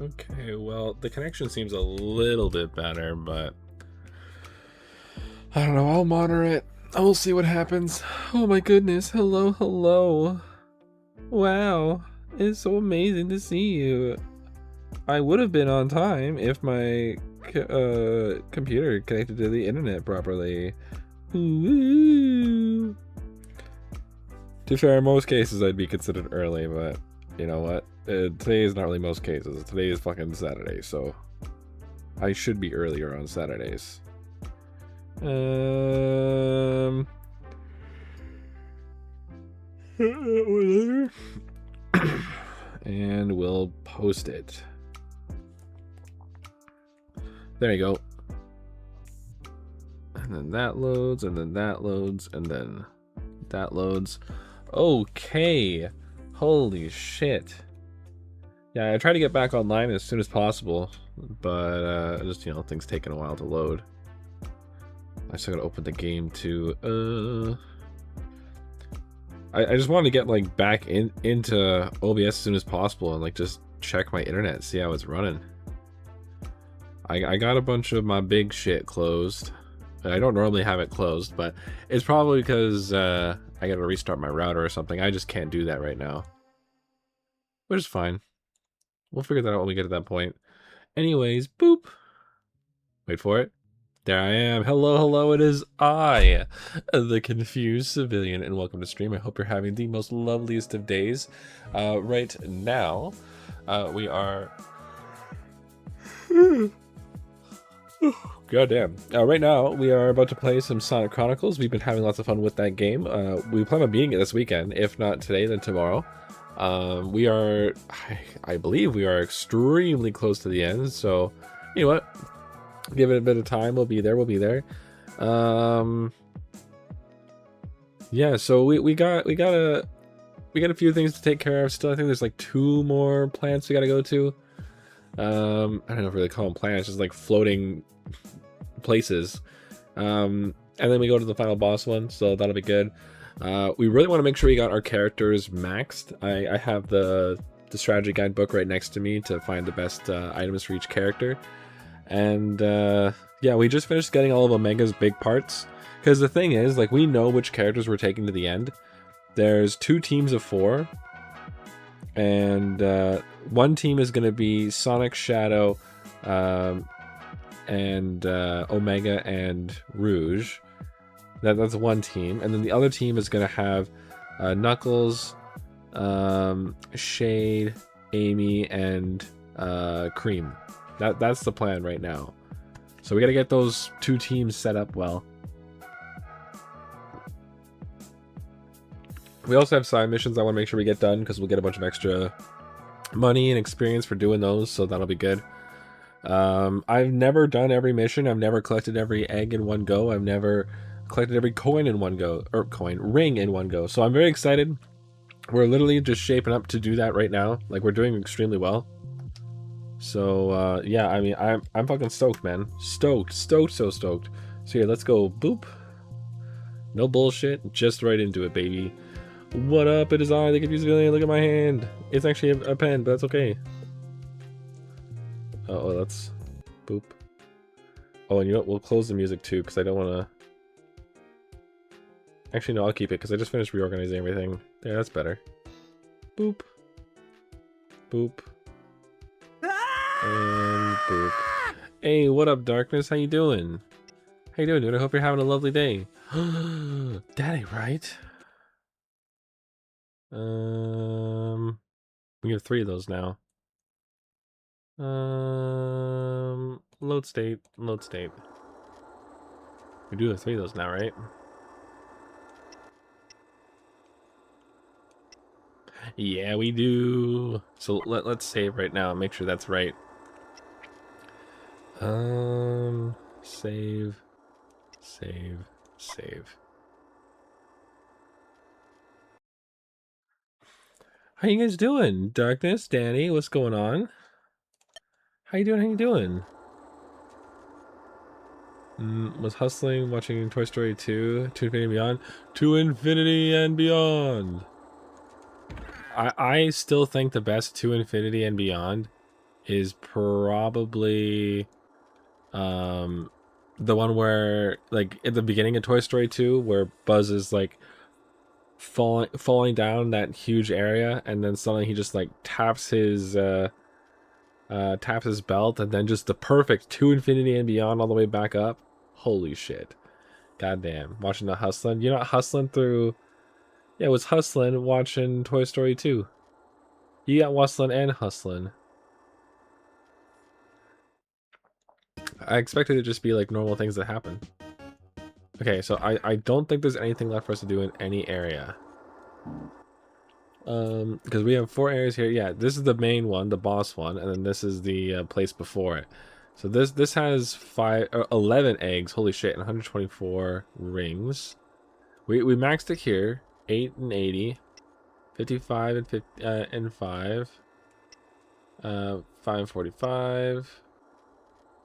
Okay, well, the connection seems a little bit better, but I don't know. I'll monitor it. I will see what happens. Oh my goodness. Hello, hello. Wow. It's so amazing to see you. I would have been on time if my computer connected to the internet properly. Ooh. To be fair, in most cases I'd be considered early, but you know what? Today is not really most cases. Today is fucking Saturday, so I should be earlier on Saturdays. And we'll post it. There you go. And then that loads, and then that loads, and then that loads. Okay. Holy shit. Yeah, I try to get back online as soon as possible, but just, you know, things taking a while to load. I still gotta open the game too. I just wanted to get like back into OBS as soon as possible and like just check my internet, see how it's running. I got a bunch of my big shit closed. I don't normally have it closed, but it's probably because I gotta restart my router or something. I just can't do that right now, which is fine. We'll figure that out when we get to that point. Anyways, boop. Wait for it. There I am. Hello, hello. It is I, the confused civilian, and welcome to stream. I hope you're having the most loveliest of days. Right now, we are. Goddamn. Right now, we are about to play some Sonic Chronicles. We've been having lots of fun with that game. We plan on beating it this weekend. If not today, then tomorrow. We are, I believe we are extremely close to the end. So, you know what? Give it a bit of time. We'll be there. We'll be there. Yeah. So we got a few things to take care of still. I think there's like 2 more plants we got to go to. I don't know if we really call them plants, just like floating places. And then we go to the final boss one, so that'll be good. We really want to make sure we got our characters maxed. I have the strategy guidebook right next to me to find the best items for each character. And yeah, we just finished getting all of Omega's big parts. Because the thing is, like, we know which characters we're taking to the end. There's 2 teams of 4. And one team is going to be Sonic, Shadow, and Omega and Rouge. That's one team. And then the other team is going to have Knuckles, Shade, Amy, and Cream. That's the plan right now. So we got to get those 2 teams set up well. We also have side missions I want to make sure we get done because we'll get a bunch of extra money and experience for doing those, so that'll be good. I've never done every mission. I've never collected every egg in one go. I've never collected every coin in one go, or ring in one go. So I'm very excited. We're literally just shaping up to do that right now. Like, we're doing extremely well. So yeah, I mean, I'm fucking stoked, man. Stoked, so stoked. So yeah, let's go. Boop. No bullshit. Just right into it, baby. What up? It is I, the confused civilian. Look at my hand. It's actually a pen, but that's okay. Oh, that's boop. Oh, and you know what? We'll close the music too, because I don't want to. Actually, no, I'll keep it because I just finished reorganizing everything. Yeah, that's better. Boop. Boop. And boop. Hey, what up, Darkness? How you doing? How you doing, dude? I hope you're having a lovely day. Daddy, right? We have 3 of those now. Load state. We do have 3 of those now, right? Yeah, we do. So let's save right now and make sure that's right. Save. How you guys doing? Darkness, Danny, what's going on? How you doing? Was hustling, watching Toy Story 2, To Infinity and Beyond. To Infinity and Beyond! I still think the best To Infinity and Beyond is probably the one where, like, at the beginning of Toy Story 2, where Buzz is like falling down that huge area, and then suddenly he just like taps his belt, and then just the perfect to infinity and beyond all the way back up. Holy shit. Goddamn. Watching the hustling. You're not hustling through. Yeah, it was hustling watching Toy Story 2. You got whistling and hustling. I expected it to just be like normal things that happen. Okay, so I don't think there's anything left for us to do in any area. Because we have 4 areas here. Yeah, this is the main one, the boss one, and then this is the place before it. So this has 11 eggs. Holy shit! And 124 rings. We maxed it here. 8 and 80, 55 and 50 and 5. 545.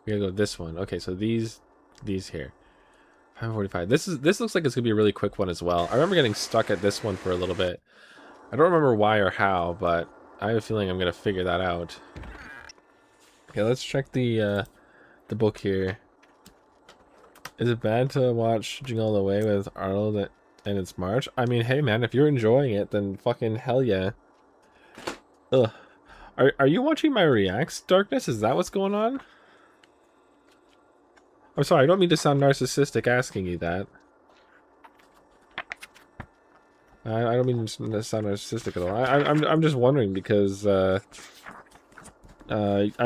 We gotta go this one. Okay, so these here. 545. This looks like it's gonna be a really quick one as well. I remember getting stuck at this one for a little bit. I don't remember why or how, but I have a feeling I'm gonna figure that out. Okay, let's check the book here. Is it bad to watch Jingle All the Way with Arnold and its March? I mean, hey man, if you're enjoying it, then fucking hell yeah. Ugh. Are you watching my reacts, Darkness? Is that what's going on? I'm sorry, I don't mean to sound narcissistic asking you that. I don't mean to sound narcissistic at all. I'm just wondering because I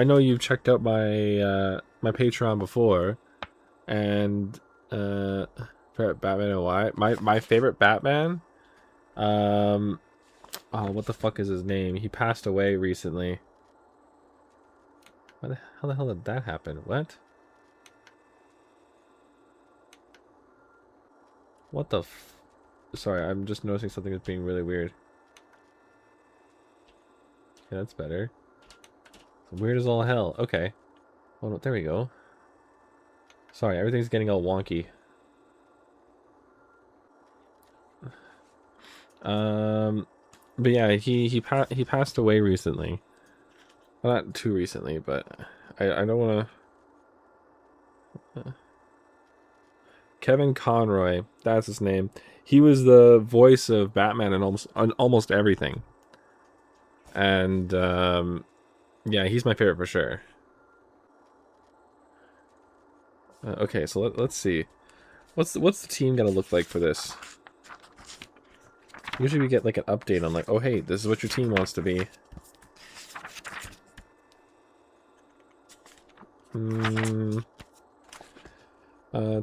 know you've checked out my my Patreon before, and favorite Batman and why? My favorite Batman. Oh, what the fuck is his name? He passed away recently. How the hell did that happen? What? What the f... Sorry, I'm just noticing something is being really weird. Yeah, that's better. Weird as all hell. Okay. Well, there we go. Sorry, everything's getting all wonky. But yeah, he passed away recently. Well, not too recently, but I don't want to. Kevin Conroy, that's his name. He was the voice of Batman in almost everything. And yeah, he's my favorite for sure. Okay, so let's see. What's the team gonna look like for this? Usually we get like an update on like, oh hey, this is what your team wants to be.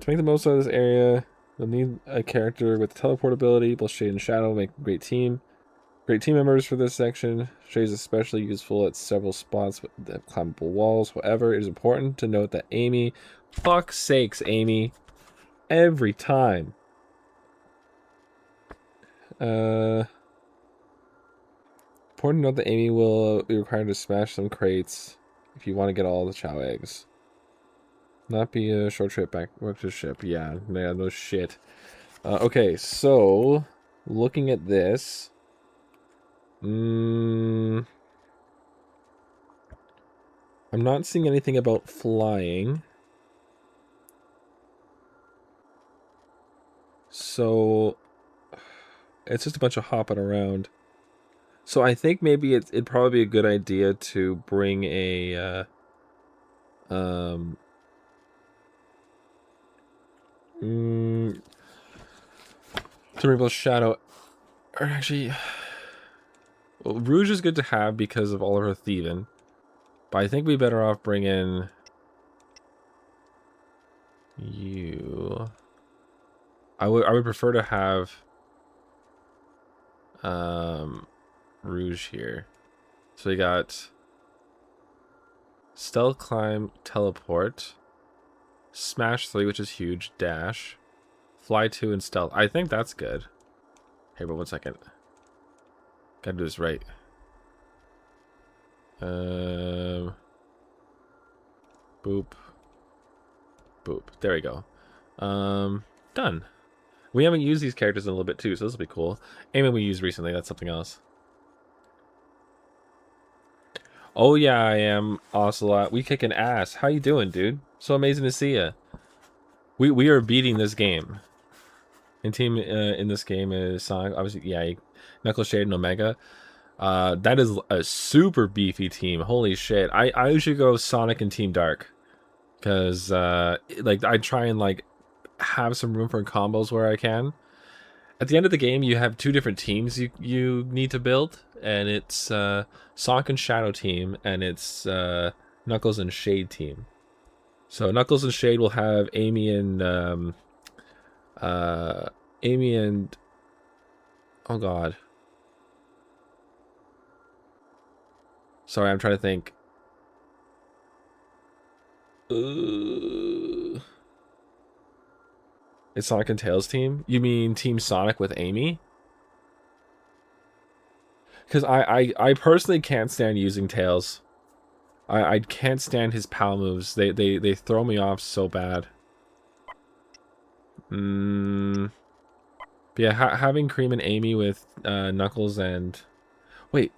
To make the most out of this area, you'll need a character with teleport ability. Both Shade and Shadow make a great team. Great team members for this section. Shade is especially useful at several spots with the climbable walls. However, it is important to note that Amy, fuck's sakes, Amy, every time. Important to note that Amy will be required to smash some crates if you want to get all the Chow eggs. Not be a short trip back to the ship. Yeah, no shit. Okay, so looking at this, I'm not seeing anything about flying. So it's just a bunch of hopping around. So I think maybe it'd probably be a good idea to bring a Cerebral Shadow, or actually, well, Rouge is good to have because of all of her thieving, but I think we better off bringing you. I would prefer to have Rouge here. So we got Stealth, Climb, Teleport, Smash 3, which is huge, Dash, Fly 2, and Stealth. I think that's good. Hey, but 1 second. Gotta do this right. Boop. Boop. There we go. Done. We haven't used these characters in a little bit too, so this will be cool. Amy we used recently, that's something else. Oh yeah, I am, Ocelot. We kicking ass. How you doing, dude? So amazing to see you. We are beating this game. And team in this game is Sonic. Obviously, yeah, Knuckles, Shade, and Omega. That is a super beefy team. Holy shit! I usually go Sonic and Team Dark because like I try and like have some room for combos where I can. At the end of the game, you have two different teams you need to build, and it's Sonic and Shadow team, and it's Knuckles and Shade team. So Knuckles and Shade will have uh, Amy and oh god, sorry, I'm trying to think. It's Sonic and Tails team. You mean Team Sonic with Amy? Because I personally can't stand using Tails. I can't stand his PAL moves. They throw me off so bad. But yeah, having Cream and Amy with Knuckles and wait,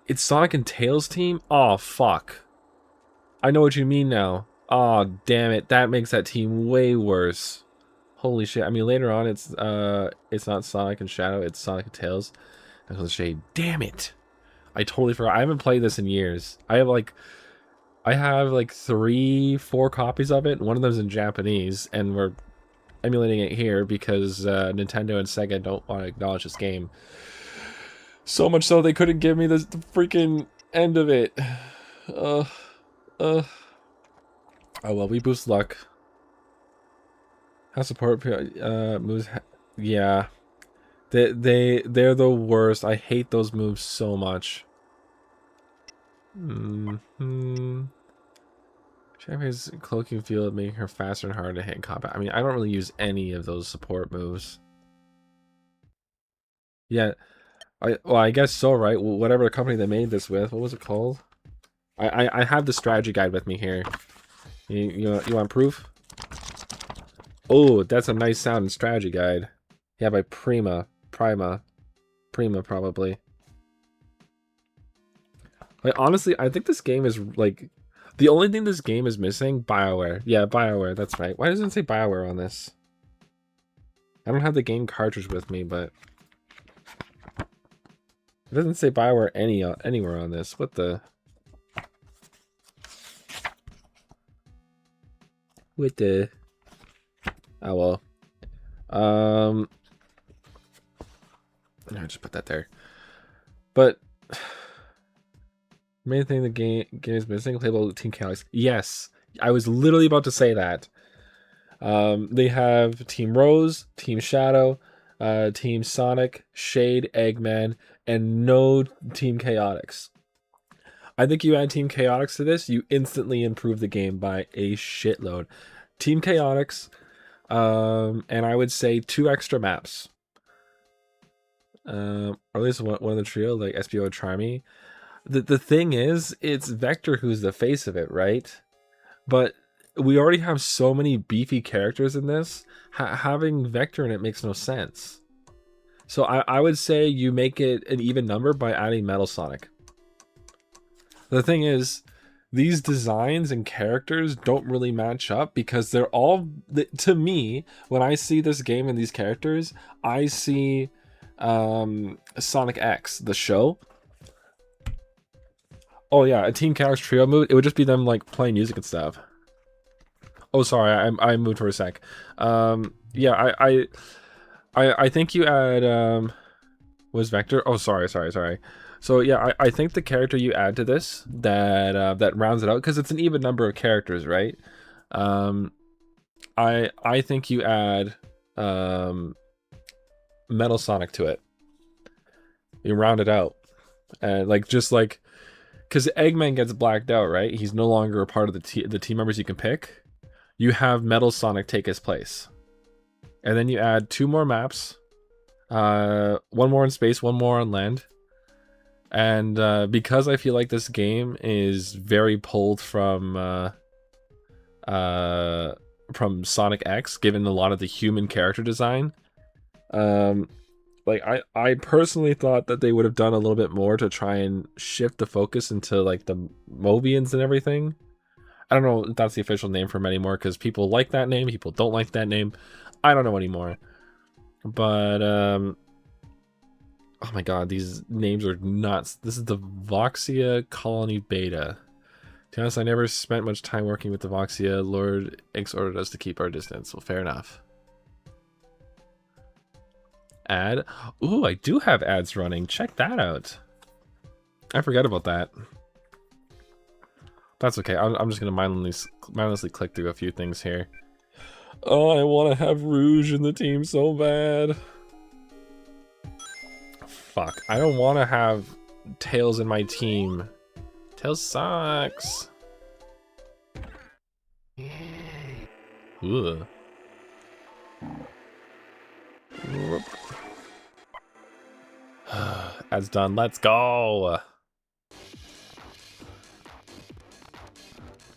it's Sonic and Tails team. Oh fuck! I know what you mean now. Oh damn it! That makes that team way worse. Holy shit! I mean, later on, it's not Sonic and Shadow. It's Sonic and Tails. Knuckles and Shade. Damn it! I totally forgot. I haven't played this in years. I have like 3, 4 copies of it. One of them's in Japanese, and we're emulating it here because Nintendo and Sega don't want to acknowledge this game. So much so they couldn't give me the freaking end of it. Uh, uh. Oh well, we boost luck. How support moves? Yeah, they're the worst. I hate those moves so much. Champion's cloaking field, making her faster and harder to hit in combat. I mean, I don't really use any of those support moves. Yeah, I guess so, right? Whatever company they made this with, what was it called? I have the strategy guide with me here. You want proof? Oh, that's a nice sounding strategy guide. Yeah, by Prima probably. Like honestly, I think this game is like the only thing this game is missing. BioWare. Yeah, BioWare. That's right. Why doesn't it say BioWare on this? I don't have the game cartridge with me, but it doesn't say BioWare anywhere on this. What the? What the? Oh well. I just put that there. But main thing the game is missing, playable Team Chaos. Yes, I was literally about to say that. They have Team Rose, Team Shadow, Team Sonic, Shade, Eggman, and no Team Chaotix. I think you add Team Chaotix to this, you instantly improve the game by a shitload. Team Chaotix, and I would say 2 extra maps. Or at least one of the trio, like SBO Charmy. The thing is, it's Vector who's the face of it, right? But we already have so many beefy characters in this. Having Vector in it makes no sense. So I would say you make it an even number by adding Metal Sonic. The thing is, these designs and characters don't really match up because they're all, to me, when I see this game and these characters, I see Sonic X, the show. Oh yeah, a Team Chaos trio move. It would just be them like playing music and stuff. Oh sorry, I moved for a sec. Yeah, I think you add was Vector. Oh sorry. So yeah, I think the character you add to this that rounds it out because it's an even number of characters, right? I think you add Metal Sonic to it. You round it out, and like just like because Eggman gets blacked out, right? He's no longer a part of the team members you can pick. You have Metal Sonic take his place, and then you add 2 more maps, 1 more in space, 1 more on land. And because I feel like this game is very pulled from Sonic X, given a lot of the human character design, like I personally thought that they would have done a little bit more to try and shift the focus into like the Mobians and everything. I don't know if that's the official name for them anymore, because people like that name, people don't like that name. I don't know anymore. But oh my god, these names are nuts. This is the Voxia Colony Beta. To be honest, I never spent much time working with the Voxia. Lord X ordered us to keep our distance. Well, fair enough. Ad. Ooh, I do have ads running. Check that out. I forgot about that. That's okay. I'm just gonna mindlessly click through a few things here. Oh, I want to have Rouge in the team so bad. Fuck. I don't want to have Tails in my team. Tails sucks. Ugh. That's done. Let's go.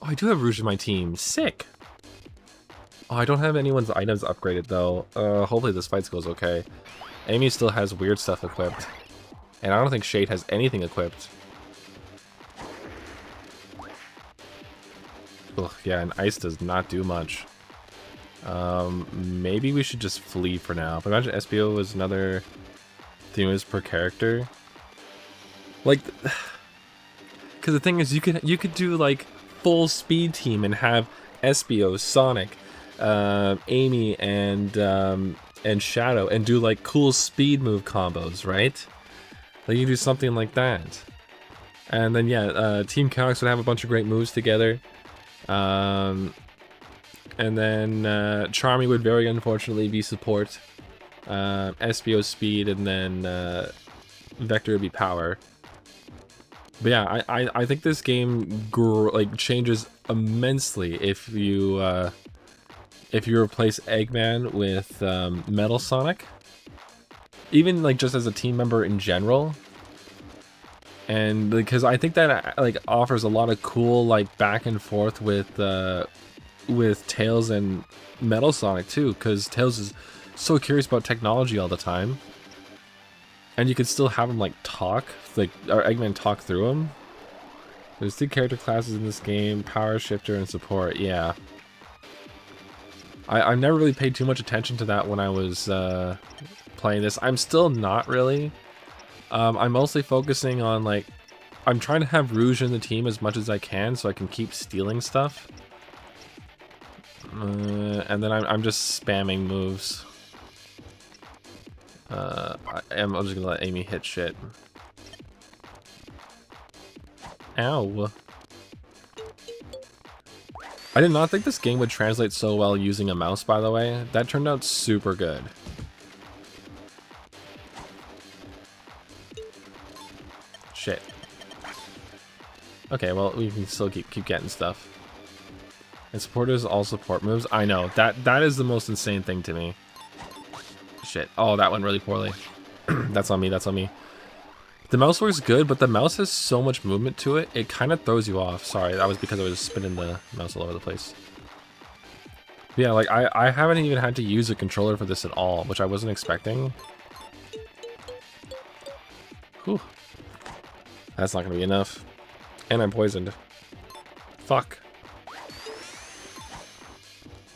Oh, I do have Rouge in my team. Sick. Oh, I don't have anyone's items upgraded though. Hopefully this fight goes okay. Amy still has weird stuff equipped. And I don't think Shade has anything equipped. Ugh, yeah, and ice does not do much. Maybe we should just flee for now. But imagine SBO was another theme per character. Like, because the thing is, you could do like full speed team and have SBO, Sonic, Amy, and Shadow, and do like cool speed move combos, right? Like you do something like that. And then yeah, Team Calix would have a bunch of great moves together. And then Charmy would very unfortunately be support. SBO speed, and then Vector would be power. But yeah, I think this game like changes immensely if you replace Eggman with Metal Sonic, even like just as a team member in general. And because I think that like offers a lot of cool like back and forth with Tails and Metal Sonic too, because Tails is so curious about technology all the time, and you could still have him like talk, like or Eggman talk through him. There's 2 character classes in this game: Power Shifter and Support. Yeah, I never really paid too much attention to that when I was playing this. I'm still not really. I'm mostly focusing on like, I'm trying to have Rouge in the team as much as I can so I can keep stealing stuff. And then I'm just spamming moves. I'm just gonna let Amy hit shit. Ow. I did not think this game would translate so well using a mouse, by the way. That turned out super good. Shit. Okay, well, we can still keep getting stuff. And supporters all support moves. I know, that is the most insane thing to me. Shit. Oh, that went really poorly. That's on me, that's on me. The mouse works good, but the mouse has so much movement to it, it kind of throws you off. Sorry, that was because I was spinning the mouse all over the place. But yeah, like, I haven't even had to use a controller for this at all, which I wasn't expecting. Whew. That's not gonna be enough. And I'm poisoned. Fuck.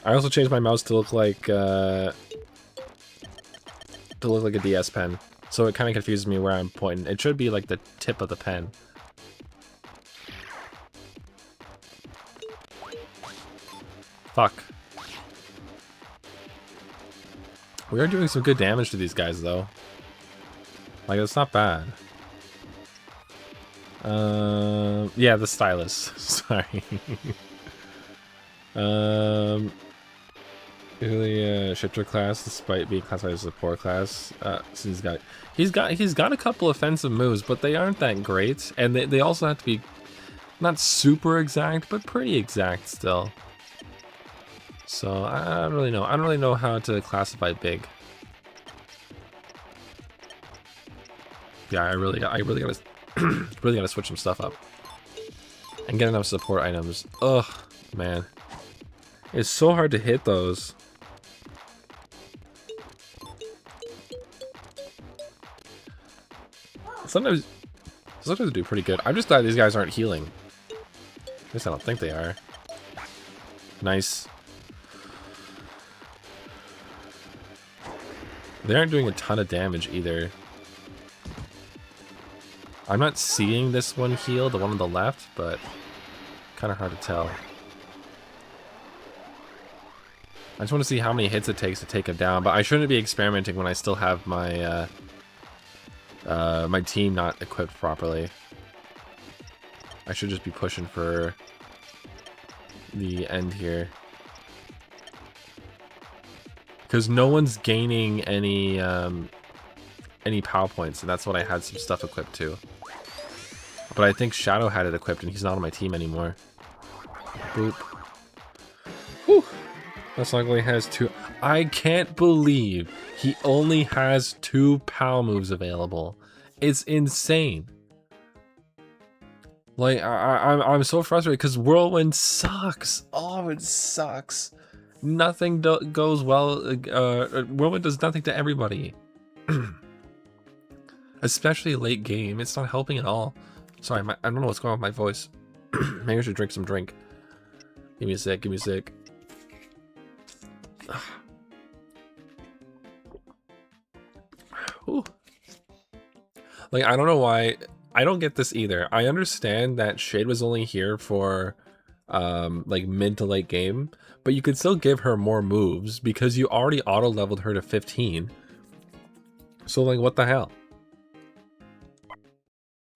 I also changed my mouse to look like a DS pen, so it kind of confuses me where I'm pointing. It should be like the tip of the pen. Fuck. We are doing some good damage to these guys though. Like, it's not bad. Yeah, the stylus. Sorry. Really, shifter class, despite being classified as a support class. So he's got a couple offensive moves, but they aren't that great, and they also have to be not super exact, but pretty exact still. So I don't really know. I don't really know how to classify big. Yeah, I really gotta really gotta switch some stuff up and get enough support items. Ugh, man, it's so hard to hit those. sometimes they do pretty good. I'm just glad these guys aren't healing. At least I don't think they are. Nice. They aren't doing a ton of damage either. I'm not seeing this one heal, the one on the left, but kind of hard to tell. I just want to see how many hits it takes to take him down, but I shouldn't be experimenting when I still have my my team not equipped properly. I should just be pushing for the end here. Because no one's gaining any power points, and that's what I had some stuff equipped to. But I think Shadow had it equipped, and he's not on my team anymore. Boop. Whew. That's likely has 2. I can't believe he only has 2 POW moves available. It's insane. Like, I'm so frustrated because Whirlwind sucks. Oh, it sucks. Nothing goes well. Whirlwind does nothing to everybody. Especially late game. It's not helping at all. Sorry, I don't know what's going on with my voice. Maybe I should drink some drink. Give me a sec, give me a sec. Ooh. Like, I don't know why. I don't get this either. I understand that Shade was only here for like mid to late game, but you could still give her more moves because you already auto leveled her to 15. So like, what the hell?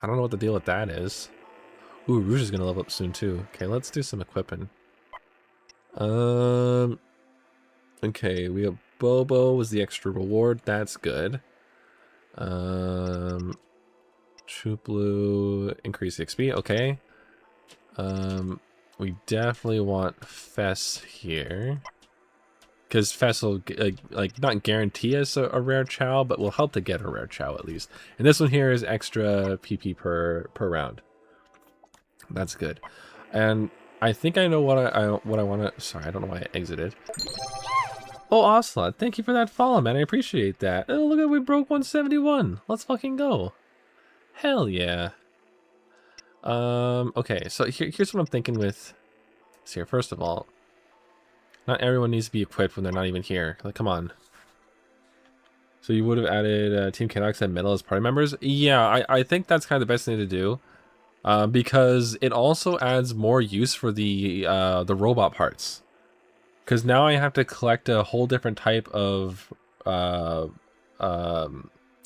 I don't know what the deal with that is. Ooh, Rouge is gonna level up soon too. Okay, let's do some equipping. Okay, we have Bobo was the extra reward. That's good. Troop Blue, increase XP. Okay. We definitely want Fess here. Because Fess will, like, not guarantee us a rare Chow, but will help to get a rare Chow at least. And this one here is extra PP per round. That's good. And I think I know what I want to... Sorry, I don't know why I exited. Oh, Ocelot, thank you for that follow, man. I appreciate that. Oh, look at we broke 171. Let's fucking go. Hell yeah. Okay, so here's what I'm thinking with... So here, first of all, not everyone needs to be equipped when they're not even here. Like, come on. So you would have added Team Canucks and Metal as party members? Yeah, I think that's kind of the best thing to do. Because it also adds more use for the robot parts. Because now I have to collect a whole different type of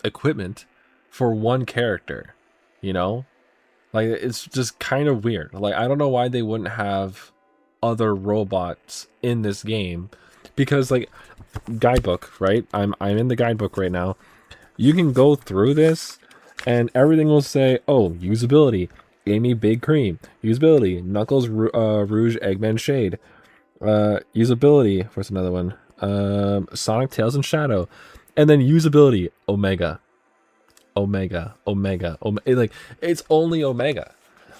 equipment for one character. You know? Like, it's just kind of weird. Like, I don't know why they wouldn't have other robots in this game, because like guidebook, right? I'm in the guidebook right now. You can go through this and everything will say, oh, usability, Amy Big Cream, usability, Knuckles, Rouge, Eggman, Shade, usability, what's another one? Sonic, Tails, and Shadow, and then usability, Omega. Like, it's only Omega.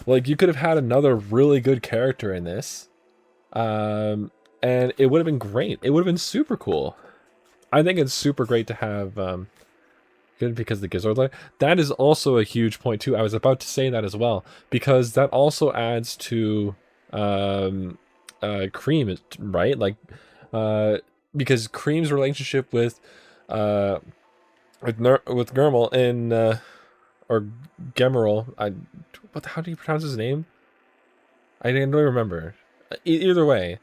Like, you could have had another really good character in this. And it would have been great. It would have been super cool. I think it's super great to have, good because the Gizzard Light. That is also a huge point too. I was about to say that as well, because that also adds to, Cream, right? Like, because Cream's relationship with Germel and, or Gemerl, how do you pronounce his name? I didn't really remember. Either way,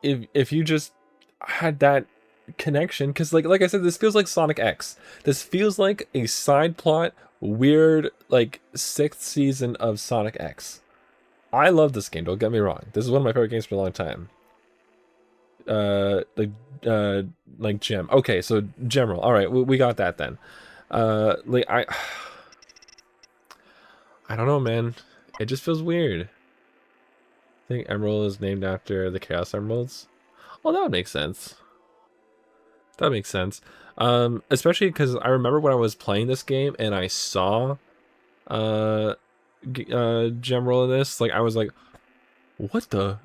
if you just had that connection, because like I said, this feels like Sonic X. This feels like a side plot, weird, like 6th season of Sonic X. I love this game, don't get me wrong. This is one of my favorite games for a long time. Like Gem. Okay, so Gemerl. All right, we got that then. Like I don't know, man. It just feels weird. I think Emerald is named after the Chaos Emeralds. Oh, that would make sense. That makes sense. Especially because I remember when I was playing this game and I saw Gemerald in this, like I was like, what the?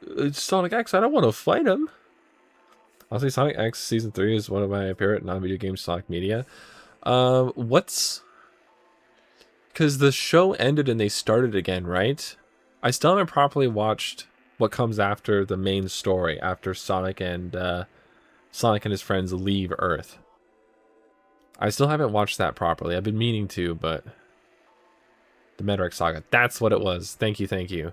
It's Sonic X, I don't want to fight him. Honestly, Sonic X Season 3 is one of my favorite non-video game Sonic media. What's... Because the show ended and they started again, right? I still haven't properly watched what comes after the main story, after Sonic and his friends leave Earth. I still haven't watched that properly. I've been meaning to, but... The Meteoric Saga. That's what it was. Thank you, thank you.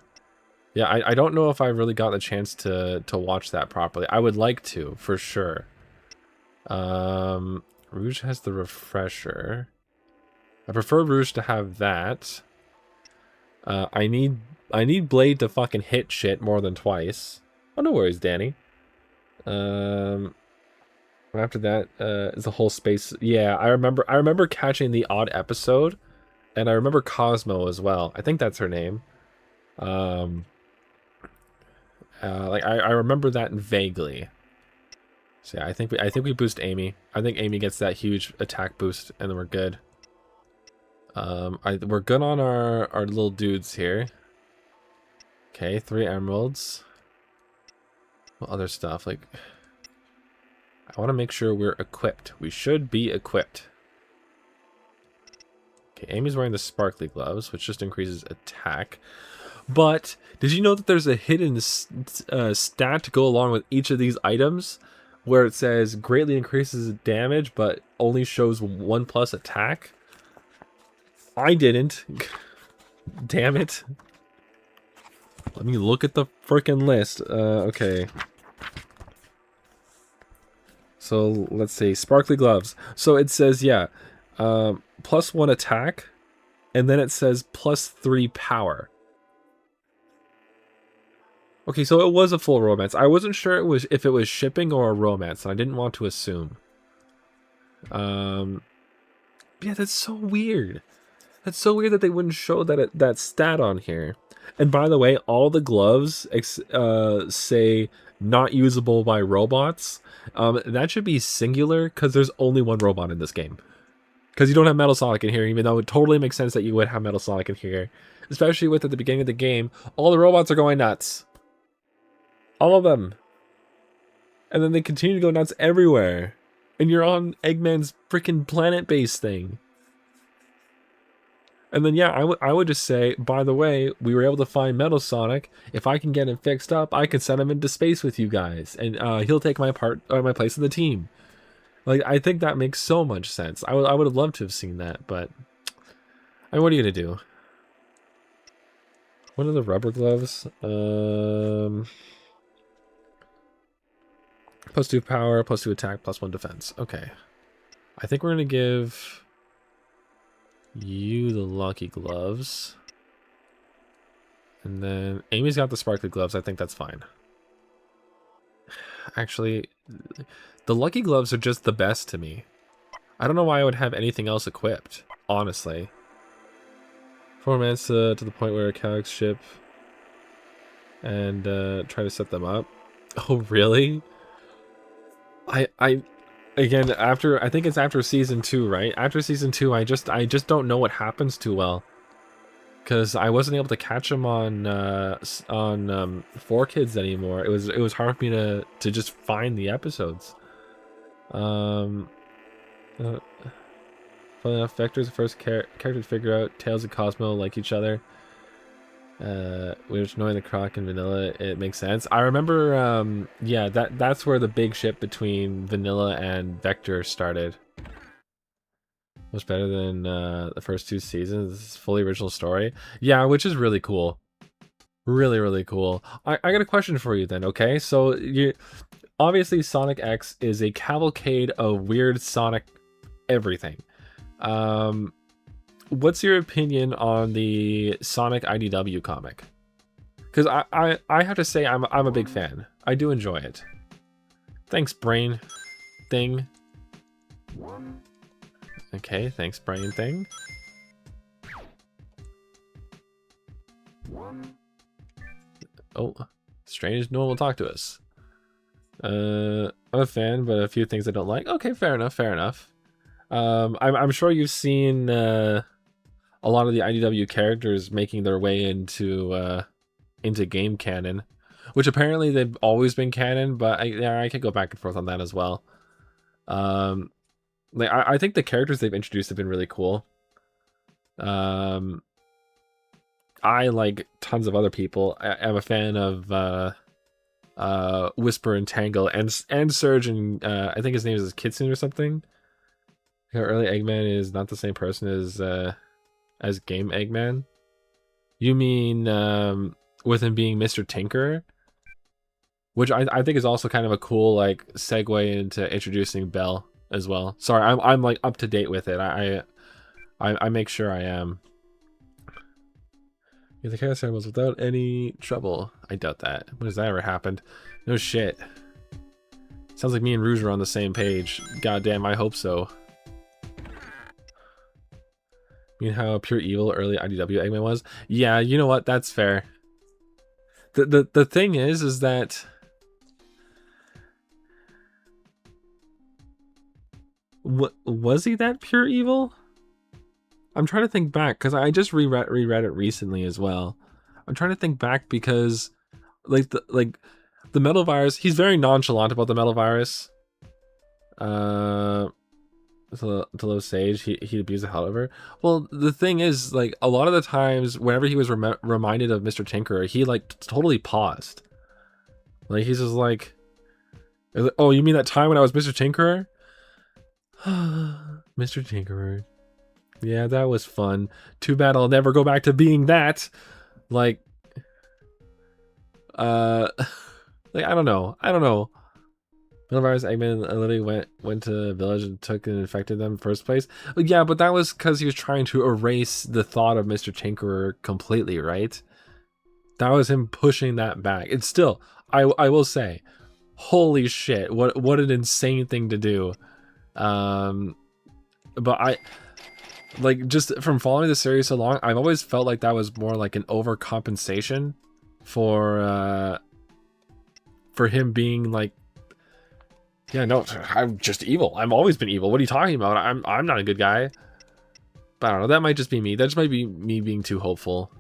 Yeah, I don't know if I really got the chance to watch that properly. I would like to, for sure. Rouge has the refresher. I prefer Rouge to have that. I need Blade to fucking hit shit more than twice. Oh, no worries, Danny. After that, is the whole space. Yeah, I remember catching the odd episode, and I remember Cosmo as well. I think that's her name. Like I remember that vaguely. So yeah, I think we boost Amy. I think Amy gets that huge attack boost, and then we're good. We're good on our little dudes here. Okay, 3 emeralds. What other stuff? Like, I want to make sure we're equipped. We should be equipped. Okay, Amy's wearing the sparkly gloves, which just increases attack. But did you know that there's a hidden stat to go along with each of these items, where it says greatly increases damage, but only shows 1+ attack? I didn't. Damn it. Let me look at the freaking list. Okay. So let's see. Sparkly gloves. So it says, yeah, +1 attack, and then it says +3 power. Okay, so it was a full romance. I wasn't sure if it was shipping or a romance, and I didn't want to assume. Yeah, that's so weird. That's so weird that they wouldn't show that stat on here. And by the way, all the gloves say not usable by robots. That should be singular, because there's only one robot in this game. Because you don't have Metal Sonic in here, even though it totally makes sense that you would have Metal Sonic in here. Especially with, at the beginning of the game, all the robots are going nuts. All of them. And then they continue to go nuts everywhere. And you're on Eggman's freaking planet-based thing. And then, yeah, I would just say, by the way, we were able to find Metal Sonic. If I can get him fixed up, I can send him into space with you guys. And he'll take my place in the team. Like, I think that makes so much sense. I would have loved to have seen that, but... I mean, what are you going to do? What are the rubber gloves? +2 power, +2 attack, +1 defense. Okay. I think we're going to give you the lucky gloves. And then Amy's got the sparkly gloves. I think that's fine. Actually, the lucky gloves are just the best to me. I don't know why I would have anything else equipped, honestly. Romance to the point where a Calyx ship and try to set them up. Oh, really? Again, I think it's after season 2, right? After season 2, I just don't know what happens too well, because I wasn't able to catch them on 4Kids anymore. It was hard for me to just find the episodes. Funny enough, Vector's the first character to figure out Tails and Cosmo like each other. Which, knowing the Croc and Vanilla, it makes sense. I remember, yeah, that's where the big ship between Vanilla and Vector started. Much better than the first 2 seasons. This is fully original story. Yeah, which is really cool. Really, really cool. I got a question for you then, okay? So, obviously Sonic X is a cavalcade of weird Sonic everything. What's your opinion on the Sonic IDW comic? Because I have to say I'm a big fan. I do enjoy it. Thanks, Brain Thing. Okay, thanks, Brain Thing. Oh, strange. No one will talk to us. I'm a fan, but a few things I don't like. Okay, fair enough. Fair enough. I'm sure you've seen a lot of the IDW characters making their way into game canon, which apparently they've always been canon, but I could go back and forth on that as well. Like I think the characters they've introduced have been really cool. I, like tons of other people, am a fan of Whisper and Tangle and Surge, and I think his name is Kitsune or something. Early Eggman is not the same person as Game Eggman. You mean with him being Mr. Tinker, which I think is also kind of a cool like segue into introducing Belle as well. Sorry, I'm like up to date with it. I make sure I am. Get the chaos animals without any trouble. I doubt that. When has that ever happened? No shit. Sounds like me and Rouge are on the same page. Goddamn, I hope so. You mean how pure evil early IDW Eggman was? Yeah, you know what? That's fair. The thing is that was he that pure evil? I'm trying to think back because I just reread it recently as well. I'm trying to think back because the metal virus, he's very nonchalant about the metal virus. To low sage, he abused it, however. Well, the thing is, like, a lot of the times whenever he was reminded of Mr. Tinkerer, he like totally paused. Like he's just like, oh, you mean that time when I was Mr. Tinkerer? Mr. Tinkerer. Yeah, that was fun. Too bad I'll never go back to being that. Like, like I don't know. Middlevirus Eggman literally went to the village and took and infected them in the first place. Yeah, but that was because he was trying to erase the thought of Mr. Tinkerer completely, right? That was him pushing that back. It's still, I will say, holy shit, what an insane thing to do. But I like, just from following the series so long, I've always felt like that was more like an overcompensation for him being like, yeah, no, I'm just evil. I've always been evil. What are you talking about? I'm not a good guy. But I don't know. That might just be me. That just might be me being too hopeful.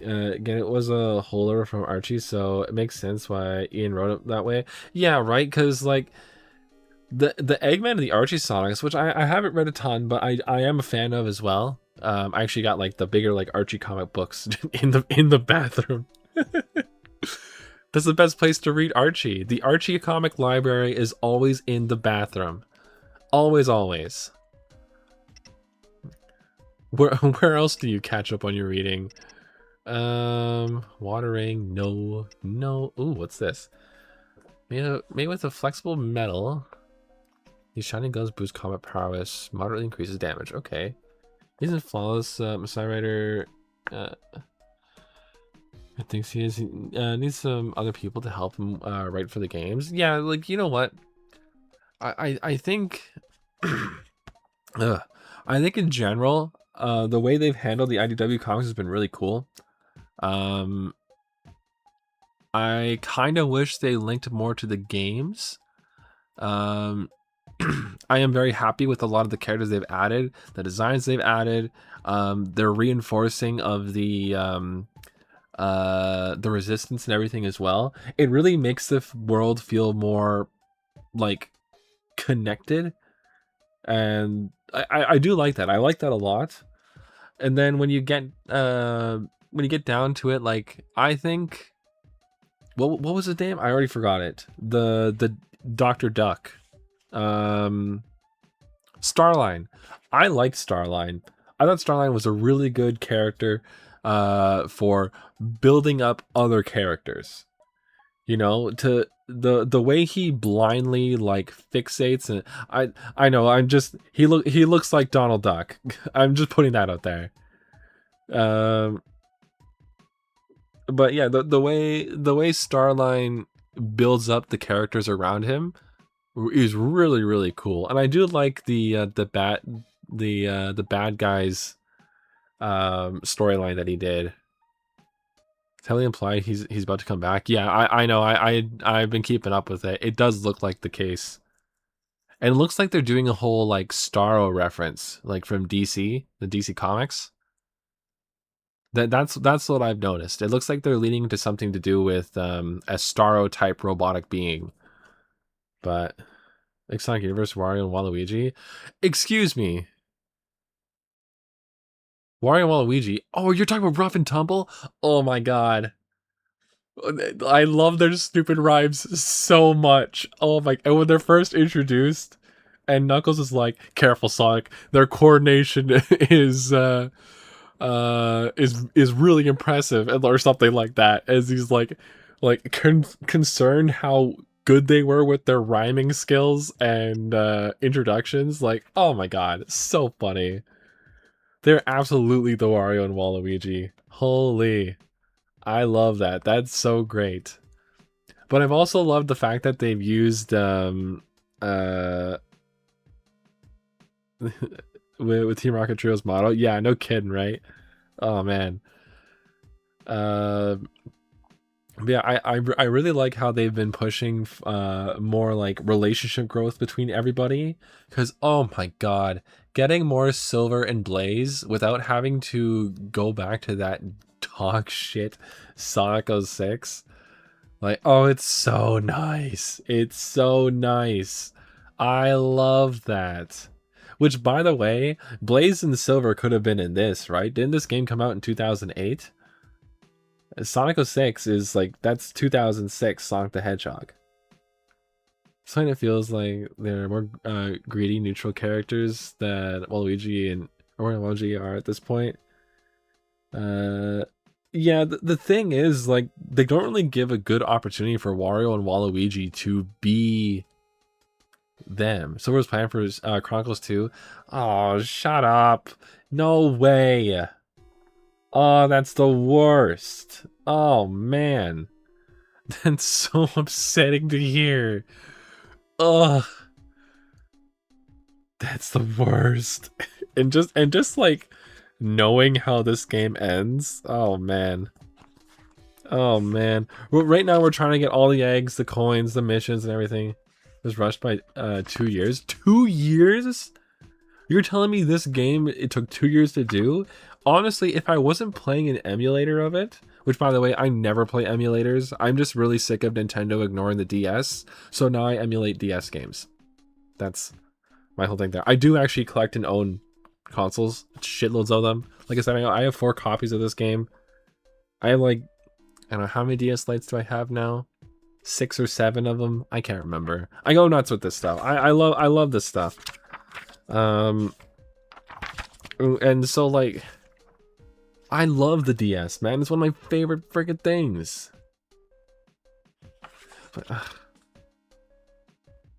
Again, it was a holdover from Archie, so it makes sense why Ian wrote it that way. Yeah, right. Because like the Eggman and the Archie Sonics, which I haven't read a ton, but I am a fan of as well. I actually got like the bigger like Archie comic books in the bathroom. That's the best place to read Archie. The Archie comic library is always in the bathroom. Always, always. Where else do you catch up on your reading? Watering, no. Ooh, what's this? Made with a flexible metal. These shining gloves boost combat prowess, moderately increases damage. Okay. Isn't flawless, Messiah Rider. I think he is. He needs some other people to help him write for the games. Yeah, like, you know what? I think I think in general, the way they've handled the IDW comics has been really cool. I kind of wish they linked more to the games. I am very happy with a lot of the characters they've added, the designs they've added, their reinforcing of the resistance and everything as well. It really makes the world feel more like connected, and I do like that. I like that a lot. And then when you get down to it, like, I think what was his name? I already forgot it. The Dr. Duck. Starline. I liked Starline. I thought Starline was a really good character for building up other characters. You know, to the way he blindly like fixates, and I know he looks like Donald Duck. I'm just putting that out there. But yeah, the way Starline builds up the characters around him is really, really cool. And I do like the bad guys storyline that he did. Totally implied he's about to come back. Yeah, I know. I've been keeping up with it. It does look like the case. And it looks like they're doing a whole like Starro reference, like from DC, the DC comics. That's what I've noticed. It looks like they're leaning into something to do with a Starro type robotic being. But Like Sonic Universe, Wario, and Waluigi. Excuse me. Wario and Waluigi. Oh, you're talking about Rough and Tumble? Oh my god. I love their stupid rhymes so much. Oh my, and when they're first introduced and Knuckles is like, "Careful, Sonic. Their coordination is really impressive," or something like that, as he's like concerned how good they were with their rhyming skills and introductions. Like, oh my god, so funny. They're absolutely the Wario and Waluigi. Holy, I love that. That's so great. But I've also loved the fact that they've used uh with Team Rocket Trio's model. Yeah, no kidding, right? Oh man. Uh yeah, I really like how they've been pushing more like relationship growth between everybody, cuz oh my god, getting more Silver and Blaze without having to go back to that dog shit Sonic 06. Like, oh, it's so nice. It's so nice. I love that. Which, by the way, Blaze and Silver could have been in this, right? Didn't this game come out in 2008? Sonic 06 is like, that's 2006 Sonic the Hedgehog. So it feels like they're more greedy, neutral characters that Waluigi and Waluigi are at this point. Yeah, the thing is, like, they don't really give a good opportunity for Wario and Waluigi to be them. So was planned for Chronicles 2. Oh, shut up. No way. Oh, that's the worst. Oh, man. That's so upsetting to hear. Ugh. That's the worst. and just like knowing how this game ends. Oh, man. Oh man. Well, right now we're trying to get all the eggs, the coins, the missions, and everything. It was rushed by 2 years. 2 years? You're telling me this game it took 2 years to do? Honestly, if I wasn't playing an emulator of it, which by the way, I never play emulators. I'm just really sick of Nintendo ignoring the DS. So now I emulate DS games. That's my whole thing there. I do actually collect and own consoles, shitloads of them. Like I said, I have 4 copies of this game. I have like, I don't know, how many DS Lites do I have now? 6 or 7 of them. I can't remember. I go nuts with this stuff. I love this stuff. And so like, I love the DS, man. It's one of my favorite freaking things. But,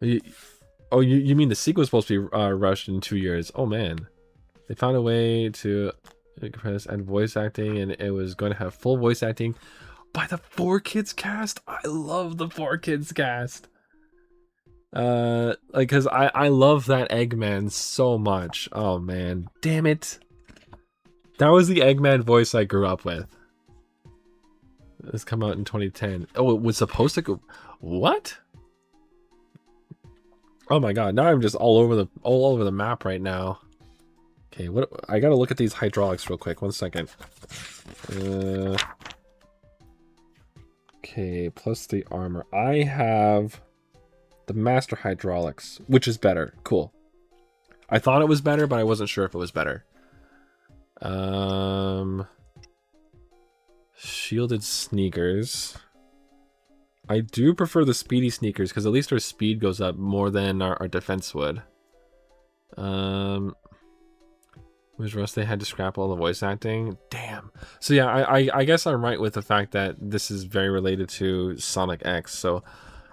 you mean the sequel was supposed to be rushed in 2 years? Oh man, they found a way to compress and voice acting, and it was going to have full voice acting by the 4Kids cast. I love the 4Kids cast. Like, cause I love that Eggman so much. Oh man, damn it! That was the Eggman voice I grew up with. This come out in 2010. Oh, it was supposed to go. What? Oh my god! Now I'm just all over the map right now. Okay, what? I gotta look at these hydraulics real quick. 1 second. Okay, plus the armor. I have the Master Hydraulics, which is better. Cool. I thought it was better, but I wasn't sure if it was better. Shielded sneakers. I do prefer the speedy sneakers because at least our speed goes up more than our defense would. Was Rust they had to scrap all the voice acting? Damn. So yeah, I guess I'm right with the fact that this is very related to Sonic X. So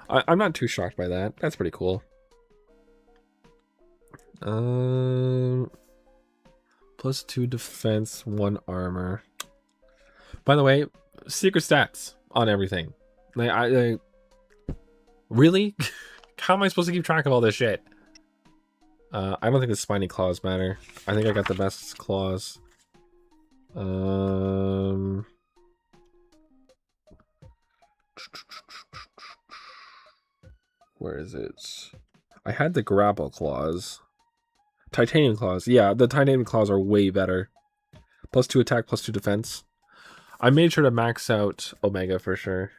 I'm not too shocked by that. That's pretty cool. Plus 2 defense, 1 armor. By the way, secret stats on everything. Like, really? How am I supposed to keep track of all this shit? I don't think the spiny claws matter. I think I got the best claws. Where is it? I had the grapple claws. Titanium claws. Yeah, the titanium claws are way better. Plus 2 attack, plus 2 defense. I made sure to max out Omega for sure.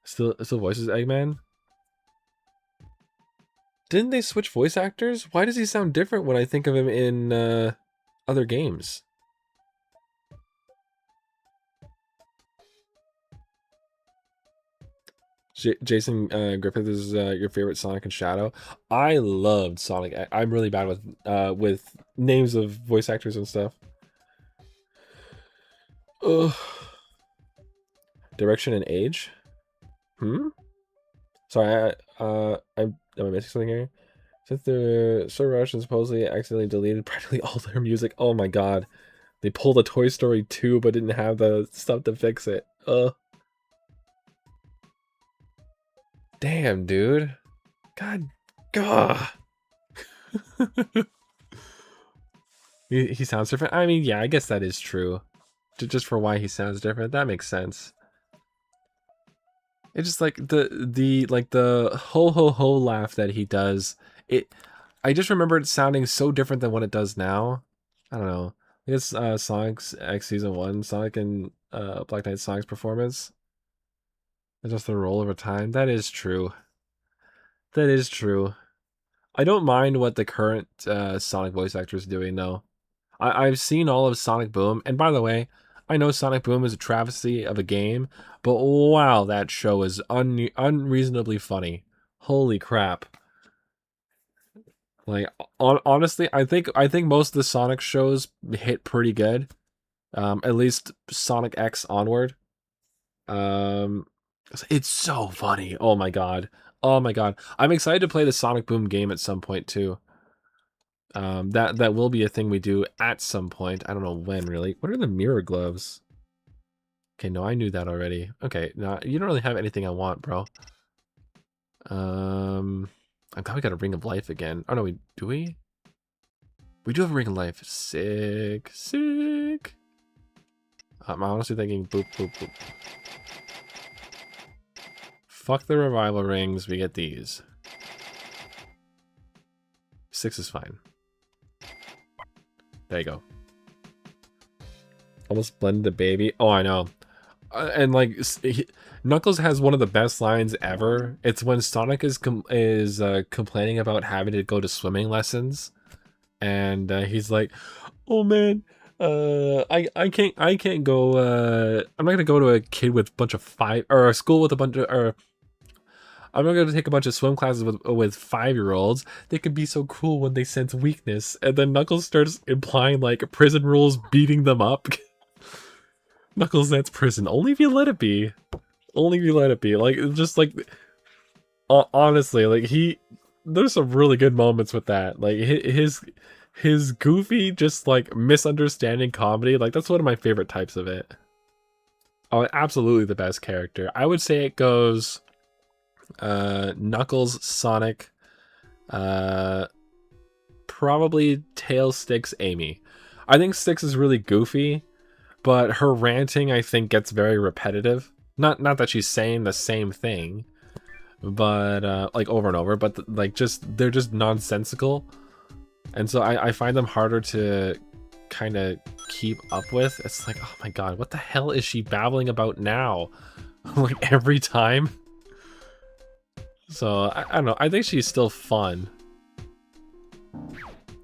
Still voices Eggman? Didn't they switch voice actors? Why does he sound different when I think of him in other games? Jason Griffith is your favorite Sonic and Shadow. I loved Sonic. I'm really bad with names of voice actors and stuff. Ugh. Direction and age. Sorry, am I missing something here? Since the Sir Russian supposedly accidentally deleted practically all their music. Oh my god. They pulled a Toy Story 2 but didn't have the stuff to fix it. Damn, dude. God. Gah. He sounds different. I mean, yeah, I guess that is true. Just for why he sounds different, that makes sense. It's just like the ho ho ho laugh that he does. I just remember it sounding so different than what it does now. I don't know. I guess Sonic X Season 1, Sonic and Black Knight Sonic's performance. Just the roll over time. That is true. That is true. I don't mind what the current Sonic voice actor is doing though. I've seen all of Sonic Boom, and by the way, I know Sonic Boom is a travesty of a game, but wow, that show is unreasonably funny. Holy crap! Like honestly, I think most of the Sonic shows hit pretty good. At least Sonic X onward. It's so funny. Oh my god. Oh my god. I'm excited to play the Sonic Boom game at some point too. That will be a thing we do at some point. I don't know when really. What are the mirror gloves? Okay, no, I knew that already. Okay, no, you don't really have anything I want, bro. I'm glad we got a Ring of Life again. Oh no, do we? We do have a Ring of Life. Sick, sick. I'm honestly thinking boop, boop, boop. Fuck the revival rings, we get these. 6 is fine. There you go. Almost blended the baby. Oh, I know. And like, Knuckles has one of the best lines ever. It's when Sonic is complaining about having to go to swimming lessons, and he's like, "Oh man, I can't go. I'm not gonna go to a kid with a bunch of a school with a bunch of I'm not going to take a bunch of swim classes with 5-year-olds. They can be so cruel when they sense weakness." And then Knuckles starts implying like prison rules beating them up. Knuckles, that's prison. Only if you let it be. Only if you let it be. Like, just like, honestly, like there's some really good moments with that. Like his goofy, just like misunderstanding comedy. Like that's one of my favorite types of it. Oh, absolutely the best character. I would say it goes Knuckles, Sonic, probably Tails, Sticks, Amy. I think Sticks is really goofy, but her ranting I think gets very repetitive. Not that she's saying the same thing, but like over and over, but like they're just nonsensical, and so I find them harder to kind of keep up with. It's like, oh my god, what the hell is she babbling about now? Like every time. So I don't know. I think she's still fun,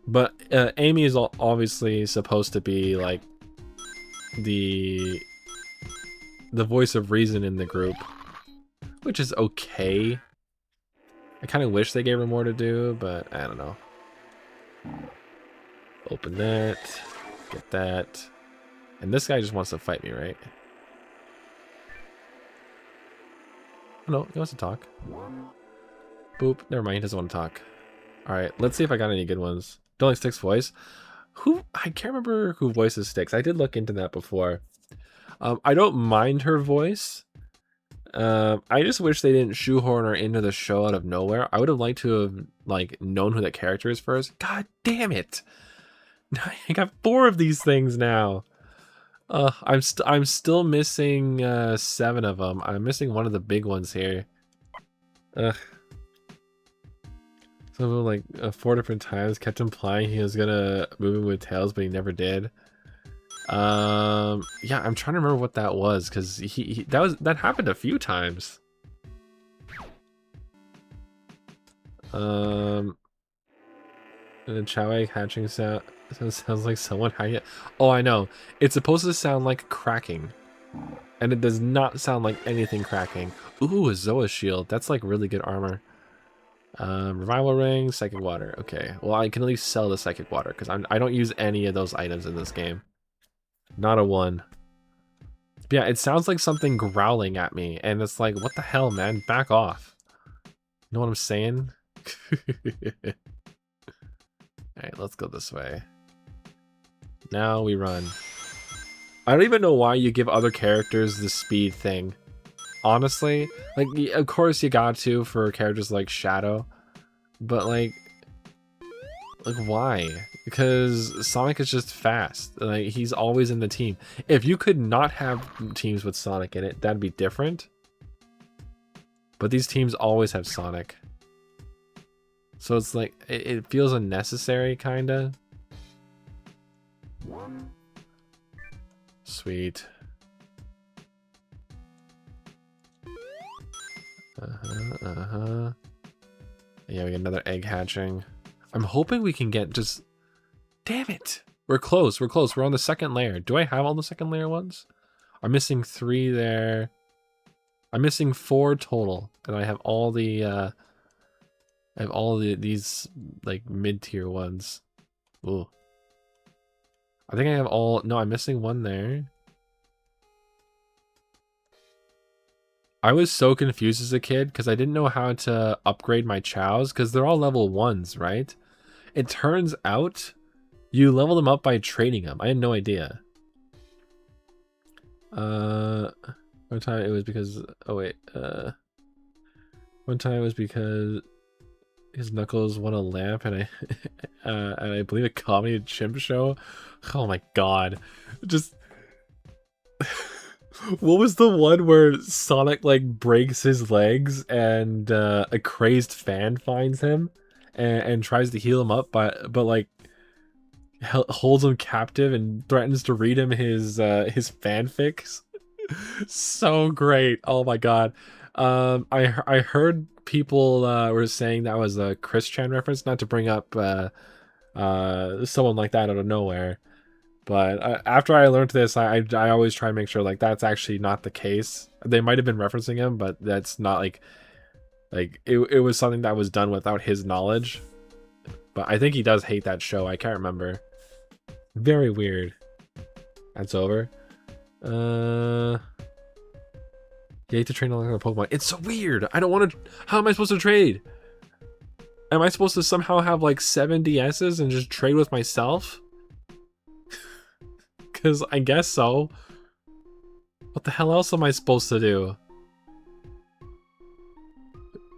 but Amy is obviously supposed to be like the voice of reason in the group, which is okay. I kind of wish they gave her more to do, but I don't know. Open that, get that, and this guy just wants to fight me, right? Oh, no, he wants to talk. Boop. Never mind, he doesn't want to talk. Alright, let's see if I got any good ones. Don't like Sticks' voice. I can't remember who voices Sticks. I did look into that before. I don't mind her voice. I just wish they didn't shoehorn her into the show out of nowhere. I would have liked to have like known who that character is first. God damn it! I got 4 of these things now. I'm still missing 7 of them. I'm missing one of the big ones here. Ugh. So like 4 different times kept implying he was gonna move in with Tails, but he never did. Yeah, I'm trying to remember what that was, because that happened a few times. And the chow egg hatching sound sounds like someone hiding it. Oh, I know. It's supposed to sound like cracking. And it does not sound like anything cracking. Ooh, a Zoa shield. That's like really good armor. Revival ring, psychic water. Okay, well I can at least sell the psychic water because I don't use any of those items in this game. Not a one. But yeah, it sounds like something growling at me, and it's like, what the hell, man? Back off. You know what I'm saying? Alright, let's go this way. Now we run. I don't even know why you give other characters the speed thing. Honestly, like, of course you got to for characters like Shadow, but like why? Because Sonic is just fast. Like, he's always in the team. If you could not have teams with Sonic in it, that'd be different. But these teams always have Sonic. So it's like, it feels unnecessary, kinda. Sweet. Yeah, we got another egg hatching. I'm hoping we can get just... Damn it! We're close, we're close. We're on the second layer. Do I have all the second layer ones? I'm missing 3 there. I'm missing 4 total. And I have all the, these, like, mid-tier ones. Ooh. I think I have all... No, I'm missing 1 there. I was so confused as a kid because I didn't know how to upgrade my chows because they're all level 1s, right? It turns out you level them up by trading them. I had no idea. One time it was because... Oh, wait. One time it was because his Knuckles won a lamp and I believe a comedy chimp show. Oh my god. Just... What was the one where Sonic like breaks his legs and a crazed fan finds him and tries to heal him up, but like holds him captive and threatens to read him his fanfics? So great! Oh my god! I heard people were saying that was a Chris Chan reference, not to bring up someone like that out of nowhere. But after I learned this, I always try to make sure like that's actually not the case. They might have been referencing him, but that's not like it was something that was done without his knowledge. But I think he does hate that show. I can't remember. Very weird. That's over. You hate to train along a Pokemon. It's so weird. I don't want to. How am I supposed to trade? Am I supposed to somehow have like 7 DSs and just trade with myself? Because I guess so. What the hell else am I supposed to do?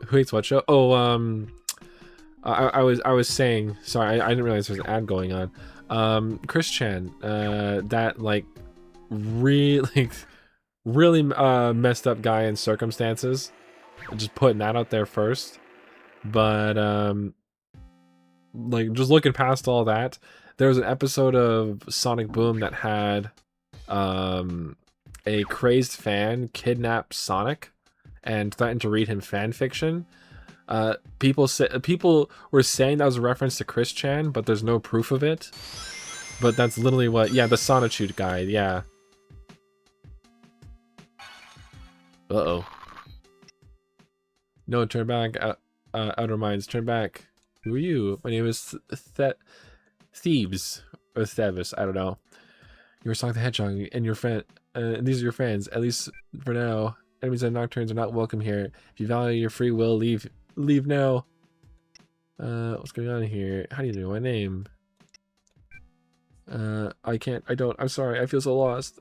Who hates what show? Oh, I was saying, sorry, I didn't realize there was an ad going on. Chris Chan, that like really messed up guy in Circumstances. Just putting that out there first. But like just looking past all that, there was an episode of Sonic Boom that had a crazed fan kidnap Sonic and threatened to read him fan fiction. People were saying that was a reference to Chris Chan, but there's no proof of it. But that's literally what... Yeah, the Sonitude guide, yeah. Uh-oh. No, turn back. Outer Minds, turn back. Who are you? My name is Thebes. Or Thevis, I don't know. You're Sonic the Hedgehog, and your friend... and these are your friends, at least for now. Enemies and Nocturnes are not welcome here. If you value your free will, leave now. What's going on here? How do you know my name? I'm sorry, I feel so lost.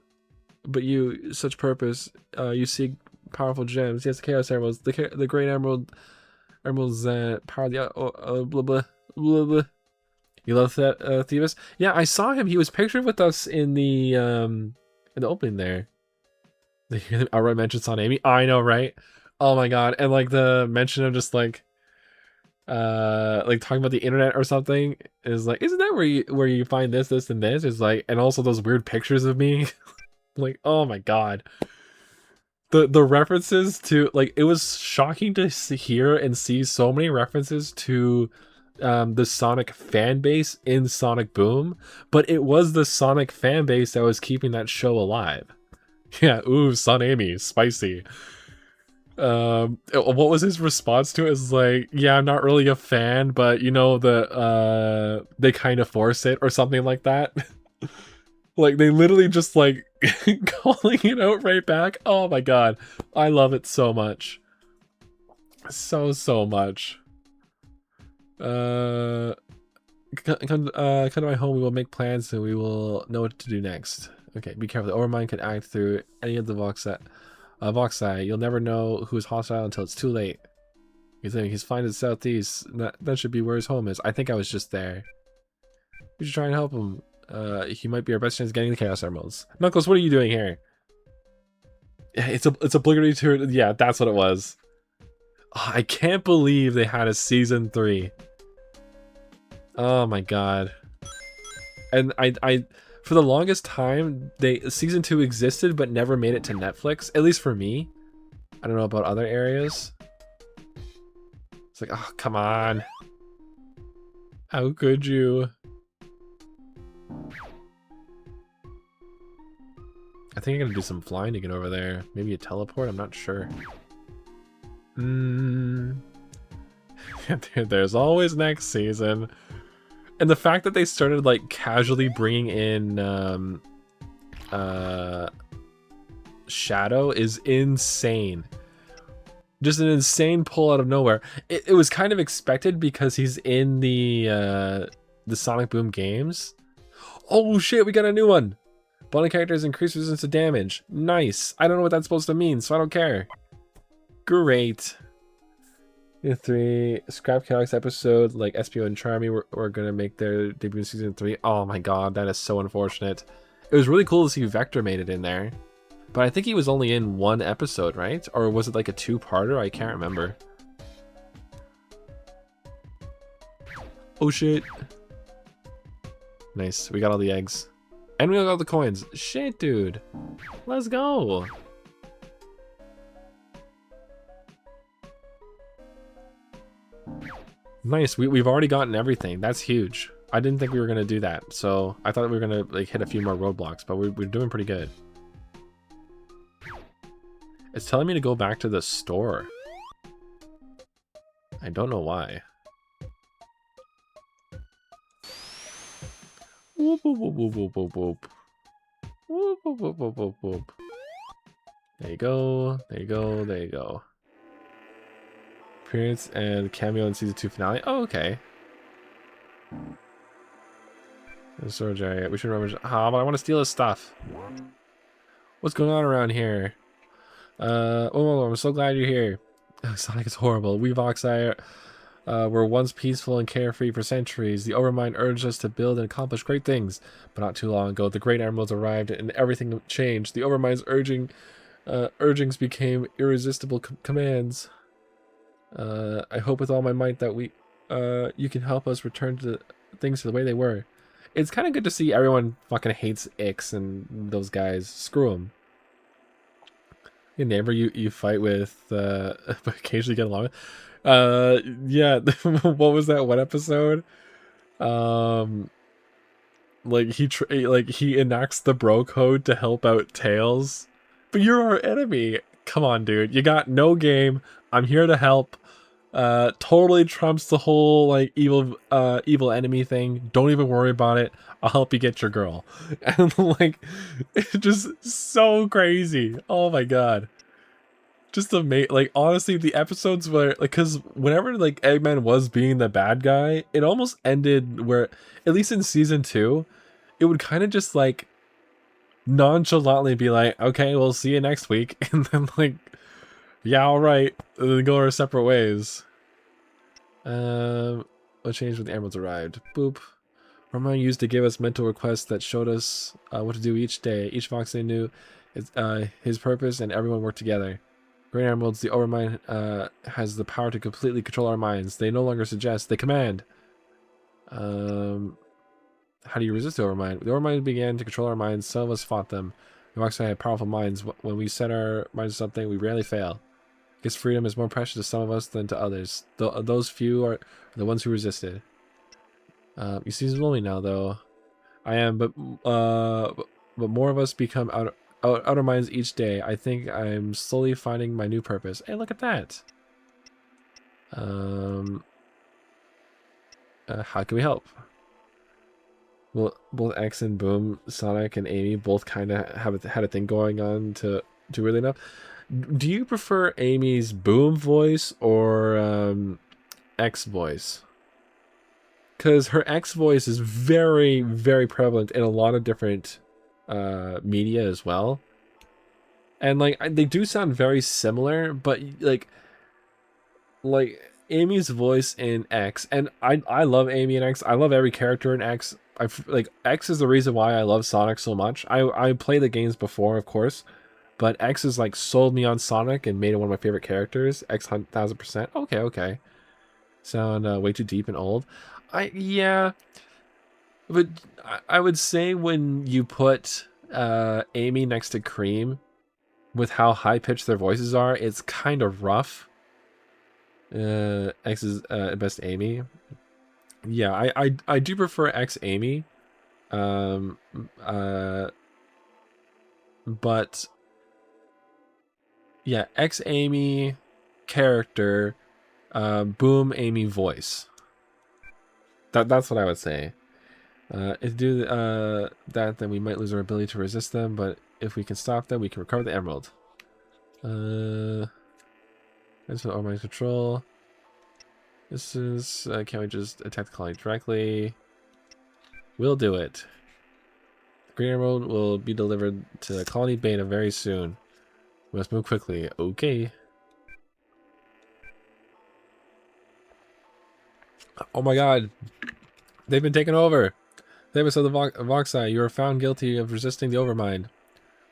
But you, such purpose, you seek powerful gems. Yes, the Chaos Emeralds, the Great Emeralds, power the, blah, blah, blah, blah. You love that, Thebes? Yeah, I saw him. He was pictured with us in the opening there. The outright mentions on Amy. I know, right? Oh my god. And like the mention of just like talking about the internet or something is like, isn't that where you find this and this? Is like, and also those weird pictures of me. Like, oh my god. The references to, like, it was shocking to hear and see so many references to the Sonic fan base in Sonic Boom, but it was the Sonic fan base that was keeping that show alive. Yeah, ooh, Son Amy, spicy. What was his response to it? Is like, yeah, I'm not really a fan, but you know, they kind of force it or something like that. Like, they literally just like calling it out right back. Oh my god, I love it so much, so much. Come to my home. We will make plans and we will know what to do next. Okay, be careful. The Overmind could act through any of the Voxai. You'll never know who's hostile until it's too late. You think he's flying to the southeast? That should be where his home is. I think I was just there. We should try and help him. He might be our best chance of getting the Chaos Emeralds. Knuckles, what are you doing here? It's obligatory to. Yeah, that's what it was. Oh, I can't believe they had a season 3. Oh my god. And I for the longest time, season 2 existed but never made it to Netflix, at least for me. I don't know about other areas. It's like, oh, come on. How could you? I think I'm gonna do some flying to get over there. Maybe a teleport, I'm not sure. There's always next season. And the fact that they started like casually bringing in Shadow is insane. Just an insane pull out of nowhere. It was kind of expected because he's in the Sonic Boom games. Oh shit, we got a new one. Bonding characters increase resistance to damage. Nice. I don't know what that's supposed to mean, so I don't care. Great. 3 Scrap Chaos episode like SPO and Charmy were gonna make their debut in season 3. Oh my god, that is so unfortunate. It was really cool to see Vector made it in there, but I think he was only in 1 episode, right? Or was it like a 2-parter? I can't remember. Oh shit. Nice, we got all the eggs. And we got all the coins. Shit, dude. Let's go. Nice, we've already gotten everything. That's huge. I didn't think we were gonna do that, so I thought we were gonna like hit a few more roadblocks, but we're doing pretty good. It's telling me to go back to the store. I don't know why. Whoop, whoop, whoop, whoop, whoop, whoop, whoop. Whoop, whoop, whoop, whoop, whoop, whoop. There you go, there you go, there you go. Appearance and cameo in season 2 finale. Oh, okay. The storage area. We should remember. Ah, but I want to steal his stuff. What's going on around here? Oh, I'm so glad you're here. Oh, Sonic is horrible. We Voxai were once peaceful and carefree for centuries. The Overmind urged us to build and accomplish great things, but not too long ago, the Great Emeralds arrived and everything changed. The Overmind's urgings became irresistible commands. I hope with all my might that you can help us return to things to the way they were. It's kind of good to see everyone fucking hates Ix and those guys. Screw them. Your neighbor you fight with, but occasionally get along with. Yeah, what was that one episode? Like he enacts the bro code to help out Tails, but you're our enemy. Come on, dude. You got no game. I'm here to help. Totally trumps the whole like evil enemy thing. Don't even worry about it. I'll help you get your girl. And like, it's just so crazy. Oh my god. Just like honestly, the episodes where like, cause whenever like Eggman was being the bad guy, it almost ended where, at least in season 2, it would kind of just like nonchalantly be like, okay, we'll see you next week, and then like, yeah, all right, and then go our separate ways. What changed when the emeralds arrived? Boop. Roman used to give us mental requests that showed us what to do each day. Each Fox they knew his purpose, and everyone worked together. Great Emeralds, the Overmind has the power to completely control our minds. They no longer suggest, they command. How do you resist the Overmind? The Overmind began to control our minds. Some of us fought them. Roxanne had powerful minds. When we set our minds to something, we rarely fail. I guess freedom is more precious to some of us than to others. Those few are the ones who resisted. You seem lonely now, though. I am, but more of us become outer minds each day. I think I'm slowly finding my new purpose. Hey, look at that. How can we help? Well, both X and Boom, Sonic and Amy both kind of had a thing going on to really enough. Do you prefer Amy's Boom voice or X voice? Because her X voice is very, very prevalent in a lot of different media as well. And like they do sound very similar, but like Amy's voice in X, and I love Amy in X. I love every character in X. Like X is the reason why I love Sonic so much. I play the games before, of course, but X has like sold me on Sonic and made it one of my favorite characters. X 1000%. Okay. Sound way too deep and old. Yeah, but I would say when you put Amy next to Cream, with how high pitched their voices are, it's kind of rough. X is best Amy. Yeah, I do prefer X Amy. But yeah, X Amy character, Boom Amy voice. That's what I would say. If do that, then we might lose our ability to resist them. But if we can stop them, we can recover the emerald. That's what All control. This is. Can't we just attack the colony directly? We'll do it. The green emerald will be delivered to Colony Beta very soon. We must move quickly. Okay. Oh my god. They've been taken over. Famous of the Voxai, you are found guilty of resisting the Overmind.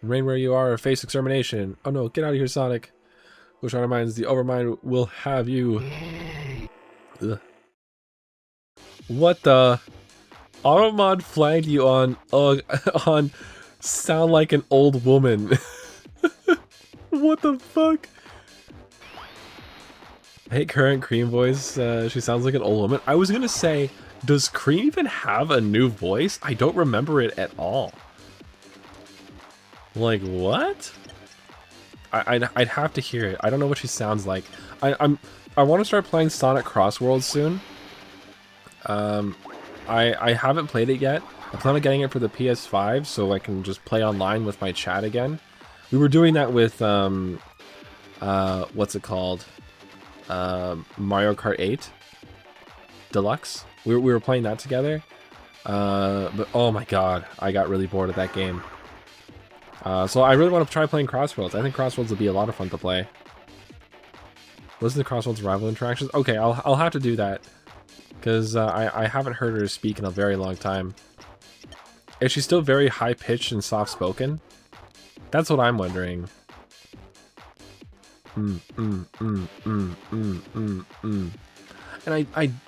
Remain where you are or face extermination. Oh no, get out of here, Sonic. Which reminds the Overmind will have you. Ugh. What the? Automod flagged you on sound like an old woman. What the fuck? I hate current Cream voice. She sounds like an old woman. I was gonna say, does Cream even have a new voice? I don't remember it at all. Like what? I'd have to hear it. I don't know what she sounds like. I want to start playing Sonic Crossworlds soon. I haven't played it yet. I plan on getting it for the PS5 so I can just play online with my chat again. We were doing that with what's it called? Mario Kart 8 Deluxe. We were playing that together. But oh my god, I got really bored of that game. So I really want to try playing Crossworlds. I think Crossworlds would be a lot of fun to play. Listen to Crossworlds rival interactions. Okay, I'll have to do that. Because I haven't heard her speak in a very long time. Is she still very high-pitched and soft-spoken? That's what I'm wondering. And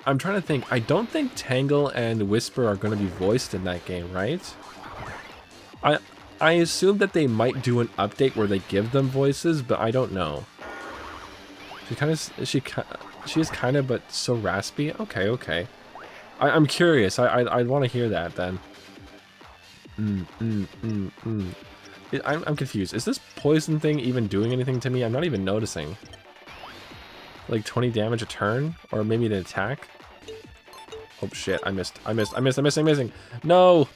I'm trying to think. I don't think Tangle and Whisper are going to be voiced in that game, right? I assume that they might do an update where they give them voices, but I don't know. She is kind of, but so raspy. Okay. I'm curious. I want to hear that then. I'm confused. Is this poison thing even doing anything to me? I'm not even noticing. Like 20 damage a turn, or maybe an attack. Oh shit! I'm missing. No.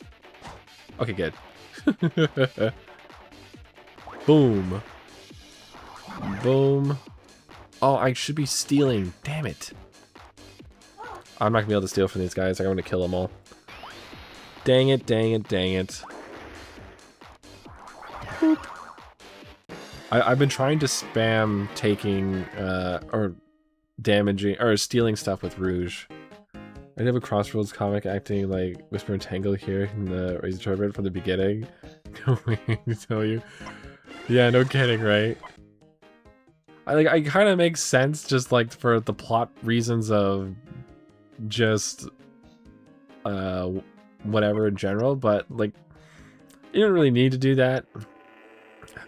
Okay, good. Boom. Boom. Oh, I should be stealing. Damn it. I'm not gonna be able to steal from these guys. I'm gonna kill them all. Dang it. Boop. I've been trying to spam taking, or damaging, or stealing stuff with Rouge. I have a Crossroads comic acting like Whisper and Tangle here in the Razor Tournament from the beginning. I tell you. Yeah, no kidding, right? I kind of makes sense just like for the plot reasons of just whatever in general, but like you don't really need to do that.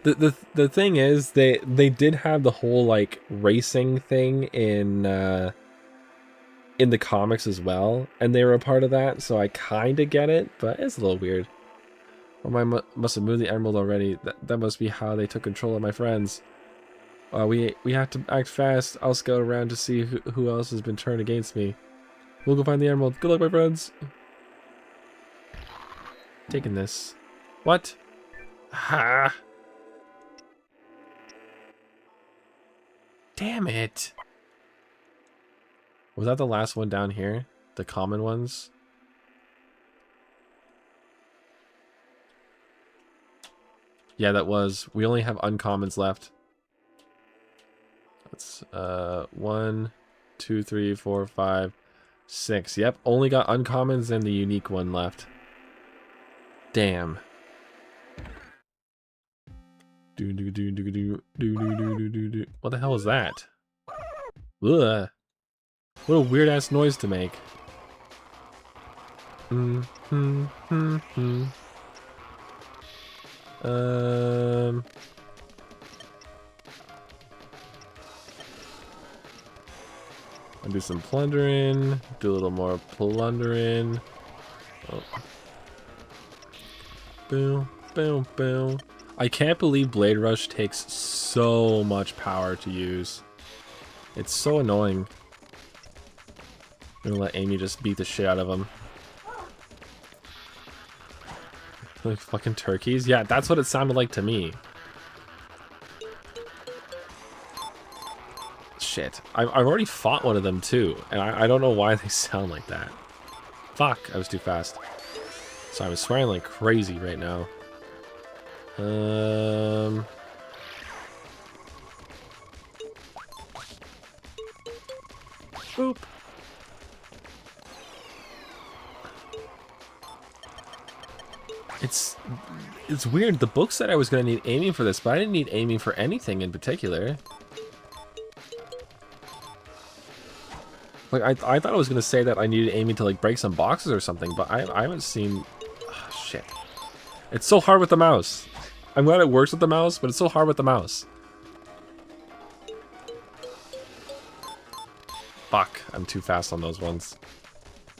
The thing is, they did have the whole like racing thing in the comics as well, and they were a part of that, so I kind of get it, but it's a little weird. Or I must have moved the emerald already. That must be how they took control of my friends. We have to act fast. I'll scout around to see who else has been turned against me. We'll go find the emerald. Good luck, my friends. Taking this. What? Ha! Damn it. Was that the last one down here? The common ones? Yeah, that was. We only have uncommons left. That's 1, 2, 3, 4, 5, 6. Yep, only got uncommons and the unique one left. Damn. What the hell is that? Ugh. What a weird ass noise to make. I'll do some plundering. Do a little more plundering. Oh. Boom, boom, boom. I can't believe Blade Rush takes so much power to use. It's so annoying. I'm gonna let Amy just beat the shit out of him. Like fucking turkeys? Yeah, that's what it sounded like to me. Shit. I've already fought one of them too, and I don't know why they sound like that. Fuck, I was too fast. So I was swearing like crazy right now. Boop. It's weird. The book said I was gonna need aiming for this, but I didn't need aiming for anything in particular. Like I thought I was gonna say that I needed aiming to like break some boxes or something, but I haven't seen. Oh, shit. It's so hard with the mouse. I'm glad it works with the mouse, but it's so hard with the mouse. Fuck, I'm too fast on those ones.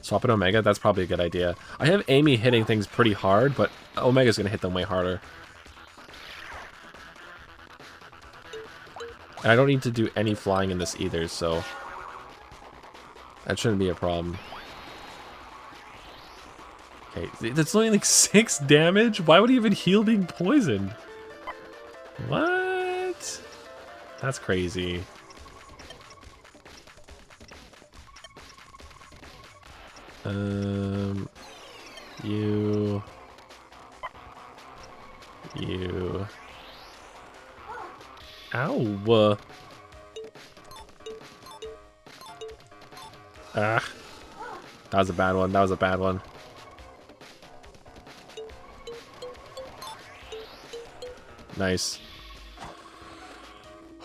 Swap it Omega, that's probably a good idea. I have Amy hitting things pretty hard, but Omega's gonna hit them way harder. And I don't need to do any flying in this either, so that shouldn't be a problem. Okay, that's only like 6 damage? Why would he even heal being poisoned? What? That's crazy. You. Ow. Ah. That was a bad one. That was a bad one. Nice.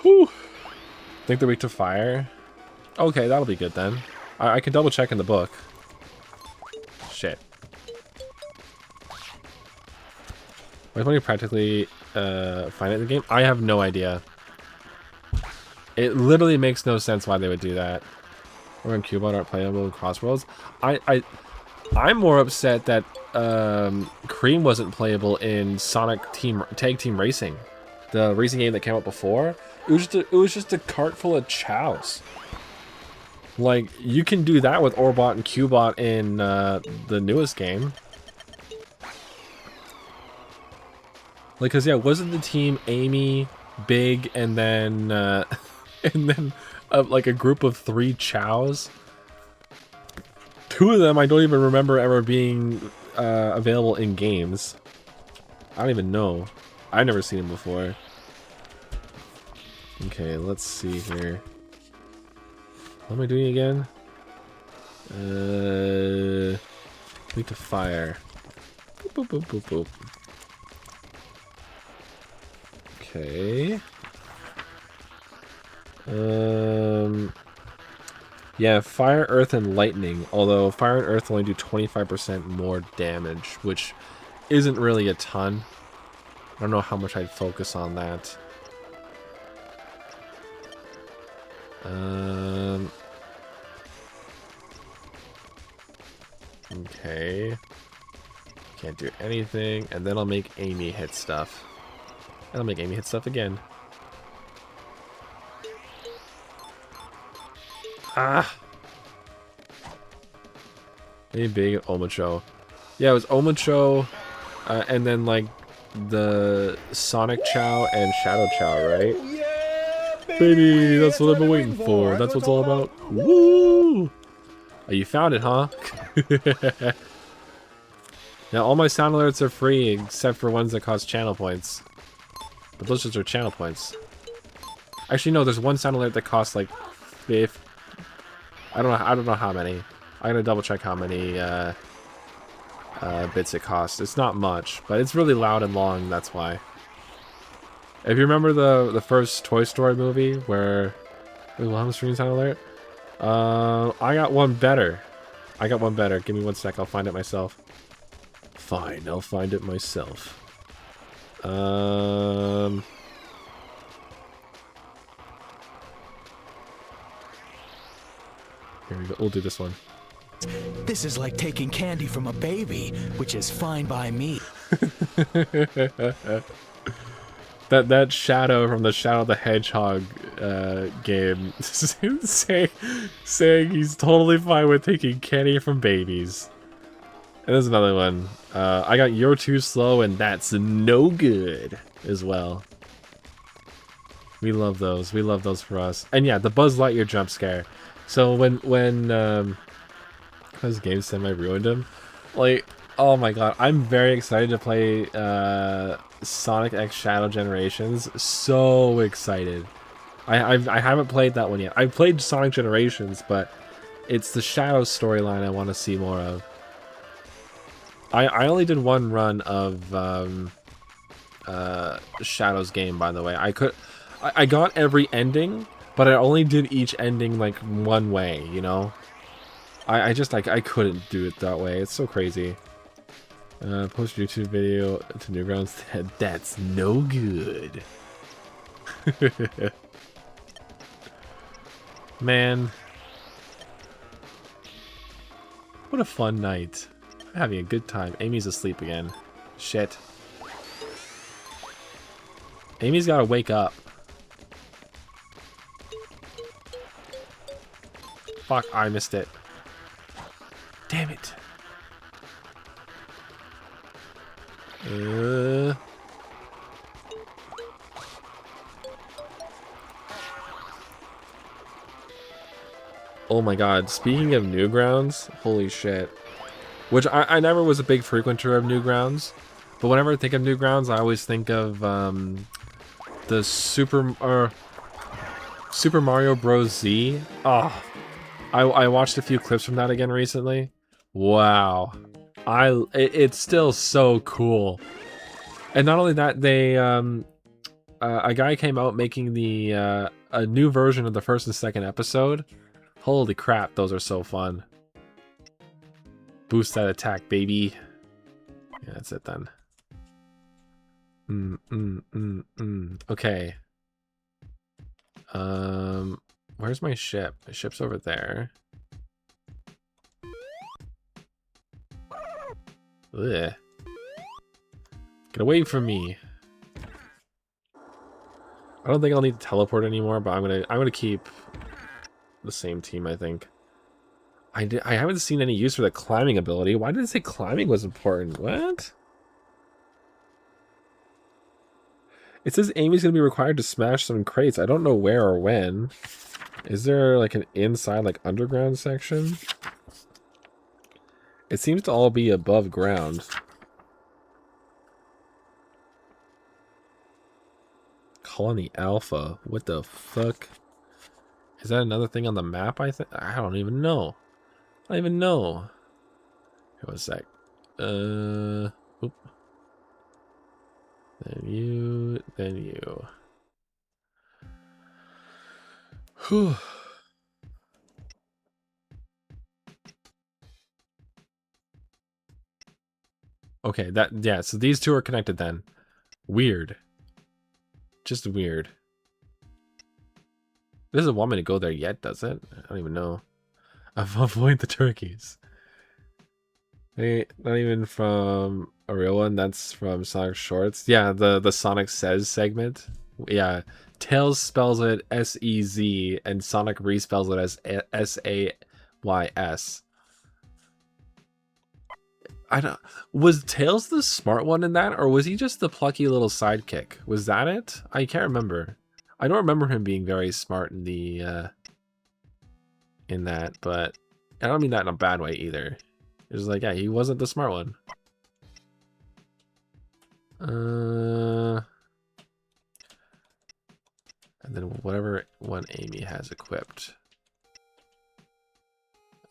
Whew. Think they're weak to fire? Okay, that'll be good then. I can double check in the book. Shit. Why don't you practically find it in the game? I have no idea. It literally makes no sense why they would do that. Or in Cubot aren't playable in Crossworlds. I'm more upset that Cream wasn't playable in Sonic Tag Team Racing, the racing game that came out before. It was just a cart full of chows. Like, you can do that with Orbot and Cubot in the newest game. Like, cause yeah, wasn't the team Amy, Big, and then like a group of 3 chows? 2 of them I don't even remember ever being available in games. I don't even know. I've never seen them before. Okay, let's see here. What am I doing again? Weak to fire. Boop, boop, boop, boop, boop. Okay. Yeah, fire, earth, and lightning. Although fire and earth only do 25% more damage, which isn't really a ton. don't know how much I'd focus on that. Okay. Can't do anything. And then I'll make Amy hit stuff. And I'll make Amy hit stuff again. Ah! Maybe big Omocho. Yeah, it was Omocho, and then like the Sonic Chow and Shadow Chow, right? Yeah, Baby, that's what I've been waiting for. That's what it's all about. Woo! Oh, you found it, huh? Now all my sound alerts are free except for ones that cost channel points. But those just are channel points. Actually, no. There's one sound alert that costs like 50. I don't know how many. I gotta double check how many bits it costs. It's not much, but it's really loud and long. That's why. If you remember the first Toy Story movie where we will have a screen sound alert, I got one better. I got one better. Give me 1 sec. I'll find it myself. Fine, I'll find it myself. Here we go. We'll do this one. This is like taking candy from a baby, which is fine by me. that Shadow from the Shadow the Hedgehog game saying he's totally fine with taking candy from babies. And there's another one. I got You're Too Slow and That's No Good as well. We love those. We love those for us. And yeah, the Buzz Lightyear jump scare. So when his game semi ruined him, like, oh my god, I'm very excited to play Sonic X Shadow Generations. So excited. I haven't played that one yet. I've played Sonic Generations, but it's the Shadow storyline I want to see more of. I only did one run of Shadow's game, by the way. I got every ending, but I only did each ending like one way, you know? I just like I couldn't do it that way. It's so crazy. Post YouTube video to Newgrounds. That's no good. Man. What a fun night. I'm having a good time. Amy's asleep again. Shit. Amy's gotta wake up. Fuck, I missed it. Damn it. Oh my god, speaking of Newgrounds, holy shit. Which I never was a big frequenter of Newgrounds, but whenever I think of Newgrounds, I always think of the Super Mario Bros. Z. Oh, I watched a few clips from that again recently. Wow. It's still so cool. And not only that, they a guy came out making the a new version of the first and second episode. Holy crap, those are so fun. Boost that attack, baby. Yeah, that's it then. Okay. Where's my ship? My ship's over there. Ugh. Get away from me. I don't think I'll need to teleport anymore, but I'm gonna keep the same team, I think. I haven't seen any use for the climbing ability. Why did it say climbing was important? What? It says Amy's gonna be required to smash some crates. I don't know where or when. Is there like an inside, like underground section? It seems to all be above ground. Colony Alpha. What the fuck? Is that another thing on the map? I don't even know. I don't even know. Here, 1 sec. Oop. Then you. Whew. Okay, yeah, so these two are connected then. Weird. Just weird. It doesn't want me to go there yet, does it? I don't even know. Avoid the turkeys. Hey, not even from a real one. That's from Sonic Shorts. Yeah, the Sonic Says segment. Yeah, Tails spells it S-E-Z, and Sonic respells it as S-A-Y-S. I don't. Was Tails the smart one in that, or was he just the plucky little sidekick? Was that it? I can't remember. I don't remember him being very smart in the in that, but I don't mean that in a bad way either. It was like, yeah, he wasn't the smart one. And then whatever one Amy has equipped.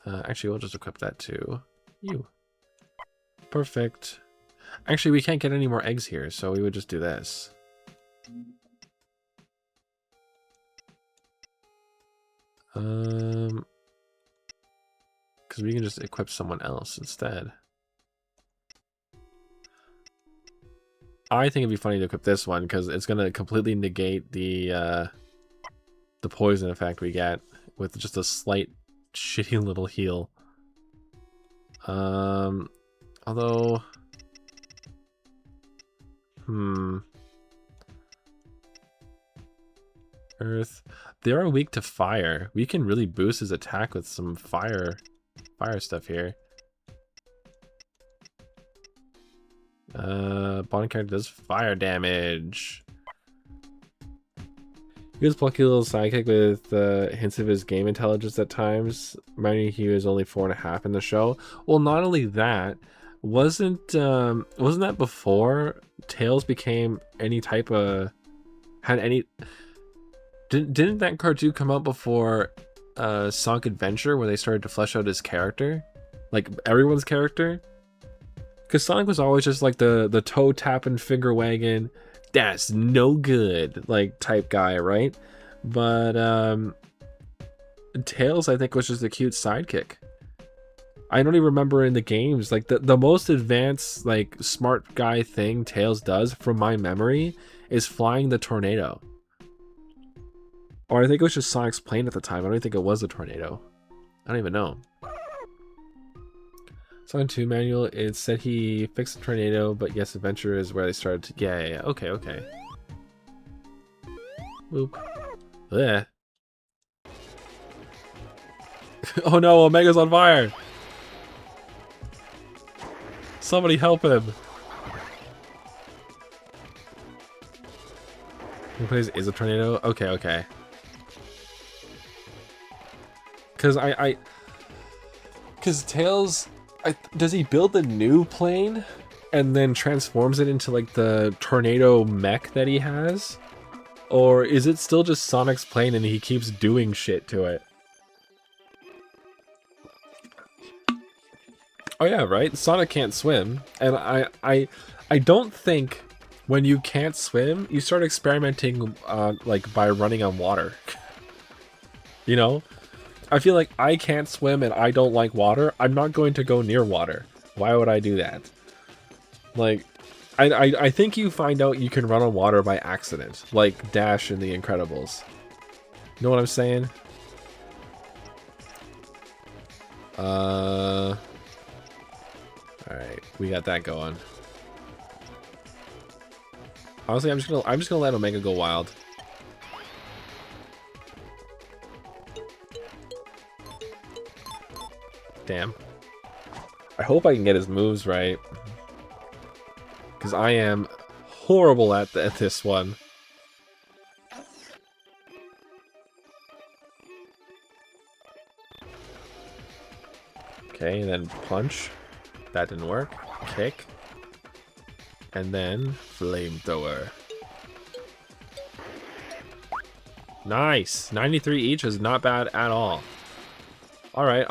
Actually, we'll just equip that too. You. Perfect. Actually, we can't get any more eggs here, so we would just do this. Because we can just equip someone else instead. I think it'd be funny to equip this one because it's gonna completely negate the poison effect we get with just a slight shitty little heal. Although, Earth. They are weak to fire. We can really boost his attack with some fire stuff here. Bond character does fire damage. He was plucky little sidekick with hints of his game intelligence at times. Mind you, he was only 4.5 in the show. Well, not only that, wasn't that before Tails became any type of Didn't that cartoon come out before Sonic Adventure, where they started to flesh out his character, like everyone's character? Because Sonic was always just like the toe tapping, finger wagging, that's no good like type guy, right? But Tails, I think, was just a cute sidekick. I don't even remember in the games, like the most advanced like smart guy thing Tails does from my memory is flying the tornado. Or I think it was just Sonic's plane at the time. I don't think it was a tornado. I don't even know. Sonic 2 manual, it said he fixed the tornado, but yes, Adventure is where they started to... Yeah. Okay. Boop. Blech. Oh no, Omega's on fire! Somebody help him! Who plays is a tornado? Okay. Because Tails, does he build the new plane and then transforms it into like the tornado mech that he has? Or is it still just Sonic's plane and he keeps doing shit to it? Oh yeah, right? Sonic can't swim. And I don't think when you can't swim, you start experimenting like by running on water. You know? I feel like I can't swim and I don't like water. I'm not going to go near water. Why would I do that? Like, I think you find out you can run on water by accident. Like Dash in The Incredibles. You know what I'm saying? Alright, we got that going. Honestly, I'm just gonna let Omega go wild. Damn. I hope I can get his moves right. Because I am horrible at this one. Okay, and then punch. That didn't work. Kick. And then flamethrower. Nice! 93 each is not bad at all. Alright.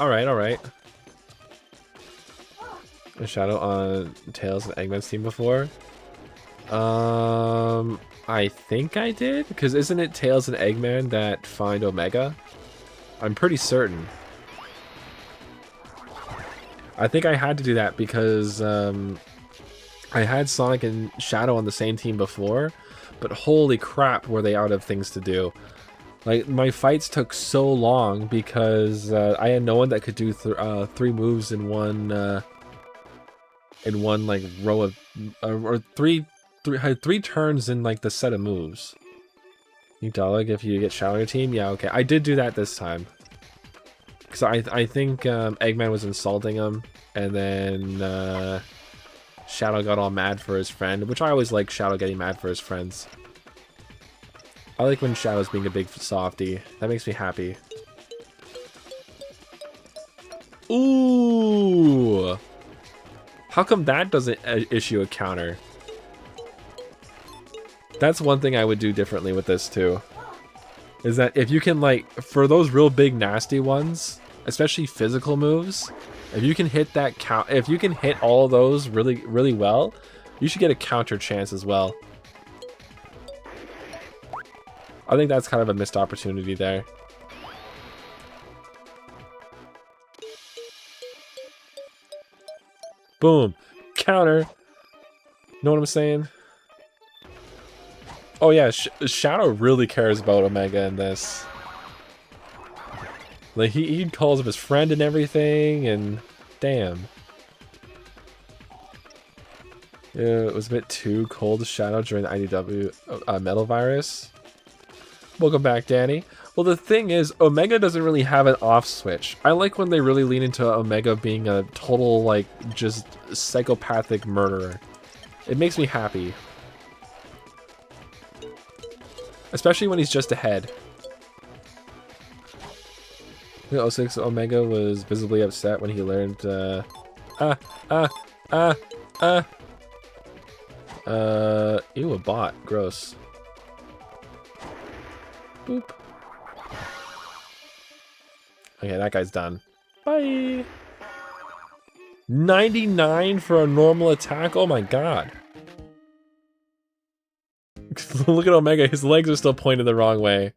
A shadow on Tails and Eggman's team before? I think I did? Because isn't it Tails and Eggman that find Omega? I'm pretty certain. I think I had to do that because I had Sonic and Shadow on the same team before, but holy crap were they out of things to do. Like, my fights took so long because I had no one that could do 3 moves in one like row of or had 3 turns in like the set of moves. You dog if you get Shadow on your team? Yeah, okay. I did do that this time. Because I think Eggman was insulting him, and then Shadow got all mad for his friend, which I always like Shadow getting mad for his friends. I like when Shadow's being a big softie. That makes me happy. Ooh! How come that doesn't issue a counter? That's one thing I would do differently with this too. Is that if you can, like, for those real big nasty ones, especially physical moves, if you can hit that if you can hit all of those really well, you should get a counter chance as well. I think that's kind of a missed opportunity there. Boom. Counter. Know what I'm saying? Oh yeah, Shadow really cares about Omega in this. Like, he calls him his friend and everything, and damn. Yeah, it was a bit too cold to Shadow during the IDW Metal Virus. Welcome back, Danny. Well, the thing is, Omega doesn't really have an off switch. I like when they really lean into Omega being a total, like, just psychopathic murderer. It makes me happy. Especially when he's just ahead. 06 Omega was visibly upset when he learned, ew, a bot. Gross. Boop. Okay, that guy's done. Bye! 99 for a normal attack? Oh my god. Look at Omega, his legs are still pointed the wrong way.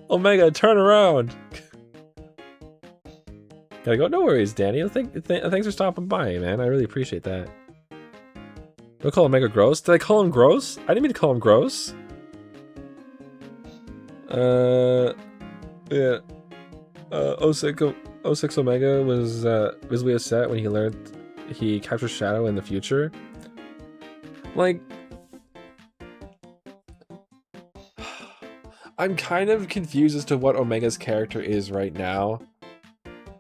Omega, turn around! Gotta go. No worries, Danny. Thanks for stopping by, man. I really appreciate that. Don't call Omega gross. Did I call him gross? I didn't mean to call him gross. Yeah. 06 Omega was visibly upset when he learned he captures Shadow in the future. Like, I'm kind of confused as to what Omega's character is right now,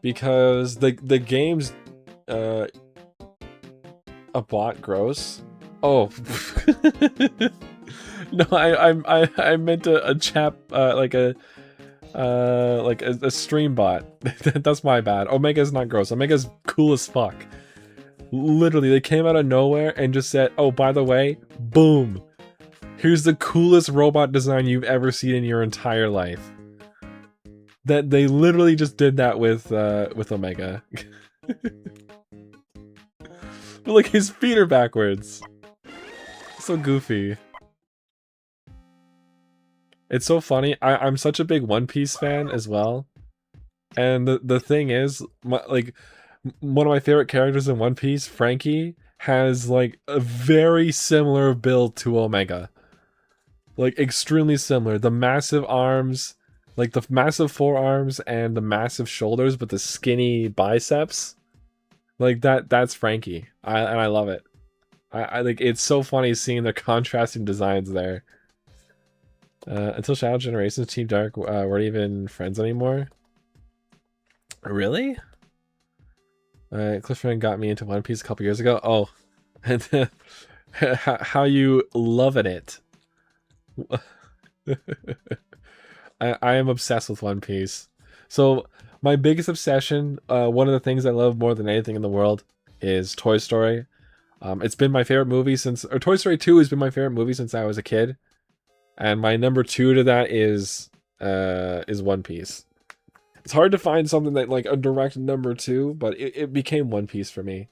because the game's a bot gross. Oh. No, I meant a chap like a stream bot. That's my bad. Omega's not gross. Omega's cool as fuck. Literally, they came out of nowhere and just said, "Oh, by the way, boom. Here's the coolest robot design you've ever seen in your entire life." That they literally just did that with Omega. But like, his feet are backwards. So goofy. It's so funny. I'm such a big One Piece fan as well. And the thing is, like, one of my favorite characters in One Piece, Frankie, has like a very similar build to Omega. Like, extremely similar. The massive arms, like the massive forearms and the massive shoulders, but the skinny biceps. Like, that's Frankie. And I love it. I like, it's so funny seeing the contrasting designs there. Until Shadow Generations, Team Dark weren't even friends anymore. Really? Cliffman got me into One Piece a couple years ago. Oh, and how you loving it? I am obsessed with One Piece. So my biggest obsession, one of the things I love more than anything in the world, is Toy Story. It's been my favorite movie since, or Toy Story 2 has been my favorite movie since I was a kid. And my number 2 to that is One Piece. It's hard to find something that, like, a direct number 2, but it became One Piece for me.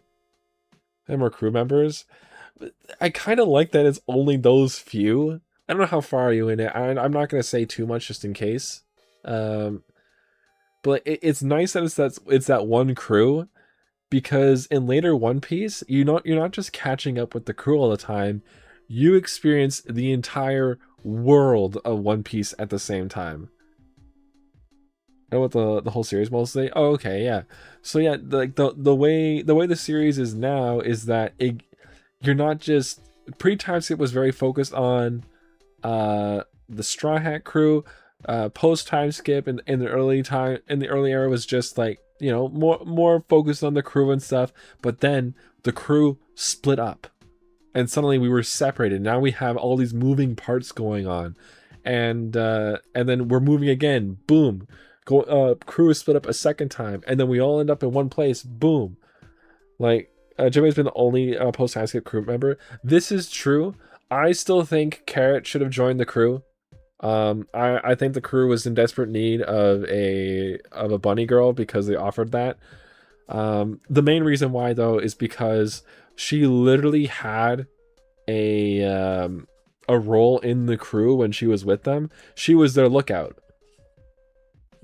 And more crew members. I kind of like that it's only those few. I don't know how far are you in it. I'm not going to say too much just in case. But it's nice that it's that one crew, because in later One Piece, you're not just catching up with the crew all the time, you experience the entire world of One Piece at the same time. Know what the whole series mostly? Oh, okay, yeah. So yeah, the way the series is now is that you're not just pre-time skip was very focused on the Straw Hat crew. Post time skip in the early era was just like, you know, more focused on the crew and stuff. But then the crew split up, and suddenly we were separated. Now we have all these moving parts going on, and then we're moving again. Boom, crew is split up a second time, and then we all end up in one place. Boom, like Jimmy's been the only post time skip crew member. This is true. I still think Carrot should have joined the crew. I think the crew was in desperate need of a bunny girl because they offered that. The main reason why though is because she literally had a role in the crew when she was with them. She was their lookout.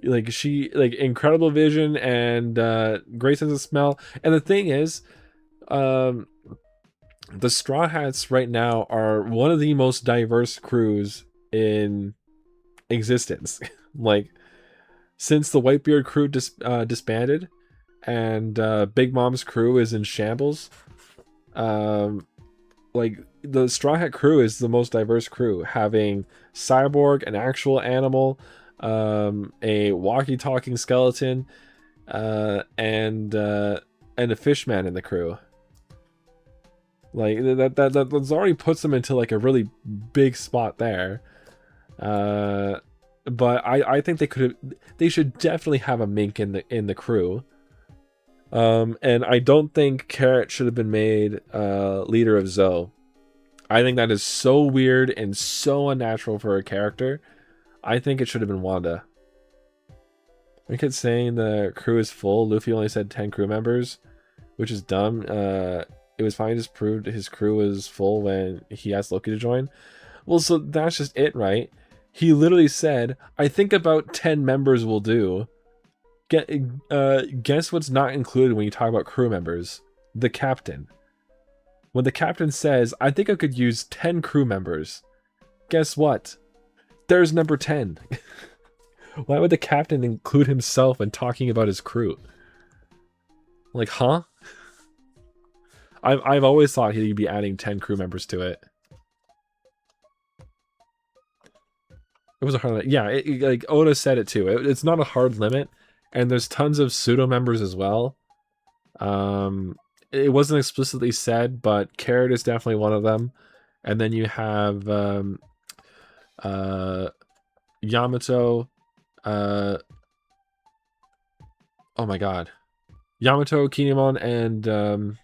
Like she like incredible vision and great sense of smell. And the thing is, um, the Straw Hats right now are one of the most diverse crews in existence. Like since the Whitebeard crew disbanded and Big Mom's crew is in shambles, um, like the Straw Hat crew is the most diverse crew, having Cyborg, an actual animal, a walkie-talking skeleton, and a fishman in the crew. Like that's already puts them into like a really big spot there. But I think they should definitely have a mink in the crew. And I don't think Carrot should have been made leader of Zoe. I think that is so weird and so unnatural for a character. I think it should have been Wanda. We kept saying the crew is full. Luffy only said 10 crew members, which is dumb. It was fine, just proved his crew was full when he asked Loki to join. Well, so that's just it, right? He literally said, I think about 10 members will do. Guess what's not included when you talk about crew members? The captain. When the captain says, I think I could use 10 crew members, guess what? There's number 10. Why would the captain include himself in talking about his crew? Like, huh? I've always thought he'd be adding 10 crew members to it. It was a hard limit. Yeah, like Oda said it too. It's not a hard limit, and there's tons of pseudo members as well. It wasn't explicitly said, but Carrot is definitely one of them. And then you have Yamato. Oh my god, Yamato, Kinemon, and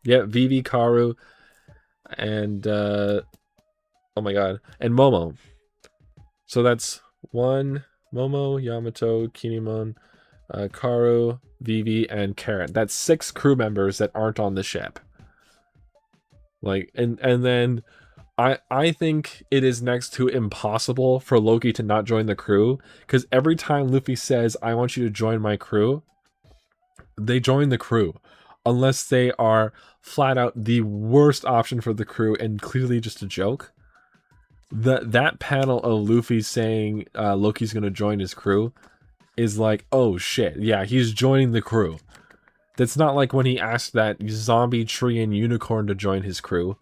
yeah, Vivi, Karu, and oh my god, and Momo. So that's one Momo, Yamato, Kinemon, Karu, Vivi, and Carrot. That's 6 crew members that aren't on the ship. Like, and then I think it is next to impossible for Loki to not join the crew, because every time Luffy says, I want you to join my crew, they join the crew. Unless they are flat out the worst option for the crew and clearly just a joke. That panel of Luffy saying Loki's gonna join his crew is like, oh shit, yeah, he's joining the crew. That's not like when he asked that zombie tree and unicorn to join his crew,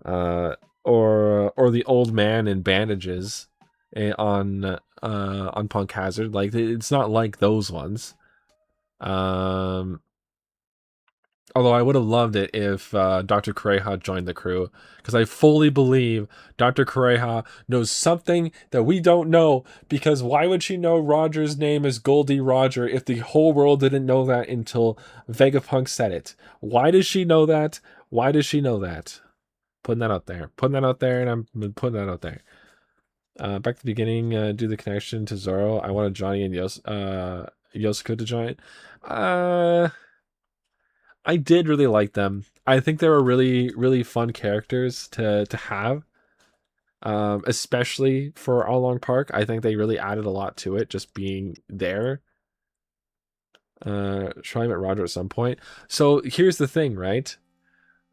or the old man in bandages on Punk Hazard. Like, it's not like those ones. Although I would have loved it if Dr. Kureha joined the crew, because I fully believe Dr. Kureha knows something that we don't know, because why would she know Roger's name is Goldie Roger if the whole world didn't know that until Vegapunk said it? Why does she know that? Why does she know that? Putting that out there. Putting that out there, and I'm putting that out there. Back to the beginning, do the connection to Zoro. I wanted Johnny and Yosuke to join. I did really like them. I think they were really, really fun characters to have. Especially for All Long Park. I think they really added a lot to it, just being there. Try and met Roger at some point. So here's the thing, right?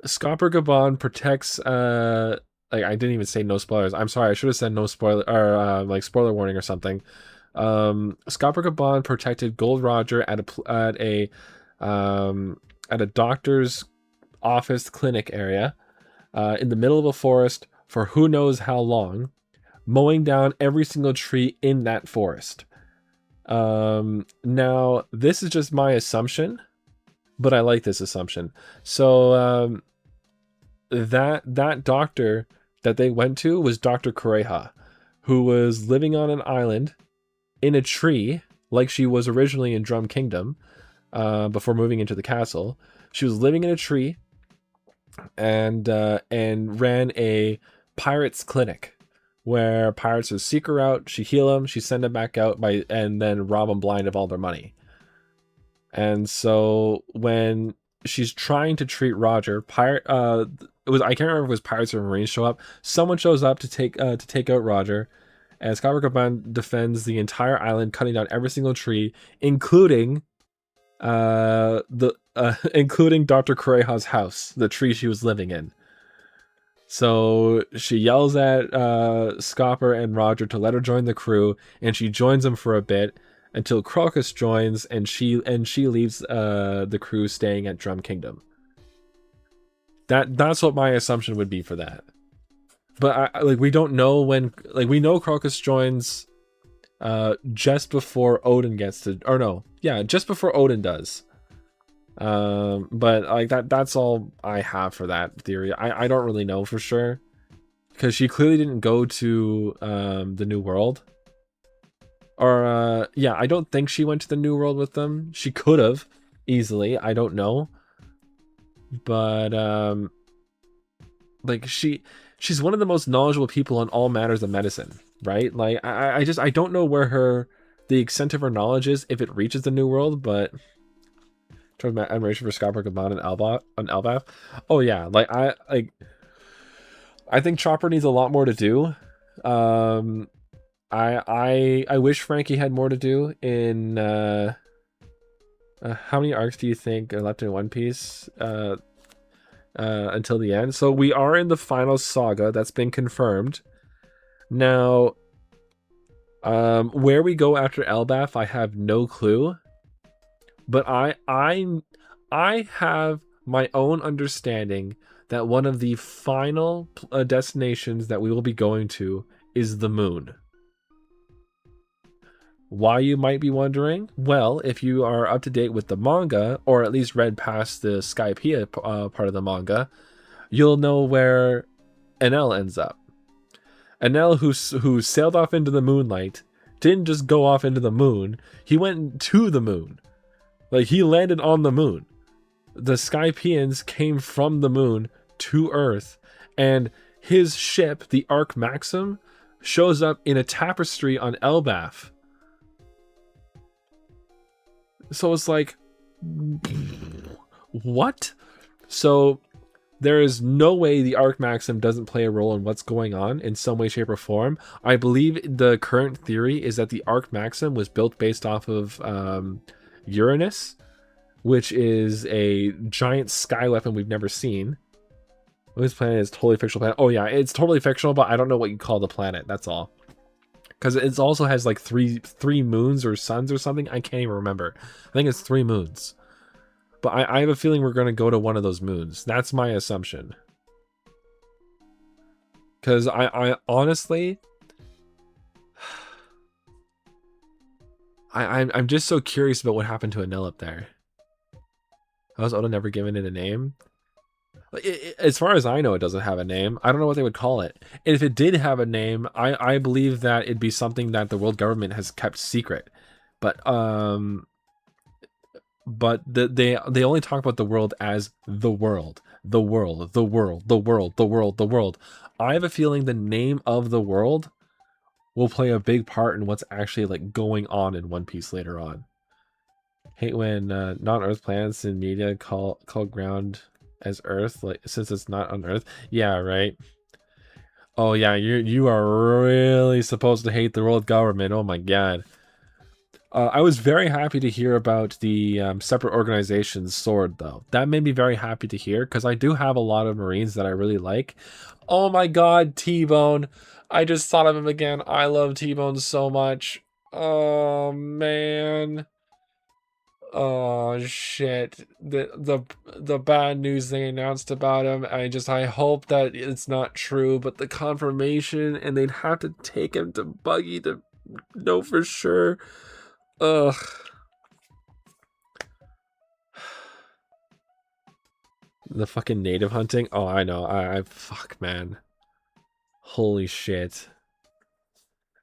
Scopper Gabon protects like I didn't even say no spoilers. I'm sorry, I should have said no spoiler or like spoiler warning or something. Scopper Gabon protected Gold Roger at a doctor's office clinic area in the middle of a forest for who knows how long, mowing down every single tree in that forest. Now this is just my assumption, but I like this assumption. So that doctor that they went to was Dr. Kureha, who was living on an island in a tree like she was originally in Drum Kingdom before moving into the castle. She was living in a tree and ran a pirates clinic where pirates would seek her out, she heal them, she send them back out and then rob them blind of all their money. And so when she's trying to treat Roger, I can't remember if it was pirates or marines show up. Someone shows up to take out Roger, and Skabarkaban defends the entire island, cutting down every single tree, including including Dr. Kureha's house, the tree she was living in. So she yells at Scopper and Roger to let her join the crew, and she joins them for a bit until Crocus joins, and she leaves the crew staying at Drum Kingdom. That's what my assumption would be for that. But we don't know when. Like, we know Crocus joins just before Odin gets to, or no, yeah, just before Odin does. But like that's all I have for that theory. I don't really know for sure, because she clearly didn't go to the New World. Or yeah, I don't think she went to the New World with them. She could have easily, I don't know. But like she's one of the most knowledgeable people on all matters of medicine, right? Like I don't know where the extent of her knowledge is if it reaches the New World, but towards my admiration for Scott Gabon and Elbaf. Oh yeah, I think Chopper needs a lot more to do. I wish Frankie had more to do in how many arcs do you think are left in One Piece until the end? So we are in the final saga, that's been confirmed. Now where we go after Elbaf, I have no clue. But I have my own understanding that one of the final destinations that we will be going to is the moon. Why, you might be wondering? Well, if you are up to date with the manga, or at least read past the Skypiea part of the manga, you'll know where Enel ends up. Enel, who sailed off into the moonlight, didn't just go off into the moon, he went to the moon. Like, he landed on the moon. The Skypieans came from the moon to Earth, and his ship, the Ark Maxim, shows up in a tapestry on Elbaf. So it's like, what? So there is no way the Ark Maxim doesn't play a role in what's going on in some way, shape, or form. I believe the current theory is that the Ark Maxim was built based off of Uranus, which is a giant sky weapon we've never seen. This planet is totally fictional planet. Oh yeah, it's totally fictional, but I don't know what you call the planet. That's all. Because it also has like three moons or suns or something. I can't even remember. I think it's 3 moons. But I have a feeling we're going to go to one of those moons. That's my assumption. Because I honestly, I'm just so curious about what happened to Enel up there. How was Oda never given it a name? As far as I know, it doesn't have a name. I don't know what they would call it. And if it did have a name, I believe that it'd be something that the world government has kept secret. But they only talk about the world as the world, the world, the world, the world, the world, the world. I have a feeling the name of the world will play a big part in what's actually like going on in One Piece later on. Hate when non-Earth planets in media call ground as Earth, like, since it's not on Earth. Yeah, right. Oh yeah, you are really supposed to hate the world government. Oh my god. I was very happy to hear about the separate organizations sword, though. That made me very happy to hear, because I do have a lot of Marines that I really like. Oh my god, T-Bone. I just thought of him again. I love T-Bone so much. Oh, man. Oh, shit. The bad news they announced about him, I hope that it's not true, but the confirmation, and they'd have to take him to Buggy to know for sure. Ugh. The fucking native hunting. Oh, I know. I fuck, man. Holy shit.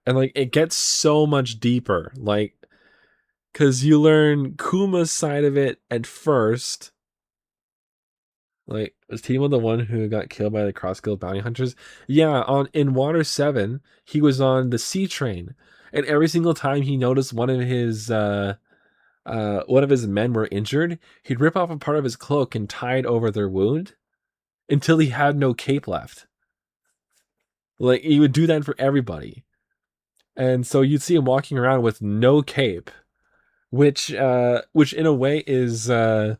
And like it gets so much deeper. Like, cause you learn Kuma's side of it at first. Like, was Timo the one who got killed by the cross-guild bounty hunters? Yeah, in Water 7, he was on the sea train. And every single time he noticed one of his men were injured, he'd rip off a part of his cloak and tie it over their wound until he had no cape left. Like, he would do that for everybody. And so you'd see him walking around with no cape, which in a way is so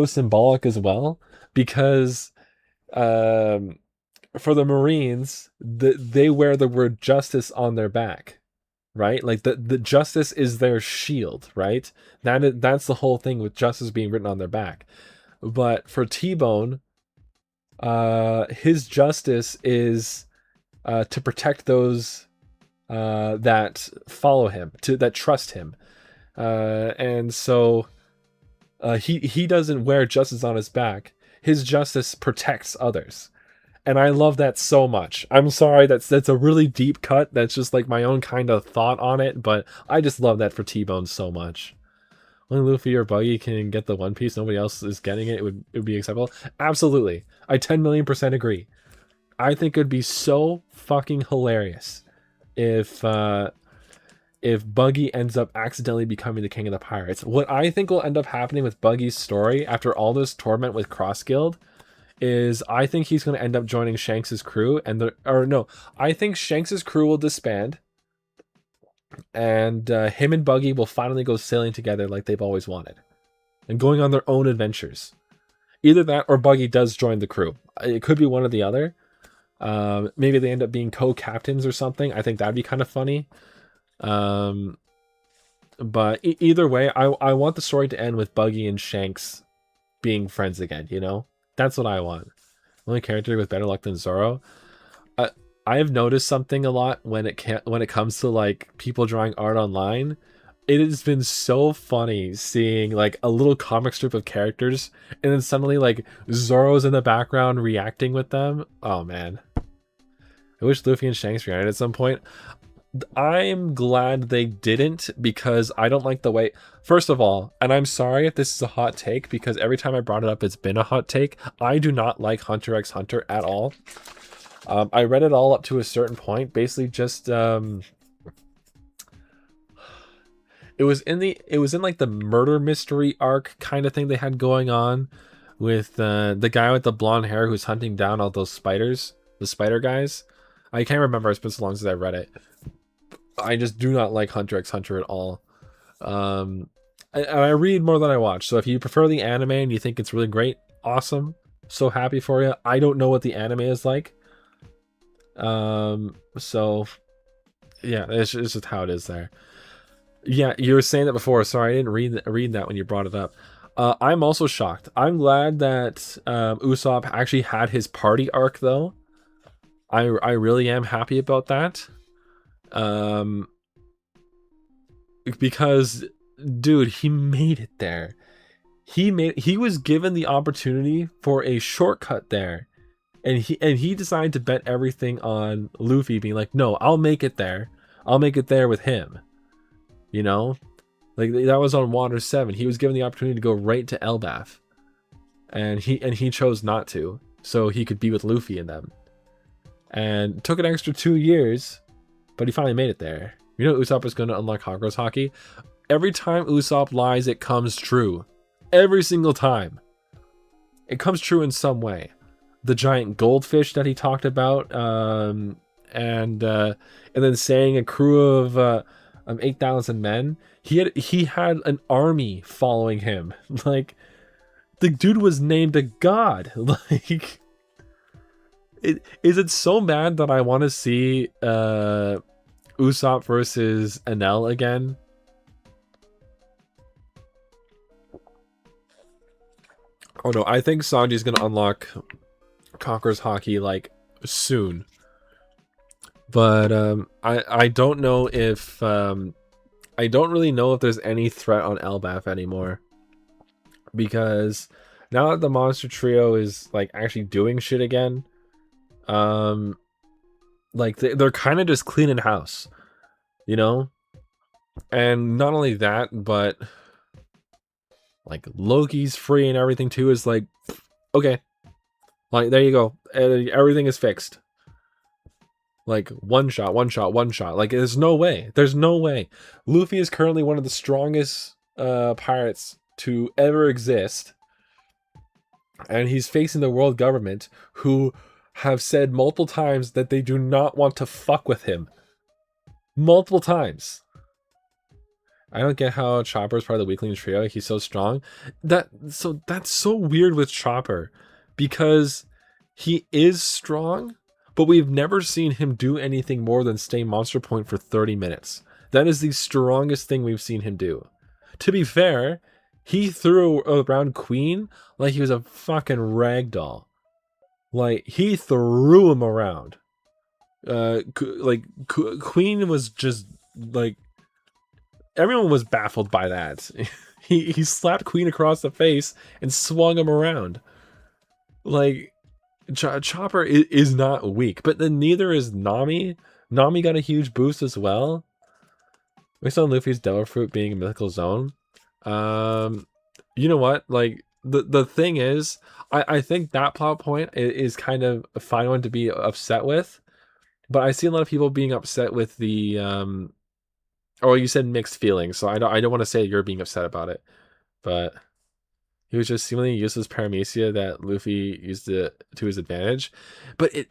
symbolic as well, because for the Marines, they wear the word justice on their back, right? Like the justice is their shield, right? That's the whole thing with justice being written on their back. But for T-Bone, his justice is to protect those that follow him, that trust him, and so he doesn't wear justice on his back. His justice protects others, and I love that so much. I'm sorry, that's a really deep cut. That's just like my own kind of thought on it, but I just love that for T-Bone so much. Only Luffy or Buggy can get the One Piece. Nobody else is getting it. It would be acceptable. Absolutely, I 10 million% agree. I think it'd be so fucking hilarious if Buggy ends up accidentally becoming the king of the pirates. What I think will end up happening with Buggy's story after all this torment with Cross Guild is I think he's going to end up joining Shanks's crew, I think Shanks's crew will disband, and him and Buggy will finally go sailing together like they've always wanted, and going on their own adventures. Either that or Buggy does join the crew. It could be one or the other. Maybe they end up being co-captains or something. I think that'd be kind of funny. But either way, I want the story to end with Buggy and Shanks being friends again, you know? That's what I want. Only character with better luck than Zoro. I have noticed something a lot when it comes to like people drawing art online. It has been so funny seeing like a little comic strip of characters and then suddenly like Zoro's in the background reacting with them. Oh man. I wish Luffy and Shanks reunited at some point. I'm glad they didn't, because I don't like the way... First of all, and I'm sorry if this is a hot take, because every time I brought it up, it's been a hot take. I do not like Hunter x Hunter at all. I read it all up to a certain point. Basically just... it was in like the murder mystery arc kind of thing they had going on with the guy with the blonde hair who's hunting down all those spiders. The spider guys. I can't remember. It's been so long since I read it. I just do not like Hunter x Hunter at all. I read more than I watch. So if you prefer the anime and you think it's really great, awesome. So happy for you. I don't know what the anime is like. So yeah, it's just how it is there. Yeah, you were saying that before. Sorry, I didn't read that when you brought it up. I'm also shocked. I'm glad that Usopp actually had his party arc though. I really am happy about that. Because dude, he made it there. He was given the opportunity for a shortcut there, and he decided to bet everything on Luffy being like, no, I'll make it there with him, you know. Like that was on Water 7. He was given the opportunity to go right to Elbaf, and he chose not to, so he could be with Luffy and them, and it took an extra 2 years, but he finally made it there. You know, Usopp is going to unlock Hagros Haki. Every time Usopp lies, it comes true. Every single time. It comes true in some way. The giant goldfish that he talked about, and then saying a crew of 8,000 men. He had an army following him. Like, the dude was named a god. Like, is it so bad that I want to see Usopp versus Enel again? Oh no, I think Sanji's gonna unlock Conqueror's Haki like soon. But I don't know if I don't really know if there's any threat on Elbaf anymore, because now that the monster trio is like actually doing shit again, like they're kind of just cleaning house, you know. And not only that, but like Loki's free and everything too. Is like, okay, like there you go, everything is fixed. Like one shot, one shot, one shot. Like there's no way. There's no way. Luffy is currently one of the strongest pirates to ever exist. And he's facing the world government, who have said multiple times that they do not want to fuck with him. Multiple times. I don't get how Chopper is part of the weakling trio. He's so strong. That's so weird with Chopper, because he is strong, but we've never seen him do anything more than stay Monster Point for 30 minutes. That is the strongest thing we've seen him do. To be fair, he threw around Queen like he was a fucking ragdoll. Like, he threw him around. Queen was just, like, everyone was baffled by that. He slapped Queen across the face and swung him around. Like, Chopper is not weak, but then neither is Nami. Nami got a huge boost as well. Based on Luffy's Devil Fruit being a mythical zone. You know what? Like, the thing is, I think that plot point is kind of a fine one to be upset with. But I see a lot of people being upset with the oh, you said mixed feelings, so I don't want to say you're being upset about it. But he was just seemingly useless paramecia that Luffy used it to his advantage. But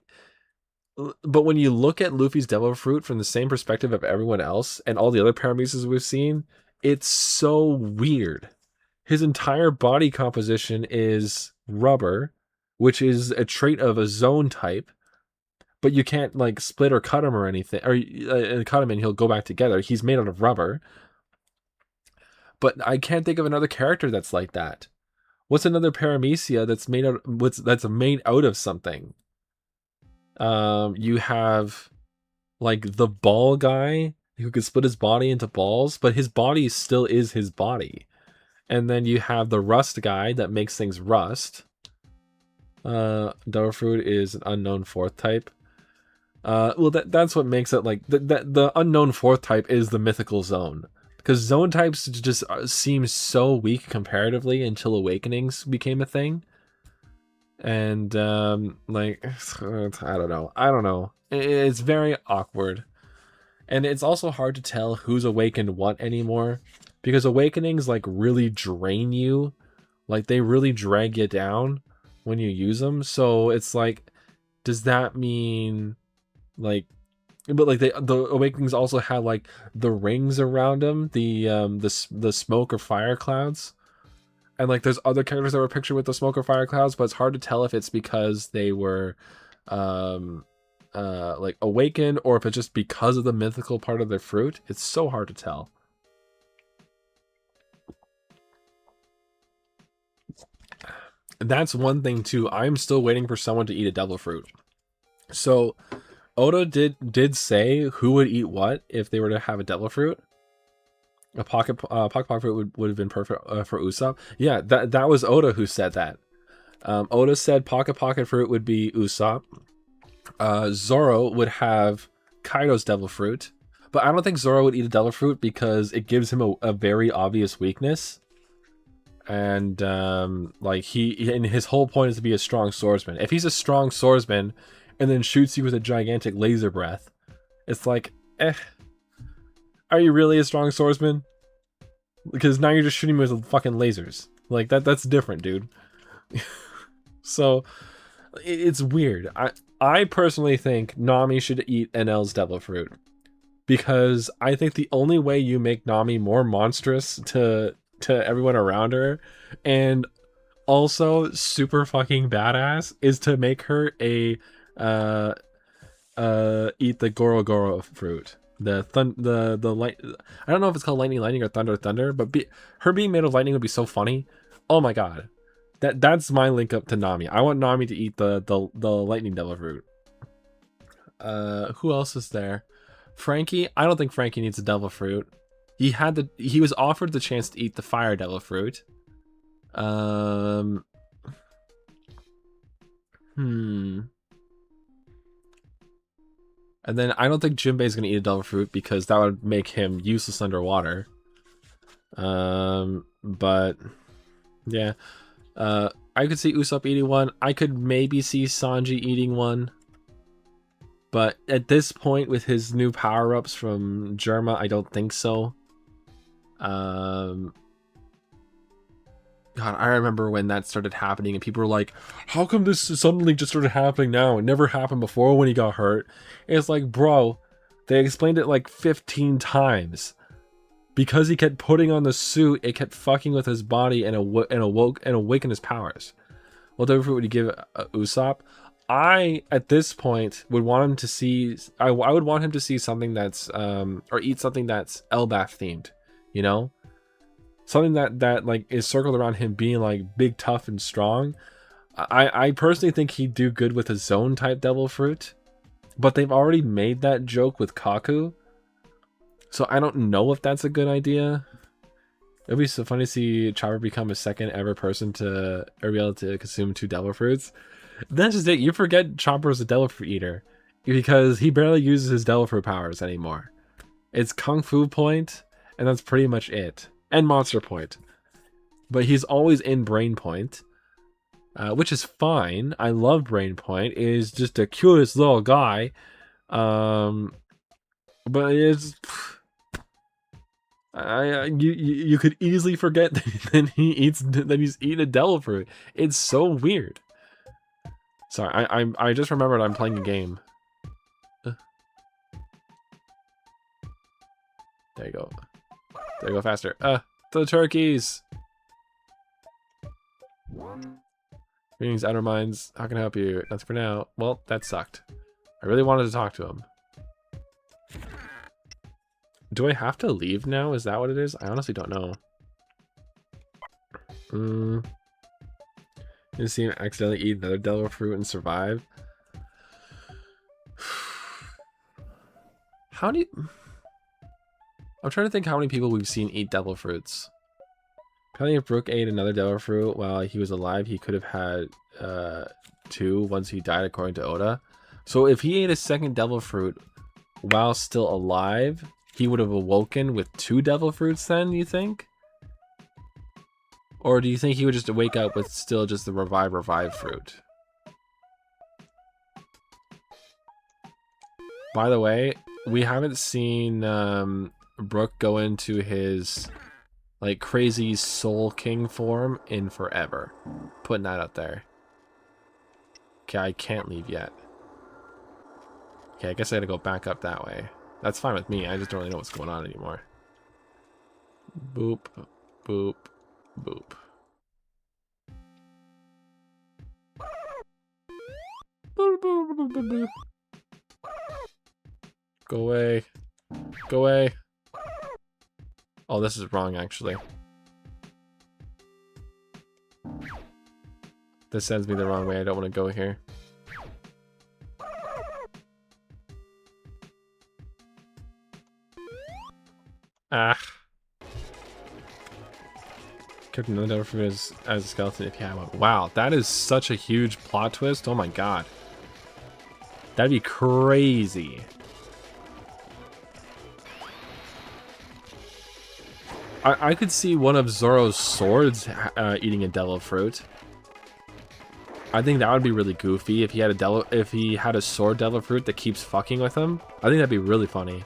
when you look at Luffy's Devil Fruit from the same perspective of everyone else and all the other paramecias we've seen, it's so weird. His entire body composition is rubber, which is a trait of a zone type, but you can't like split or cut him or anything, or cut him and he'll go back together. He's made out of rubber. But I can't think of another character that's like that. What's another paramecia that's made out of something? You have like the ball guy who could split his body into balls, but his body still is his body. And then you have the rust guy that makes things rust. Devil Fruit is an unknown fourth type. Well, that's what makes it like the unknown fourth type is the mythical zone, because zone types just seem so weak comparatively until awakenings became a thing. And like I don't know. It's very awkward, and it's also hard to tell who's awakened what anymore, because awakenings like really drain you, like they really drag you down when you use them. So it's like, does that mean like, but like the awakenings also have like the rings around them, the smoke or fire clouds, and like there's other characters that were pictured with the smoke or fire clouds, but it's hard to tell if it's because they were like awakened, or if it's just because of the mythical part of their fruit. It's so hard to tell. That's one thing too. I'm still waiting for someone to eat a devil fruit. So Oda did say who would eat what if they were to have a devil fruit. A pocket fruit would have been perfect for Usopp. Yeah, that was Oda who said that. Oda said pocket fruit would be Usopp. Zoro would have Kaido's devil fruit, but I don't think Zoro would eat a devil fruit because it gives him a very obvious weakness. And like and his whole point is to be a strong swordsman. If he's a strong swordsman and then shoots you with a gigantic laser breath, it's like, are you really a strong swordsman? Because now you're just shooting me with fucking lasers. Like that's different, dude. So it's weird. I personally think Nami should eat Enel's devil fruit. because I think the only way you make Nami more monstrous to everyone around her, and also super fucking badass, is to make her a eat the Goro Goro fruit. The light. I don't know if it's called lightning or thunder, but her being made of lightning would be so funny. Oh my god, that's my link up to Nami. I want Nami to eat the lightning devil fruit. Who else is there? Frankie. I don't think Frankie needs a devil fruit. He was offered the chance to eat the fire devil fruit. And then I don't think Jinbei's gonna eat a devil fruit because that would make him useless underwater. But yeah, I could see Usopp eating one. I could maybe see Sanji eating one. But at this point, with his new power-ups from Germa, I don't think so. God, I remember when that started happening and people were like, how come this suddenly just started happening now? It never happened before when he got hurt. And it's like, bro, they explained it like 15 times. Because he kept putting on the suit, it kept fucking with his body and awakened his powers. What devil fruit would you give Usopp? I, at this point, would want him to see... I would want him to see something that's... or eat something that's Elbaf themed. You know? Something that like is circled around him being like big, tough, and strong. I personally think he'd do good with a zone type devil fruit, but they've already made that joke with Kaku, so I don't know if that's a good idea. It'd be so funny to see Chopper become a second ever person to be able to consume 2 devil fruits. That's just it. You forget Chopper's a devil fruit eater because he barely uses his devil fruit powers anymore. It's Kung Fu Point, and that's pretty much it. And Monster Point. But he's always in Brain Point. Which is fine. I love Brain Point. It is just the cutest little guy. But it's... you could easily forget that he's eating a devil fruit. It's so weird. Sorry, I just remembered I'm playing a game. There you go. There you go, faster. The turkeys! Greetings, Outer Minds. How can I help you? That's for now. Well, that sucked. I really wanted to talk to him. Do I have to leave now? Is that what it is? I honestly don't know. You see him accidentally eat another devil fruit and survive? How do you... I'm trying to think how many people we've seen eat devil fruits. Apparently if Brook ate another devil fruit while he was alive, he could have had 2 once he died, according to Oda. So if he ate a second devil fruit while still alive, he would have awoken with 2 devil fruits then, you think? Or do you think he would just wake up with still just the revive fruit? By the way, we haven't seen Brook go into his like crazy Soul King form in forever. Putting that out there. Okay, I can't leave yet. Okay, I guess I gotta go back up that way. That's fine with me. I just don't really know what's going on anymore. Boop, boop, boop. Boop, boop, boop, boop, boop. Go away. Go away. Oh, this is wrong, actually. This sends me the wrong way. I don't want to go here. Ah. Kept another devil fruit as a skeleton if you have one. Wow, that is such a huge plot twist. Oh my god. That'd be crazy. I could see one of Zoro's swords eating a devil fruit. I think that would be really goofy if he had a sword devil fruit that keeps fucking with him. I think that'd be really funny.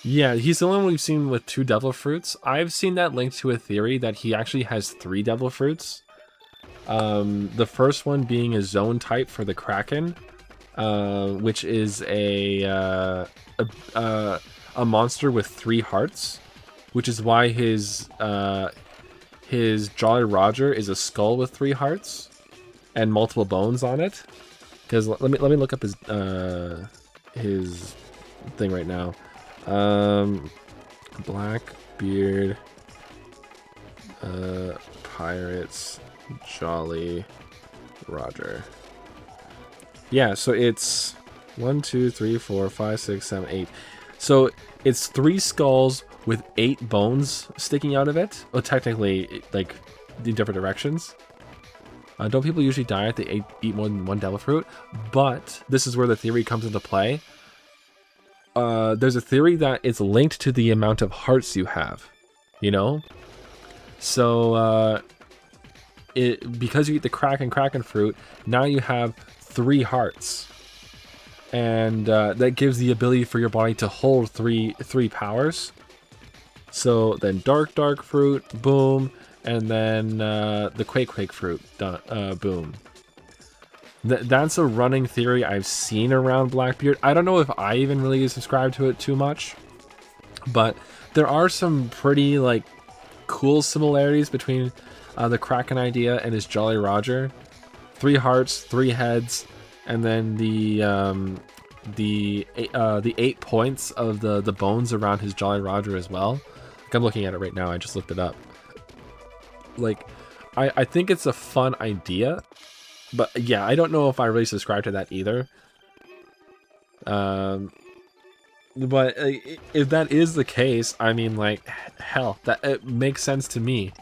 Yeah, he's the only one we've seen with 2 devil fruits. I've seen that linked to a theory that he actually has 3 devil fruits. The first one being a zone type for the Kraken. which is a monster with 3 hearts, which is why his Jolly Roger is a skull with 3 hearts and multiple bones on it. Because let me look up his thing right now. Blackbeard, Pirates, Jolly Roger. Yeah, so it's 1, 2, 3, 4, 5, 6, 7, 8. So it's 3 skulls with 8 bones sticking out of it. Well, technically, like, in different directions. Don't people usually die if they eat more than 1 devil fruit? But this is where the theory comes into play. There's a theory that it's linked to the amount of hearts you have, you know? So, because you eat the Kraken fruit, now you have 3 hearts. And that gives the ability for your body to hold three powers. So then dark fruit, boom. And then the Quake fruit, boom. That's a running theory I've seen around Blackbeard. I don't know if I even really subscribe to it too much, but there are some pretty like cool similarities between the Kraken idea and his Jolly Roger. 3 hearts, 3 heads, and then the 8 points of the bones around his Jolly Roger as well. Like, I'm looking at it right now. I just looked it up. Like, I think it's a fun idea, but yeah, I don't know if I really subscribe to that either. But if that is the case, I mean, like, hell, that it makes sense to me.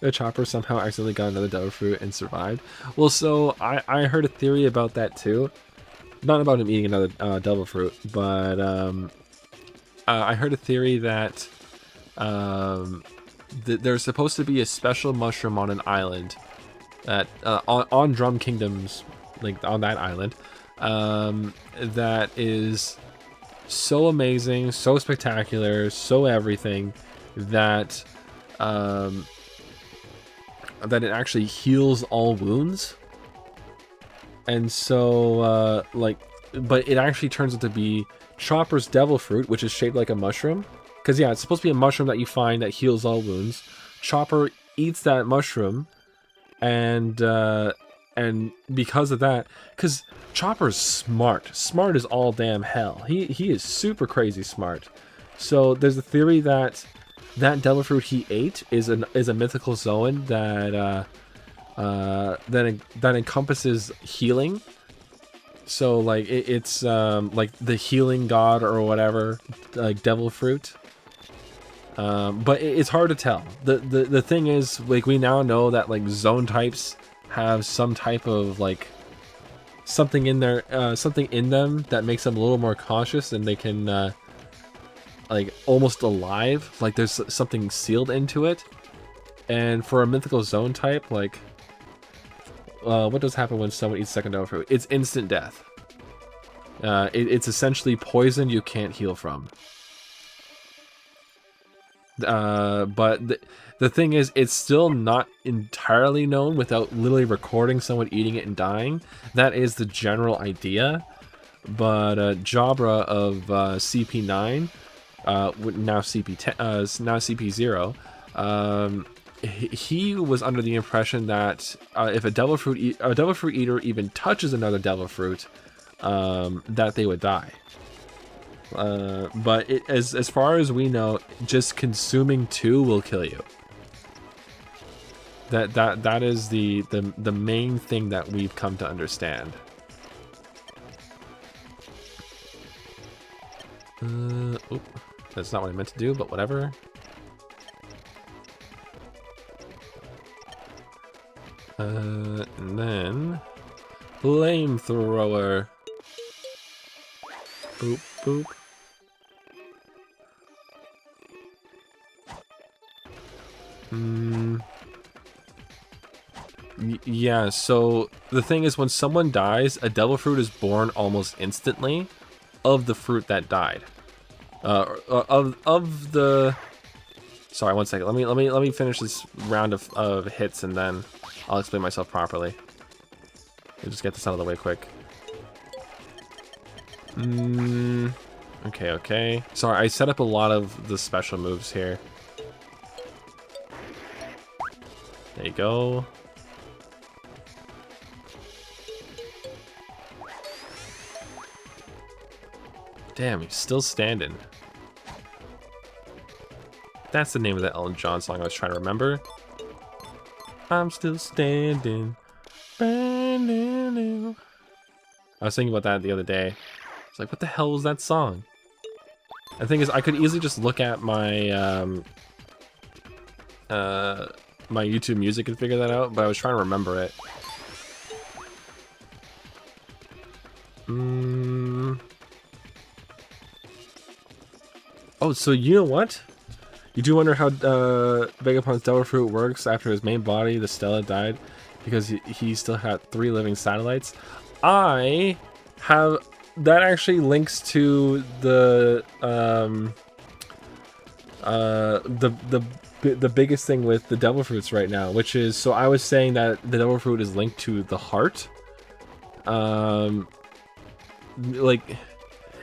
The Chopper somehow accidentally got another devil fruit and survived. Well, so I heard a theory about that too. Not about him eating another devil fruit, but I heard a theory that there's supposed to be a special mushroom on an island that on Drum Kingdoms, like on that island, that is so amazing, so spectacular, so everything that that it actually heals all wounds. And so but it actually turns out to be Chopper's devil fruit, which is shaped like a mushroom. Because, yeah, it's supposed to be a mushroom that you find that heals all wounds. Chopper eats that mushroom, and because of that, because Chopper's smart. Smart is all damn hell. He is super crazy smart. So there's a theory that that devil fruit he ate is a mythical Zoan that encompasses healing. So like it's like the healing god or whatever, like devil fruit. But it's hard to tell. The thing is, like, we now know that like zone types have some type of like something in there, something in them that makes them a little more cautious, and they can like almost alive. Like there's something sealed into it. And for a mythical zone type, like what does happen when someone eats second devil fruit? It's instant death. It's essentially poison you can't heal from. But the thing is, it's still not entirely known without literally recording someone eating it and dying. That is the general idea. But Jabra of CP9, now CP10, now CP0, he was under the impression that if a devil fruit eater even touches another devil fruit, that they would die. But as far as we know, just consuming 2 will kill you. That is the main thing that we've come to understand. Oop, that's not what I meant to do, but whatever. And then flamethrower. Boop boop. Yeah, so the thing is, when someone dies, a devil fruit is born almost instantly of the fruit that died. Of the. Sorry, one second. Let me finish this round of hits, and then I'll explain myself properly. We'll just get this out of the way quick. Okay, okay. Sorry, I set up a lot of the special moves here. There you go. Damn, he's still standing. That's the name of the Elton John song I was trying to remember. I'm still standing. I was thinking about that the other day. It's like, what the hell was that song? The thing is, I could easily just look at my my YouTube music and figure that out, but I was trying to remember it. Oh, so you know what? You do wonder how Vegapunk's Devil Fruit works after his main body, the Stella, died, because he still had 3 living satellites. I have... That actually links to the biggest thing with the Devil Fruits right now, which is, so I was saying that the Devil Fruit is linked to the heart. Like,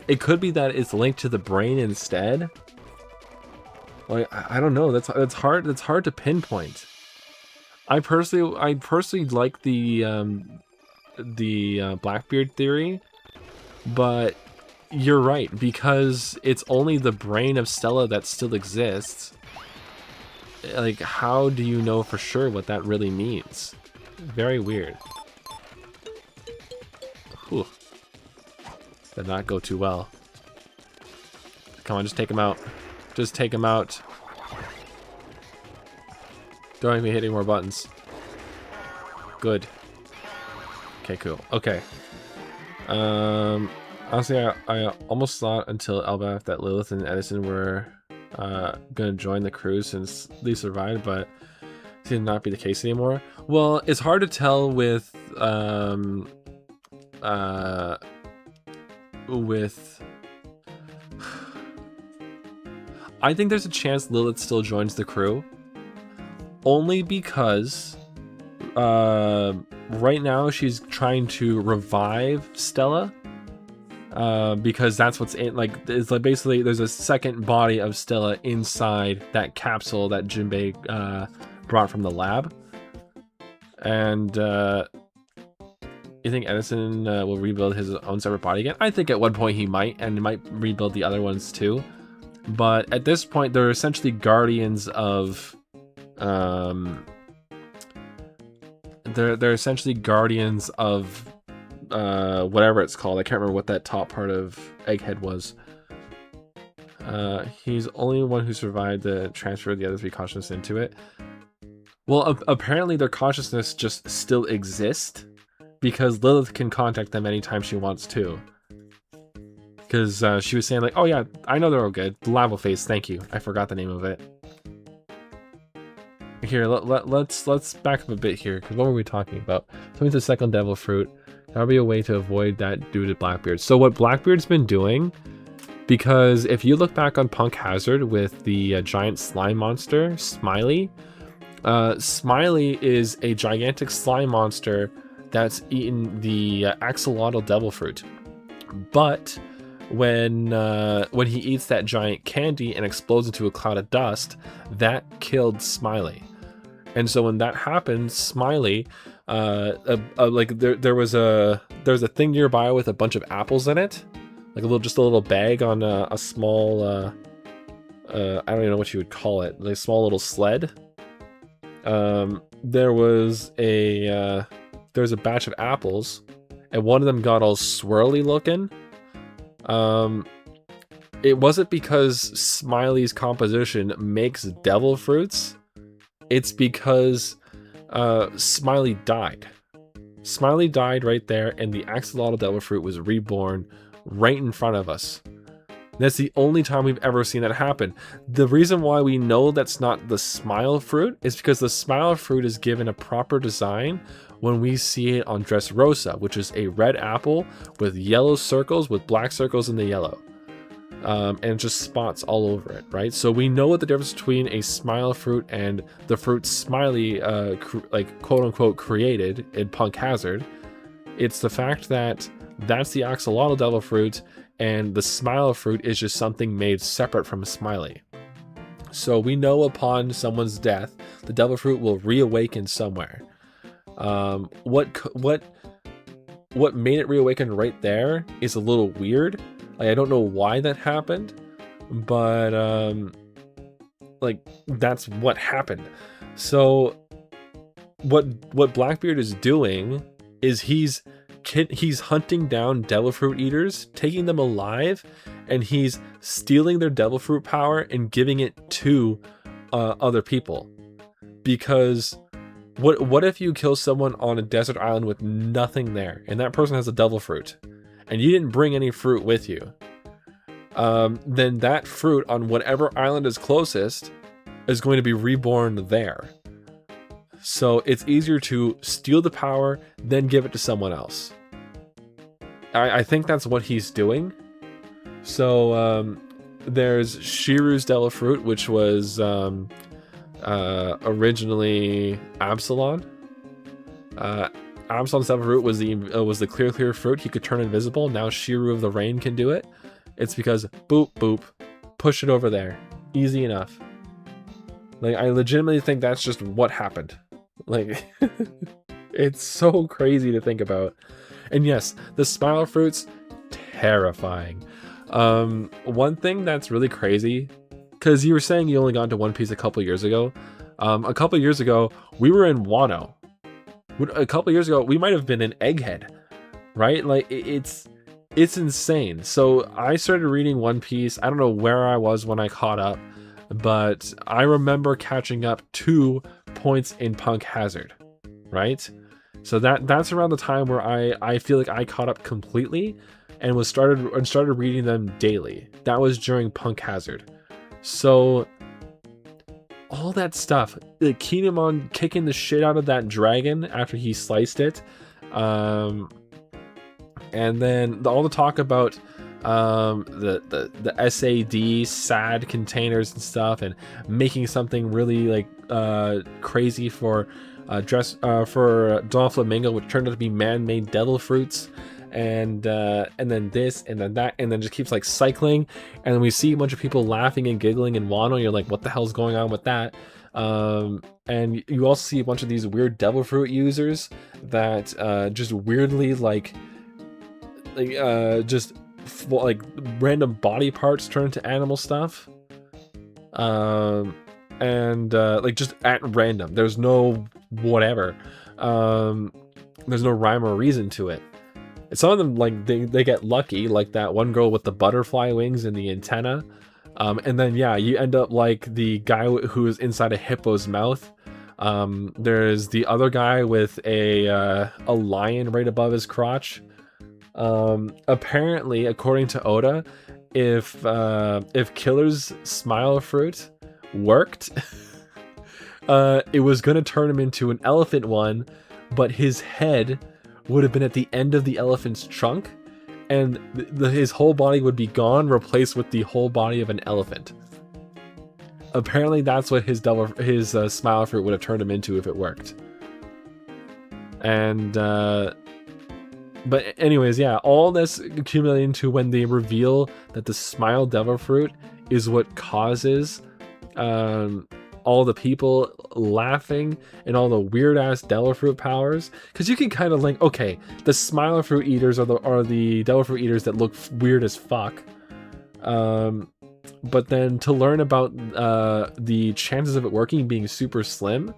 it could be that it's linked to the brain instead. Like, I don't know. That's hard. That's hard to pinpoint. I personally like the Blackbeard theory, but you're right, because it's only the brain of Stella that still exists. Like, how do you know for sure what that really means? Very weird. Whew. Did not go too well. Come on, just take him out. Just take him out. Don't make me hit any more buttons. Good. Okay, cool. Okay. Honestly, I almost thought until Elbaf that Lilith and Edison were gonna join the crew since they survived, but it seems not be the case anymore. Well, it's hard to tell with I think there's a chance Lilith still joins the crew, only because right now she's trying to revive Stella, because that's what's in, like, it's like basically there's a second body of Stella inside that capsule that Jinbei brought from the lab. And you think Edison will rebuild his own separate body again? I think at one point he might, and he might rebuild the other ones too. But at this point, they're essentially guardians of, they're essentially guardians of, whatever it's called. I can't remember what that top part of Egghead was. He's only one who survived the transfer of the other 3 consciousness into it. Well, apparently their consciousness just still exists, because Lilith can contact them anytime she wants to. Because she was saying, like, oh yeah, I know they're all good. The Lava Face, thank you. I forgot the name of it. Here, let's back up a bit here, because what were we talking about? Something to the second Devil Fruit. That would be a way to avoid that due to Blackbeard. So what Blackbeard's been doing, because if you look back on Punk Hazard with the giant slime monster, Smiley, Smiley is a gigantic slime monster that's eaten the axolotl Devil Fruit. But when he eats that giant candy and explodes into a cloud of dust, that killed Smiley. And so when that happened, Smiley, like there was a thing nearby with a bunch of apples in it, like just a little bag on a small I don't even know what you would call it, like a small little sled. There was a batch of apples, and one of them got all swirly looking. It wasn't because Smiley's composition makes devil fruits. It's because Smiley died. Smiley died right there, and the axolotl devil fruit was reborn right in front of us. That's the only time we've ever seen that happen. The reason why we know that's not the smile fruit is because the smile fruit is given a proper design when we see it on Dressrosa, which is a red apple with yellow circles with black circles in the yellow. And just spots all over it, right? So we know what the difference between a smile fruit and the fruit Smiley, like quote unquote created in Punk Hazard. It's the fact that that's the axolotl devil fruit, and the smile fruit is just something made separate from a smiley. So we know upon someone's death, the devil fruit will reawaken somewhere. What made it reawaken right there is a little weird. Like, I don't know why that happened, but like, that's what happened. So what Blackbeard is doing is he's hunting down devil fruit eaters, taking them alive, and he's stealing their devil fruit power and giving it to other people. Because what if you kill someone on a desert island with nothing there, and that person has a devil fruit, and you didn't bring any fruit with you? Then that fruit on whatever island is closest is going to be reborn there. So it's easier to steal the power, then give it to someone else. I think that's what he's doing. So there's Shiru's devil fruit, which was originally Absalon. Absalon's devil fruit was the clear fruit. He could turn invisible. Now Shiru of the Rain can do it. It's because boop boop, push it over there, easy enough. Like, I legitimately think that's just what happened. Like, it's so crazy to think about. And yes, the smile fruit's terrifying. One thing that's really crazy, because you were saying you only got into One Piece a couple years ago. A couple years ago, we were in Wano. A couple years ago, we might have been in Egghead, right? Like, it's insane. So I started reading One Piece. I don't know where I was when I caught up, but I remember catching up 2 points in Punk Hazard, right? So that's around the time where I feel like I caught up completely and started reading them daily. That was during Punk Hazard. So all that stuff, the Kinemon kicking the shit out of that dragon after he sliced it, and then all the talk about the SAD containers and stuff, and making something really like crazy for Don Flamingo, which turned out to be man-made devil fruits, and then this and then that, and then just keeps like cycling, and then we see a bunch of people laughing and giggling in Wano. You're like, what the hell's going on with that? And you also see a bunch of these weird devil fruit users that just weirdly like random body parts turn into animal stuff, and like just at random. There's no whatever. There's no rhyme or reason to it. And some of them, like, they get lucky, like that one girl with the butterfly wings and the antenna. And then yeah, you end up like the guy who is inside a hippo's mouth. There's the other guy with a lion right above his crotch. Apparently, according to Oda, if Killer's smile fruit worked, it was gonna turn him into an elephant one, but his head would have been at the end of the elephant's trunk, and his whole body would be gone, replaced with the whole body of an elephant. Apparently, that's what his smile fruit would have turned him into if it worked. And but anyways, yeah, all this accumulating to when they reveal that the smile devil fruit is what causes all the people laughing and all the weird ass devil fruit powers. Because you can kind of link, okay, the smile fruit eaters are the devil fruit eaters that look weird as fuck. But then to learn about the chances of it working being super slim.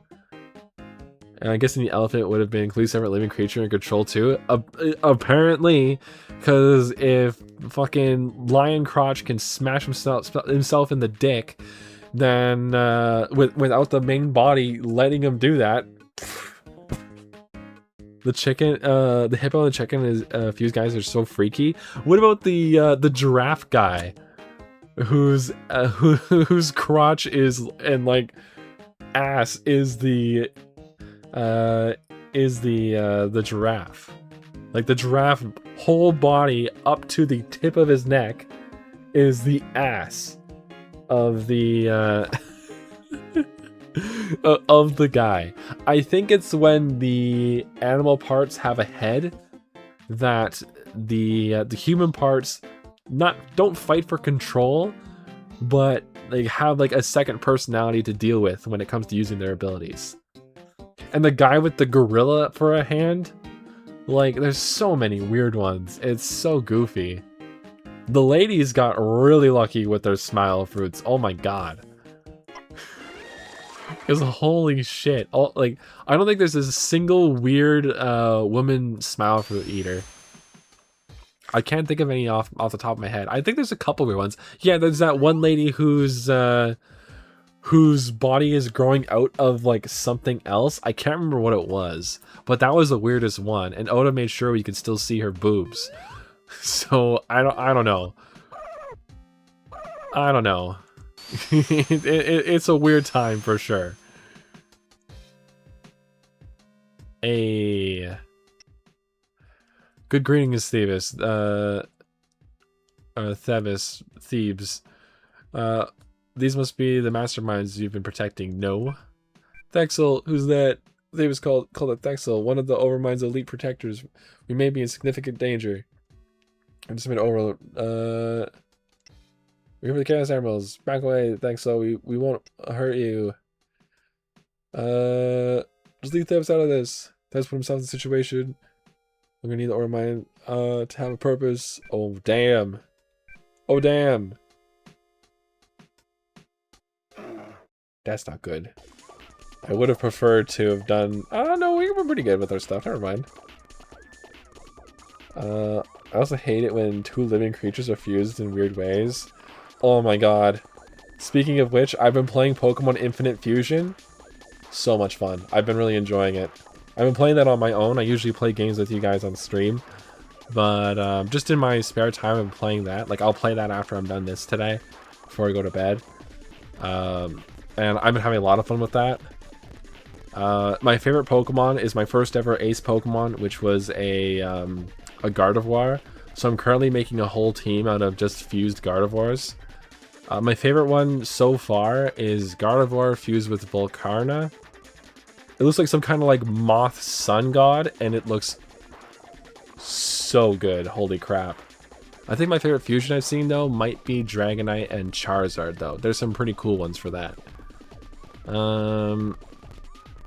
And I guess in the elephant would have been include separate living creature and control too. Apparently, because if fucking Lion Crotch can smash himself in the dick, then without the main body letting him do that, the chicken, the hippo and the chicken is fuse guys are so freaky. What about the giraffe guy, whose crotch is and like ass is the giraffe? Like the giraffe whole body up to the tip of his neck is the ass of the of the guy. I think it's when the animal parts have a head that the human parts don't fight for control, but they have like a second personality to deal with when it comes to using their abilities. And the guy with the gorilla for a hand, like there's so many weird ones. It's so goofy. The ladies got really lucky with their smile fruits. Oh my god. Because holy shit. Like, I don't think there's a single weird woman smile fruit eater. I can't think of any off the top of my head. I think there's a couple weird ones. Yeah, there's that one lady whose body is growing out of like something else. I can't remember what it was, but that was the weirdest one. And Oda made sure we could still see her boobs. So I don't know. I don't know. It's a weird time for sure. Good greetings, Thebes. Thebes. These must be the masterminds you've been protecting. No. Thexel, who's that? Thebes called it Thexel, one of the Overmind's elite protectors. We may be in significant danger. I just been over. We're here for the Chaos Emeralds. Back away, Thexel. We won't hurt you. Just leave Thebes out of this. Thebes put himself in the situation. We're gonna need the Overmind to have a purpose. Oh damn. Oh damn. That's not good. I would have preferred to have done... Oh, no, we were pretty good with our stuff. Never mind. I also hate it when two living creatures are fused in weird ways. Oh my god. Speaking of which, I've been playing Pokemon Infinite Fusion. So much fun. I've been really enjoying it. I've been playing that on my own. I usually play games with you guys on stream. But just in my spare time, I'm playing that. Like, I'll play that after I'm done this today. Before I go to bed. And I've been having a lot of fun with that. My favorite Pokemon is my first ever Ace Pokemon, which was a Gardevoir. So I'm currently making a whole team out of just fused Gardevoirs. My favorite one so far is Gardevoir fused with Volcarona. It looks like some kind of like moth sun god, and it looks so good. Holy crap. I think my favorite fusion I've seen, though, might be Dragonite and Charizard, though. There's some pretty cool ones for that.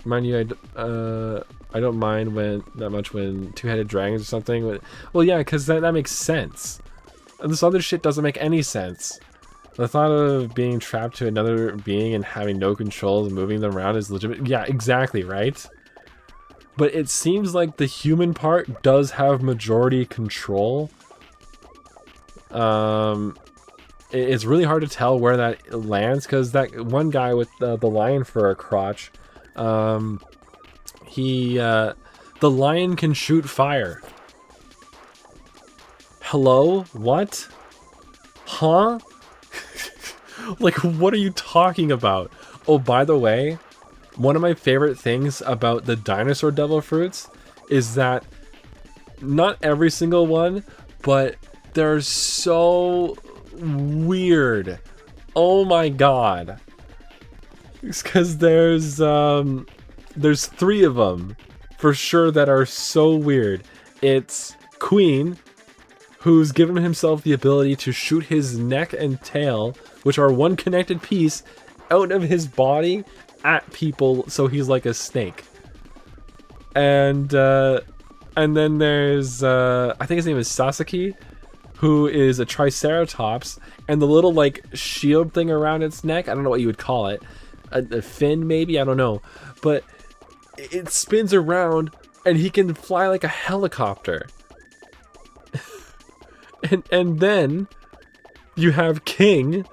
Mind you, I don't mind that much when two-headed dragons or something. But, well, yeah, because that makes sense. And this other shit doesn't make any sense. The thought of being trapped to another being and having no control and moving them around is legitimate. Yeah, exactly, right? But it seems like the human part does have majority control. It's really hard to tell where that lands, because that one guy with the lion for a crotch, the lion can shoot fire. Hello? What? Huh? Like, what are you talking about? Oh, by the way, one of my favorite things about the dinosaur devil fruits is that not every single one, but they're so weird. Oh my god. It's because there's 3 of them for sure that are so weird. It's Queen, who's given himself the ability to shoot his neck and tail, which are one connected piece, out of his body at people, so he's like a snake. And then there's I think his name is Sasaki, who is a Triceratops, and the little like shield thing around its neck, I don't know what you would call it, a fin maybe, I don't know, but it spins around and he can fly like a helicopter. and then you have King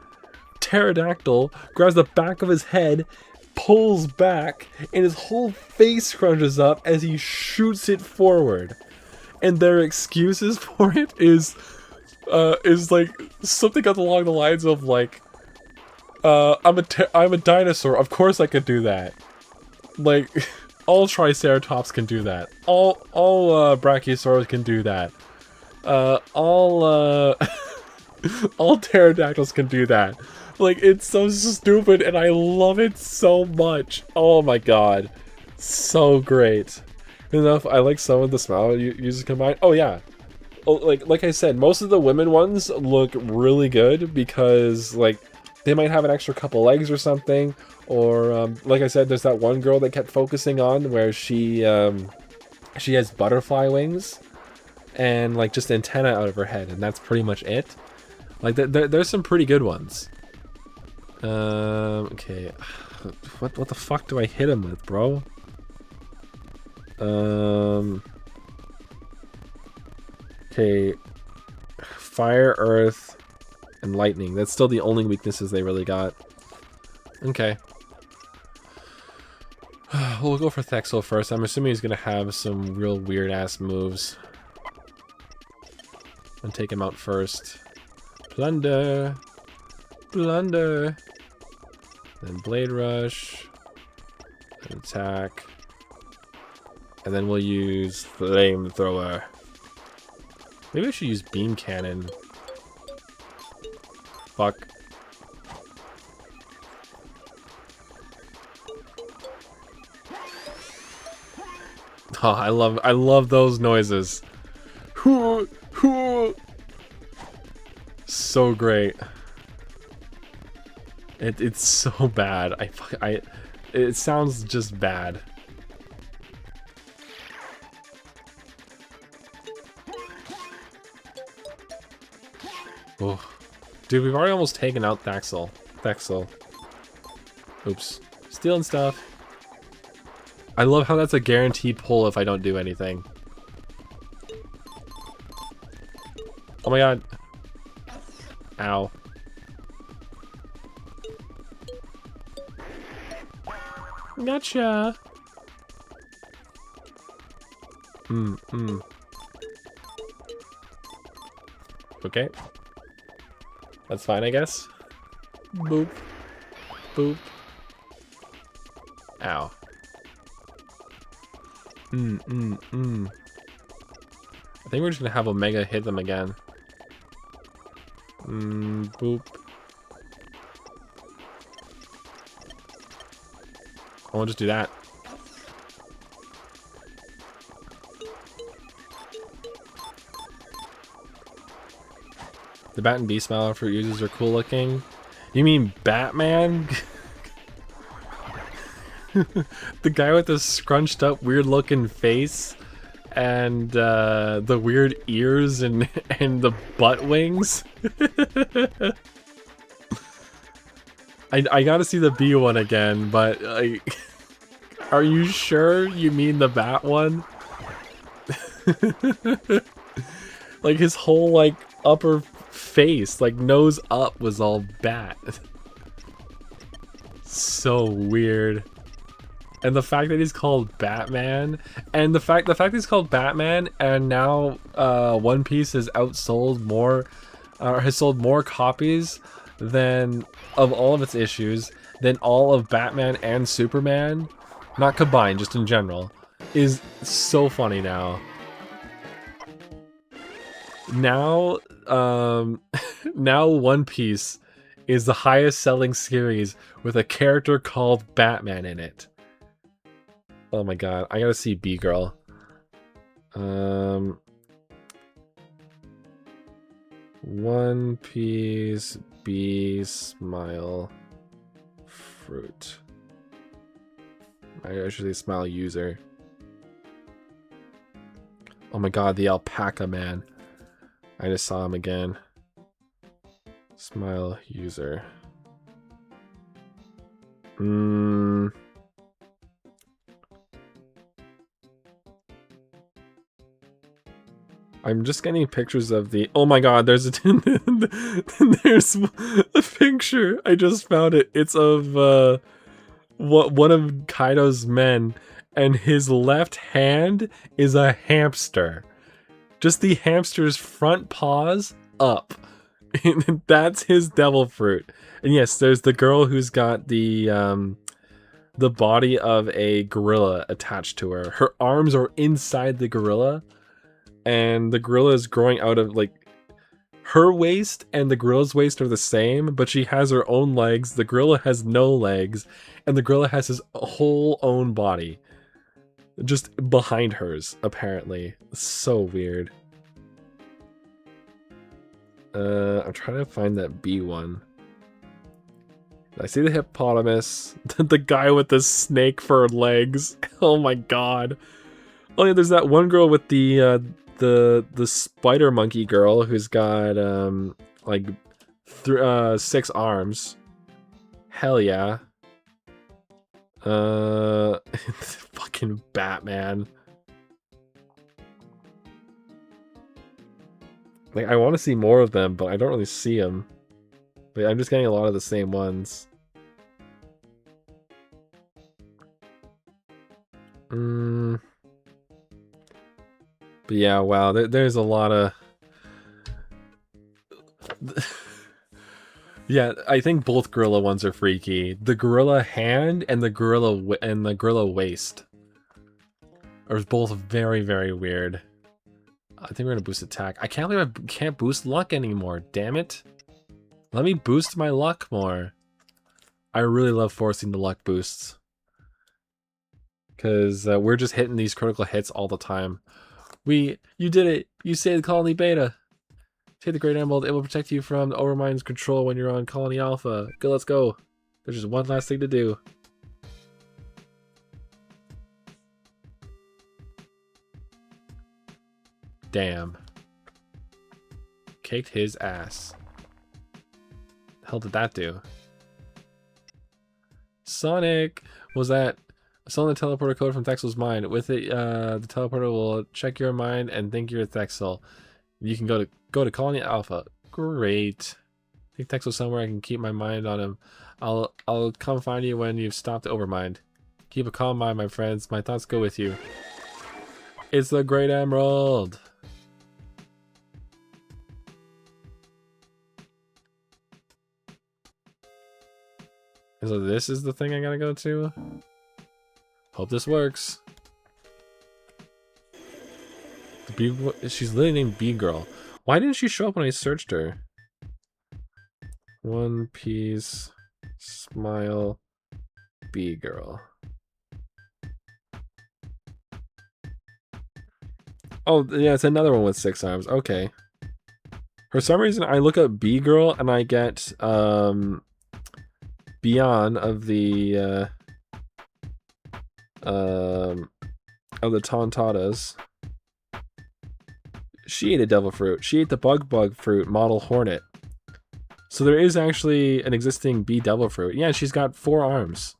Pterodactyl, grabs the back of his head, pulls back, and his whole face scrunches up as he shoots it forward. And their excuses for it is like something along the lines of like, I'm a dinosaur. Of course I could do that. Like, all Triceratops can do that. All Brachiosaurus can do that. All pterodactyls can do that. Like, it's so stupid, and I love it so much. Oh my god, so great. enough. I like some of the smile uses combined. Oh yeah. Oh, like I said, most of the women ones look really good because like they might have an extra couple legs or something, or like I said, there's that one girl that kept focusing on where she has butterfly wings and like just antenna out of her head, and that's pretty much it. Like there's some pretty good ones. Okay, what the fuck do I hit him with, bro? Okay, fire, earth, and lightning. That's still the only weaknesses they really got. Okay. We'll go for Thexel first. I'm assuming he's gonna have some real weird ass moves. And take him out first. Plunder. Plunder. Then Blade Rush. And attack. And then we'll use Flamethrower. Maybe I should use Beam Cannon. Fuck. Oh, I love those noises. So great. It's so bad. It sounds just bad. Oh, dude, we've already almost taken out Thexel. Oops, stealing stuff. I love how that's a guaranteed pull if I don't do anything. Oh my god. Ow. Gotcha. Okay. That's fine, I guess. Boop. Boop. Ow. I think we're just gonna have Omega hit them again. Boop. I'll just do that. The Bat and Bee Smiler fruit users are cool looking. You mean Batman? The guy with the scrunched up weird looking face and the weird ears and the butt wings. I gotta see the bee one again, but like, are you sure you mean the bat one? Like his whole like upper face, like nose up, was all bat. So weird. And the fact that he's called Batman, and the fact he's called Batman, and now One Piece has outsold more, has sold more copies than of all of its issues than all of Batman and Superman, not combined, just in general, is so funny now. Now, now One Piece is the highest selling series with a character called Batman in it. Oh my god, I gotta see B-Girl. One Piece Bee Smile Fruit. I actually smile user. Oh my god, the alpaca man. I just saw him again. Smile user. I'm just getting pictures of the. Oh my god, there's a there's a picture. I just found it. It's of one of Kaido's men, and his left hand is a hamster. Just the hamster's front paws up. That's his devil fruit. And yes, there's the girl who's got the body of a gorilla attached to her. Her arms are inside the gorilla. And the gorilla is growing out of, like, her waist and the gorilla's waist are the same, but she has her own legs. The gorilla has no legs, and the gorilla has his whole own body. just behind hers, apparently. So weird. I'm trying to find that B one. I see the hippopotamus, the guy with the snake fur legs. Oh my god. Oh yeah, there's that one girl with the spider monkey girl who's got like 6 arms. Hell yeah. Fucking Batman. Like, I want to see more of them, but I don't really see them. Like, I'm just getting a lot of the same ones. But yeah, wow, there's a lot of... Yeah, I think both gorilla ones are freaky. The gorilla hand and the gorilla waist are both very, very weird. I think we're gonna boost attack. I can't believe I can't boost luck anymore. Damn it! Let me boost my luck more. I really love forcing the luck boosts because we're just hitting these critical hits all the time. You did it! You saved Colony Beta. Take the Great Emerald. It will protect you from the Overmind's control when you're on Colony Alpha. Go, let's go. There's just one last thing to do. Damn. Caked his ass. The hell did that do? Sonic! Was that... Stolen the teleporter code from Thexel's mind. With it, the teleporter will check your mind and think you're Thexel. You can go to Colony Alpha. Great. Take Texel somewhere I can keep my mind on him. I'll come find you when you've stopped Overmind. Keep a calm mind, my friends. My thoughts go with you. It's the Great Emerald. So this is the thing I gotta go to? Hope this works. She's literally named B Girl. Why didn't she show up when I searched her? One Piece Smile B Girl. Oh, yeah, it's another one with 6 arms. Okay. For some reason, I look up B Girl and I get Beyond of the Tontatas. She ate a devil fruit. She ate the bug fruit model Hornet. So there is actually an existing bee devil fruit. Yeah, she's got 4 arms.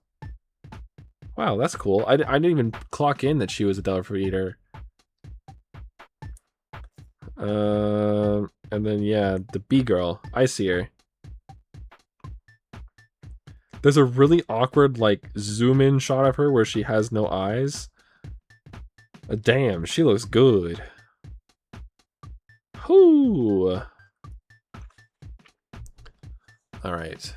Wow, that's cool. I didn't even clock in that she was a devil fruit eater. And then yeah, the bee girl. I see her. There's a really awkward like zoom in shot of her where she has no eyes. Damn, she looks good. Whoo! All right.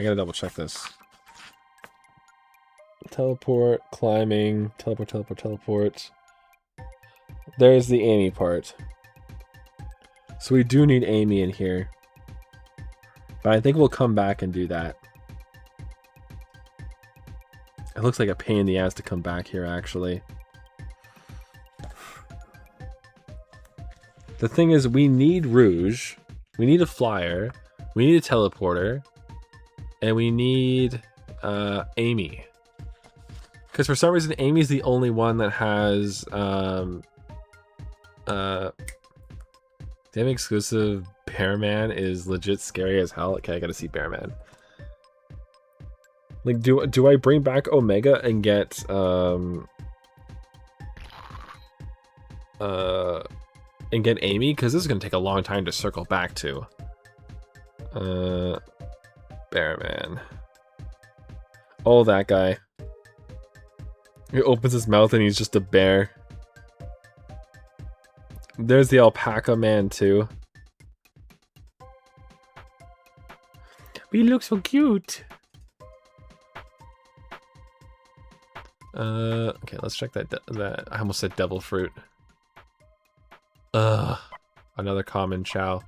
I gotta double check this. Teleport, climbing, teleport. There's the Amy part. So we do need Amy in here. But I think we'll come back and do that. It looks like a pain in the ass to come back here, actually. The thing is, we need Rouge. We need a flyer. We need a teleporter. And we need Amy. Because for some reason, Amy's the only one that has damn exclusive Bearman is legit scary as hell. Okay, I gotta see Bearman. Like, do I bring back Omega and get Amy? Because this is gonna take a long time to circle back to. Bearman. Oh, that guy. He opens his mouth and he's just a bear. There's the alpaca man too. We look so cute. Okay, let's check that. I almost said devil fruit. Another common chow.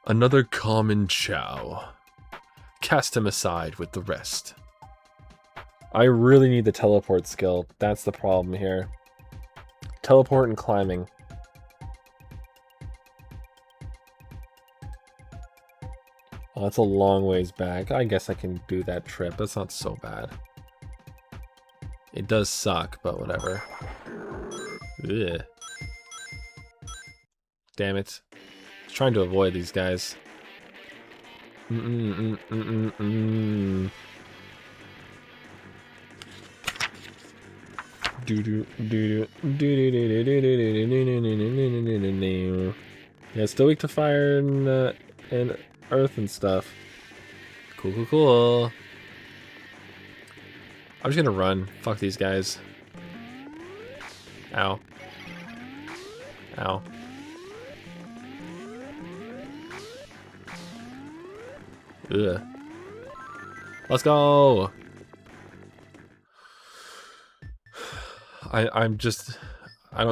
Another common chow. Cast him aside with the rest. I really need the teleport skill. That's the problem here. Teleport and climbing. Oh, that's a long ways back. I guess I can do that trip. That's not so bad. It does suck, but whatever. Ugh. Damn it. I was trying to avoid these guys. Yeah, still weak to fire and earth and stuff. Cool, cool, cool. I'm just gonna run. Fuck these guys. Ow. Ow. Ugh. Let's go. I don't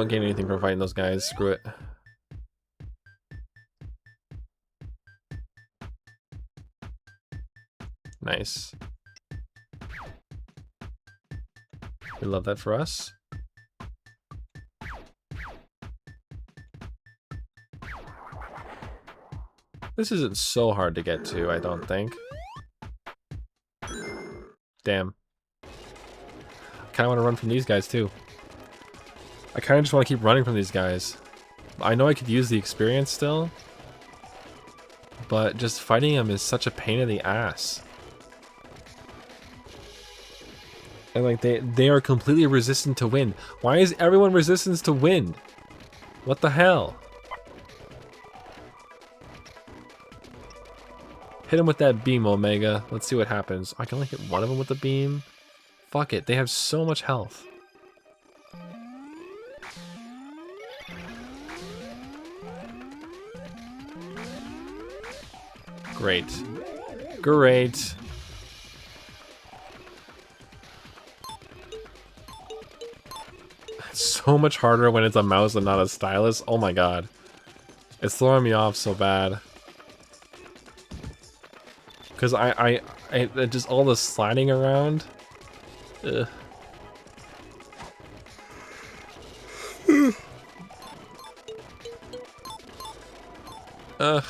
gain anything from fighting those guys. Screw it. Nice. We love that for us. This isn't so hard to get to, I don't think. Damn. I kind of want to run from these guys too. I kind of just want to keep running from these guys. I know I could use the experience still, but just fighting them is such a pain in the ass. And like they are completely resistant to wind. Why is everyone resistant to wind? What the hell? Hit him with that beam, Omega. Let's see what happens. I can only hit one of them with the beam. Fuck it, they have so much health. Great. Great. It's so much harder when it's a mouse and not a stylus. Oh my god. It's throwing me off so bad. Because I just all the sliding around. Ugh. Ugh.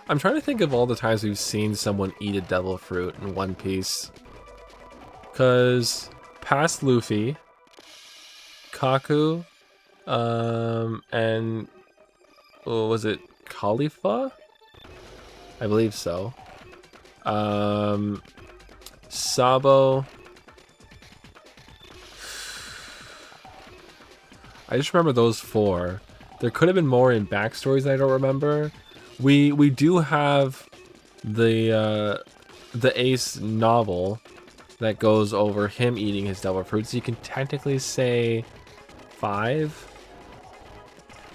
I'm trying to think of all the times we've seen someone eat a devil fruit in One Piece. Because past Luffy, Kaku, and was it Khalifa? I believe so. Sabo. I just remember those four. There could have been more in backstories that I don't remember. We do have the Ace novel that goes over him eating his devil fruit, so you can technically say 5.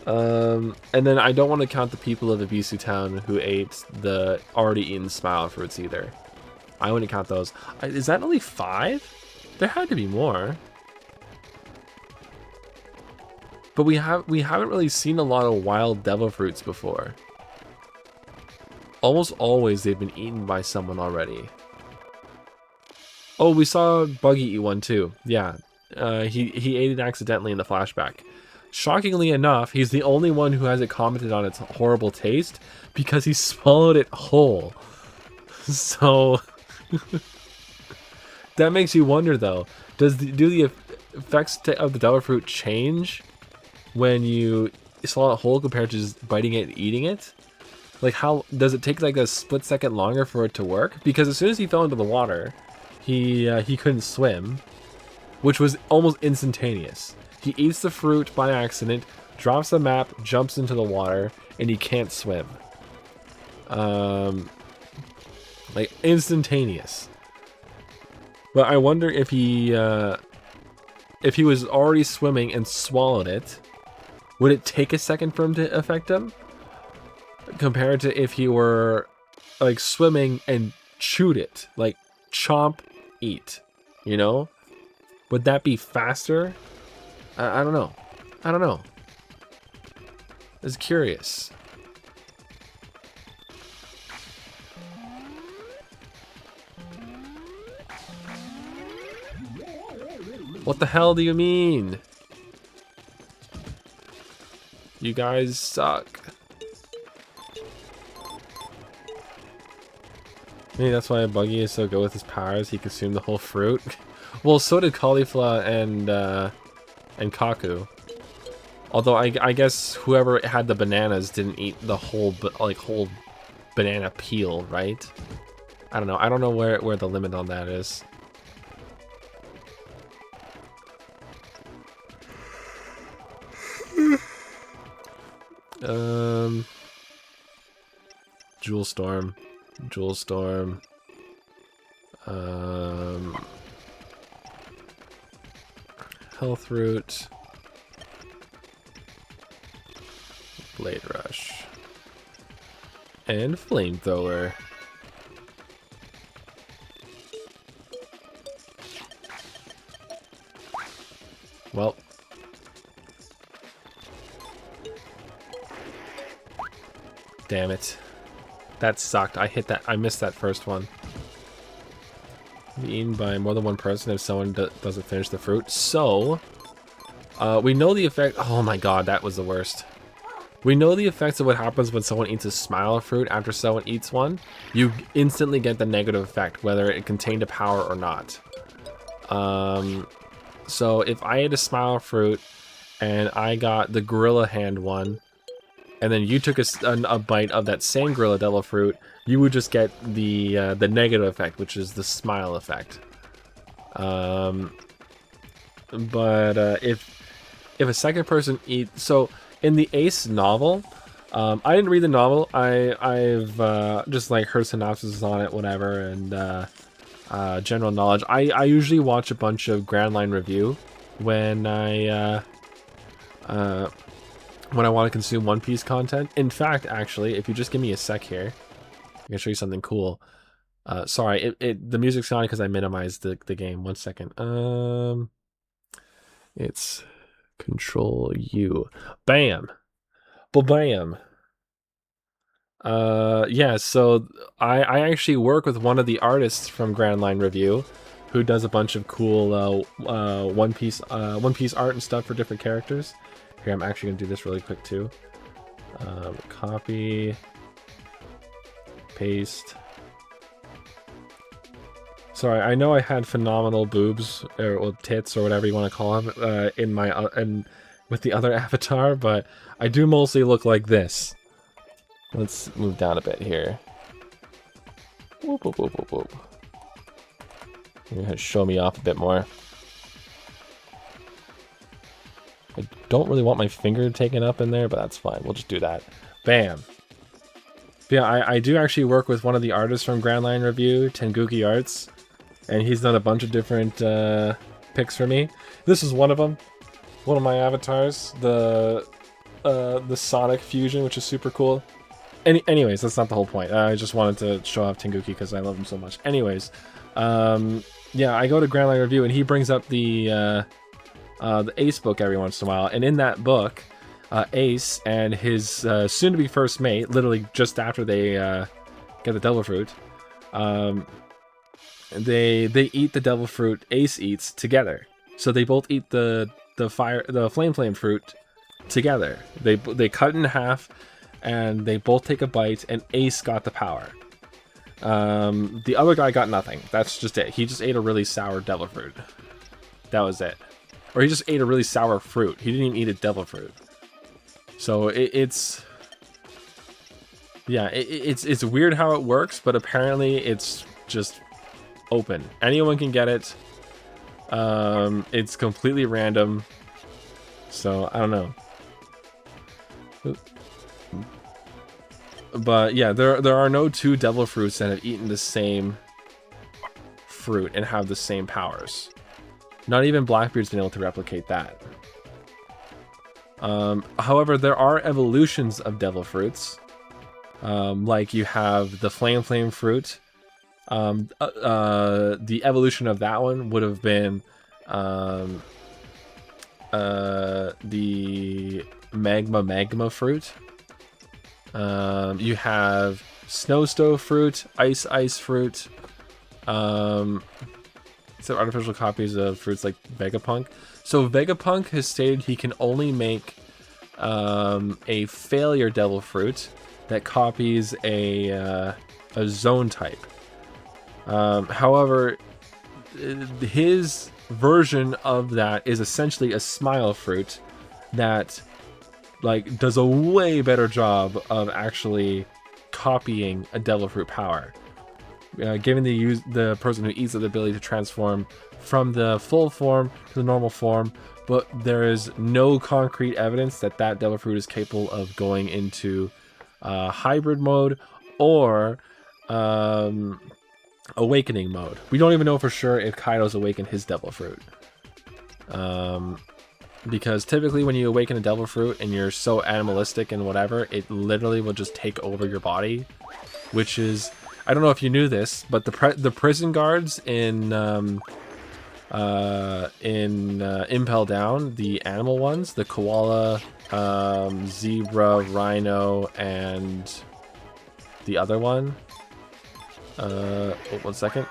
And then I don't want to count the people of Ibisu Town who ate the already eaten smile fruits either. I wouldn't count those. Is that only 5? There had to be more. But we haven't really seen a lot of wild devil fruits before. Almost always they've been eaten by someone already. Oh, we saw Buggy eat one too. Yeah, he ate it accidentally in the flashback. Shockingly enough, he's the only one who hasn't commented on its horrible taste because he swallowed it whole. So that makes you wonder though, do the effects of the devil fruit change when you swallow it whole compared to just biting it and eating it? Like, how does it take like a split second longer for it to work? Because as soon as he fell into the water, he couldn't swim, which was almost instantaneous. He eats the fruit by accident, drops the map, jumps into the water, and he can't swim. Like instantaneous. But I wonder if he was already swimming and swallowed it, would it take a second for him to affect him? compared to if he were like swimming and chewed it, like chomp, eat, you know? Would that be faster? I don't know. I don't know. I was curious. What the hell do you mean? You guys suck. Maybe that's why Buggy is so good with his powers. He consumed the whole fruit. Well, so did Caulifla and Kaku. Although I guess whoever had the bananas didn't eat the whole whole banana peel, right? I don't know. I don't know where the limit on that is. Jewel Storm. Jewel Storm. Health Root. Blade Rush. And Flamethrower. Well. Damn it. That sucked. I missed that first one. Be eaten by more than one person if someone doesn't finish the fruit. So, we know the effect. Oh my god, that was the worst. We know the effects of what happens when someone eats a smile fruit after someone eats one. You instantly get the negative effect, whether it contained a power or not. So if I ate a smile fruit and I got the gorilla hand one, and then you took a bite of that same gorilla devil fruit, you would just get the negative effect, which is the smile effect. But if a second person eats, so in the Ace novel, I didn't read the novel. I've just like heard synopsis on it, whatever, and general knowledge. I usually watch a bunch of Grand Line review when I want to consume One Piece content. In fact, actually, if you just give me a sec here, I can show you something cool. Sorry, the music's on because I minimized the game. 1 second. It's Control U. Bam. Ba-bam. Yeah, so I actually work with one of the artists from Grand Line Review, who does a bunch of cool One Piece art and stuff for different characters. Here, I'm actually gonna do this really quick too. Copy, paste. Sorry, I know I had phenomenal boobs or tits or whatever you want to call them in my and with the other avatar, but I do mostly look like this. Let's move down a bit here. Whoop, whoop, whoop, whoop, whoop. You're gonna show me off a bit more. I don't really want my finger taken up in there, but that's fine. We'll just do that. Bam. But yeah, I do actually work with one of the artists from Grand Line Review, Tenguki Arts, and he's done a bunch of different pics for me. This is one of them. One of my avatars, the Sonic Fusion, which is super cool. Anyways, that's not the whole point. I just wanted to show off Tenguki because I love him so much. Anyways, yeah, I go to Grand Line Review and he brings up the Ace book every once in a while, and in that book, Ace and his soon-to-be first mate, literally just after they get the devil fruit, they eat the devil fruit Ace eats together. So they both eat the flame fruit together. They cut in half, and they both take a bite, and Ace got the power. The other guy got nothing. That's just it. He just ate a really sour devil fruit. That was it. Or he just ate a really sour fruit. He didn't even eat a devil fruit. So it's weird how it works, but apparently it's just open. Anyone can get it. It's completely random. So I don't know. But yeah, there are no two devil fruits that have eaten the same fruit and have the same powers. Not even Blackbeard's been able to replicate that. However, there are evolutions of devil fruits. Like you have the flame fruit. The evolution of that one would have been the magma fruit. You have snow stove fruit, ice fruit. So artificial copies of fruits like Vegapunk. So Vegapunk has stated he can only make a failure devil fruit that copies a zone type. However, his version of that is essentially a smile fruit that like does a way better job of actually copying a devil fruit power, giving the person who eats it the ability to transform from the full form to the normal form. But there is no concrete evidence that that devil fruit is capable of going into hybrid mode or awakening mode. We don't even know for sure if Kaido's awakened his devil fruit. Because typically when you awaken a devil fruit and you're so animalistic and whatever, it literally will just take over your body, which is, I don't know if you knew this, but the prison guards in Impel Down, the animal ones, the koala, zebra, rhino, and the other one. Oh, 1 second.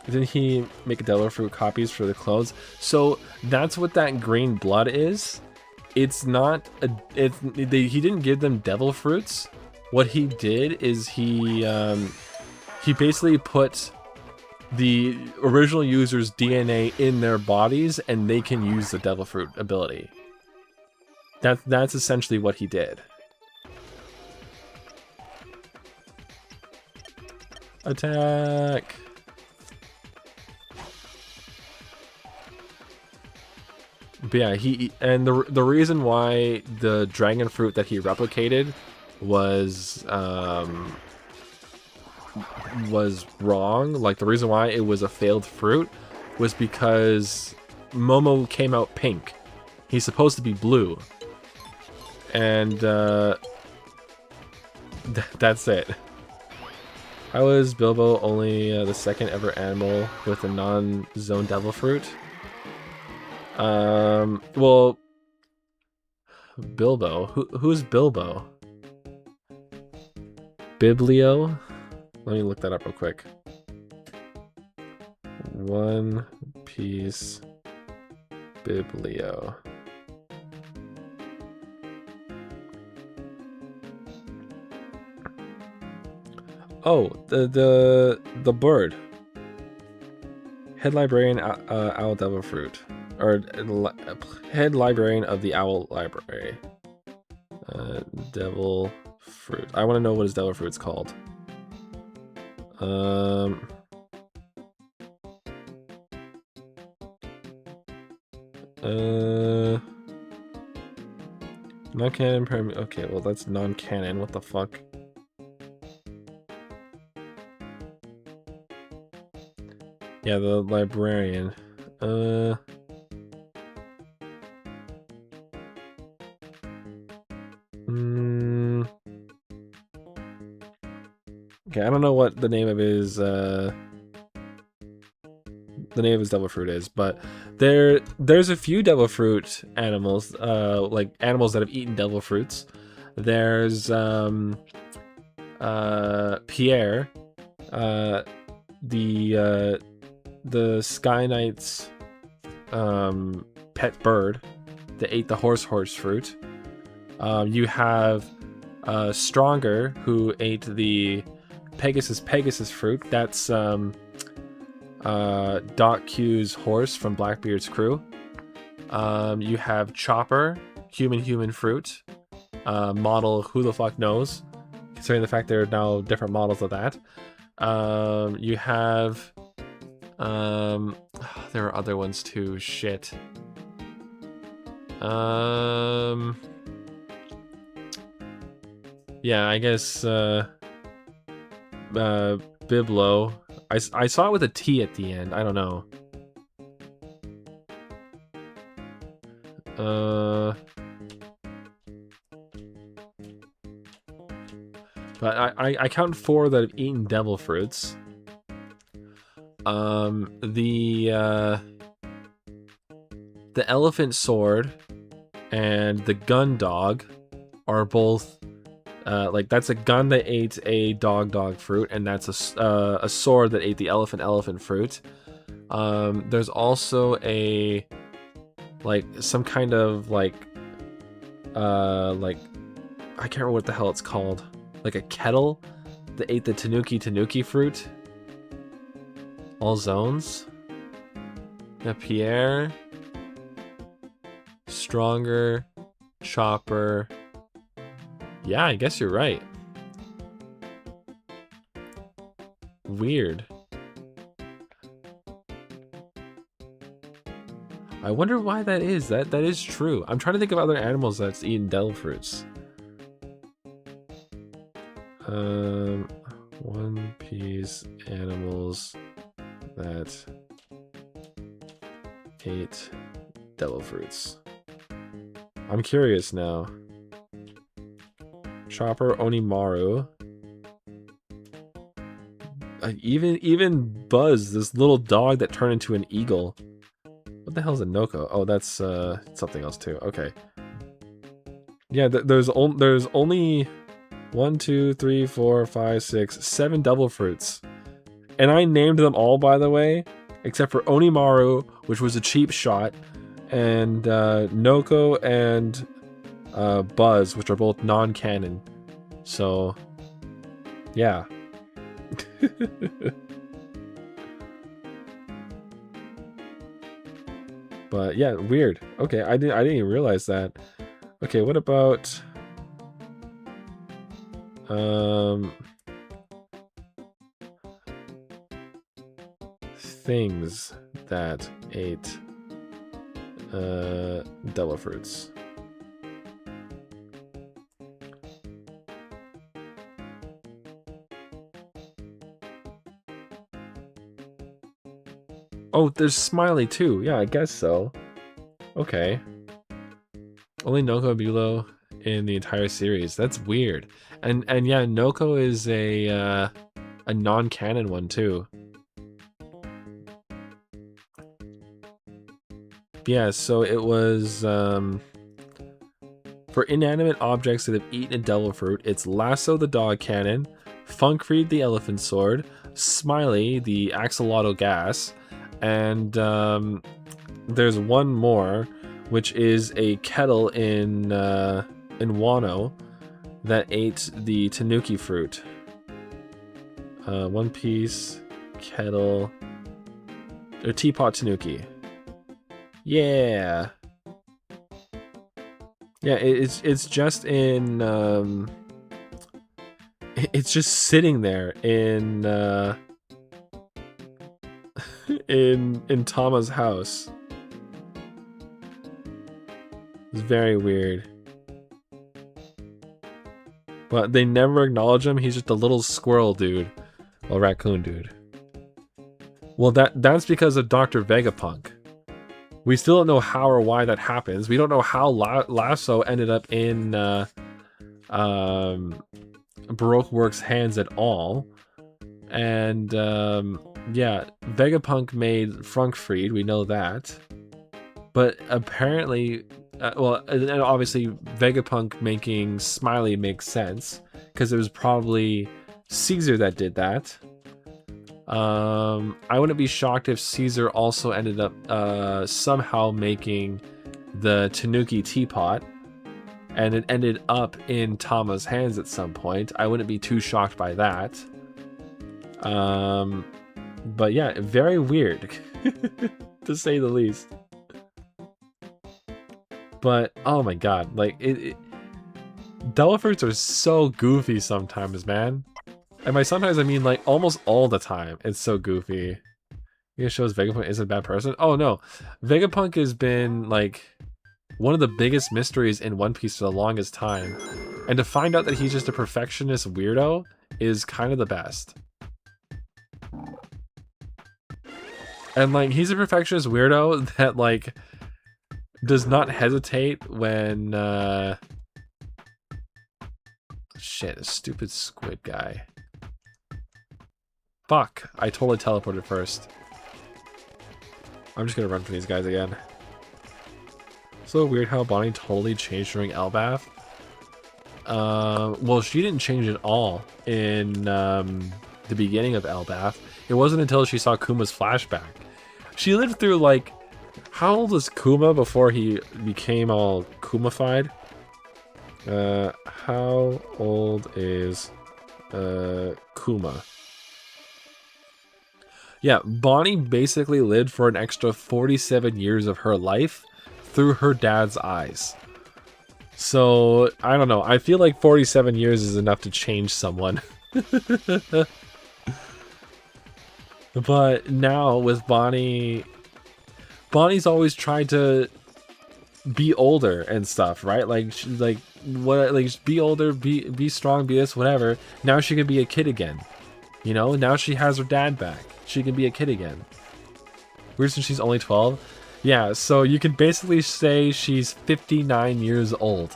Didn't he make a devil fruit copies for the clothes? So that's what that green blood is. It's not he didn't give them devil fruits. What he did is he basically put the original user's DNA in their bodies and they can use the devil fruit ability. That's essentially what he did. Attack! But yeah, the reason why the dragon fruit that he replicated was wrong, like the reason why it was a failed fruit was because Momo came out pink. He's supposed to be blue. And that's it. How is Bilbo only the second ever animal with a non-zone devil fruit? Well, Bilbo. Who's Bilbo? Biblio? Let me look that up real quick. One Piece Biblio. Oh, the bird. Head librarian, owl devil fruit, or head librarian of the owl library. Devil fruit. I want to know what his devil fruit's called. Non-canon. Okay, well that's non-canon. What the fuck? Yeah, the librarian. Okay, I don't know what the name of his devil fruit is, but there's a few devil fruit animals, like animals that have eaten devil fruits. There's Pierre, the Sky Knight's pet bird that ate the horse fruit. You have Stronger, who ate the Pegasus fruit. That's Doc Q's horse from Blackbeard's crew. You have Chopper, human fruit. Model who the fuck knows, considering the fact there are now different models of that. You have there are other ones too. Shit. Yeah, I guess Biblo. I saw it with a T at the end. I don't know. But I count 4 that have eaten devil fruits. The elephant sword and the gun dog are both like that's a gun that ate a dog fruit, and that's a sword that ate the elephant fruit. There's also a like some kind of like I can't remember what the hell it's called, like a kettle that ate the tanuki fruit. All zones. Yeah, Pierre, Stronger, Chopper. Yeah, I guess you're right. Weird. I wonder why that is. That is true. I'm trying to think of other animals that's eaten devil fruits. One Piece animals that ate devil fruits. I'm curious now. Chopper, Onimaru. Even Buzz, this little dog that turned into an eagle. What the hell is a Noko? Oh, that's something else too. Okay. Yeah, there's only 1, 2, 3, 4, 5, 6, 7 devil fruits, and I named them all, by the way, except for Onimaru, which was a cheap shot, and Noko and Buzz, which are both non-canon. So, yeah. But yeah, weird. Okay, I didn't even realize that. Okay, what about things that ate devil fruits? Oh, there's Smiley too. Yeah, I guess so. Okay. Only Noko Bulo in the entire series. That's weird. And yeah, Noko is a non-canon one too. Yeah, so it was for inanimate objects that have eaten a devil fruit, it's Lasso the dog cannon, Funkfried the elephant sword, Smiley the axolotl gas, and there's one more, which is a kettle in Wano that ate the tanuki fruit. One Piece, kettle, or teapot tanuki. Yeah. Yeah, it's just in it's just sitting there in in Tama's house. It's very weird. But they never acknowledge him. He's just a little squirrel dude. Well, raccoon dude. Well, that's because of Dr. Vegapunk. We still don't know how or why that happens. We don't know how Lasso ended up in Baroque Works' hands at all. And yeah, Vegapunk made Funkfried, we know that. But apparently, well, and obviously Vegapunk making Smiley makes sense, because it was probably Caesar that did that. I wouldn't be shocked if Caesar also ended up somehow making the Tanuki teapot, and it ended up in Tama's hands at some point. I wouldn't be too shocked by that. But yeah, very weird, to say the least. But oh my god, like devil fruits are so goofy sometimes, man. And by sometimes I mean like almost all the time. It's so goofy. It shows Vegapunk isn't a bad person. Oh no, Vegapunk has been like one of the biggest mysteries in One Piece for the longest time, and to find out that he's just a perfectionist weirdo is kind of the best. And like he's a perfectionist weirdo that like does not hesitate when shit, a stupid squid guy. Fuck, I totally teleported first. I'm just gonna run from these guys again. So weird how Bonnie totally changed during Elbath. Well, she didn't change at all in the beginning of Elbath. It wasn't until she saw Kuma's flashback. She lived through, like, how old was Kuma before he became all Kumified? How old is Kuma? Yeah, Bonnie basically lived for an extra 47 years of her life through her dad's eyes. So, I don't know. I feel like 47 years is enough to change someone. But now with Bonnie, Bonnie's always tried to be older and stuff, right? Like, like be older, be strong, be this, whatever. Now she can be a kid again. You know, now she has her dad back. She can be a kid again. Weird since she's only 12. Yeah, so you can basically say she's 59 years old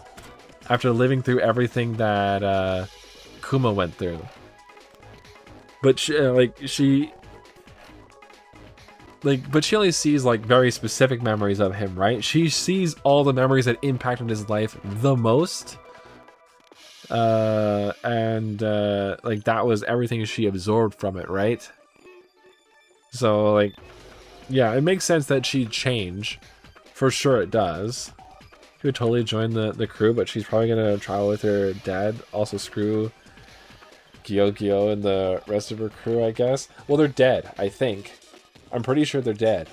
after living through everything that Kuma went through. But she only sees like very specific memories of him, right? She sees all the memories that impacted his life the most. And like that was everything she absorbed from it, right? So like, yeah, it makes sense that she'd change. For sure it does. She would totally join the crew, but she's probably gonna travel with her dad. Also screw Gyo and the rest of her crew, I guess. Well, they're dead, I think. I'm pretty sure they're dead.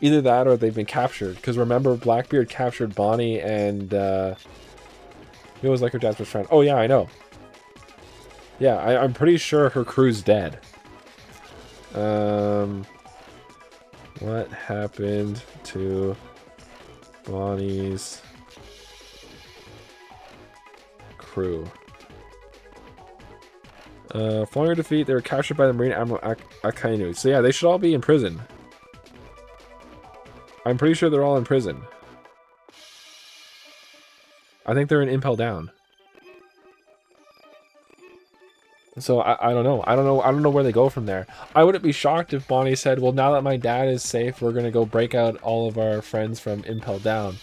Either that or they've been captured. Because remember, Blackbeard captured Bonnie and who was like her dad's best friend. Oh yeah, I know. Yeah, I'm pretty sure her crew's dead. What happened to Bonnie's crew? Following her defeat, they were captured by the Marine Admiral Akainu. So yeah, they should all be in prison. I'm pretty sure they're all in prison. I think they're in Impel Down. So I don't know. I don't know where they go from there. I wouldn't be shocked if Bonnie said, well, now that my dad is safe, we're gonna go break out all of our friends from Impel Down.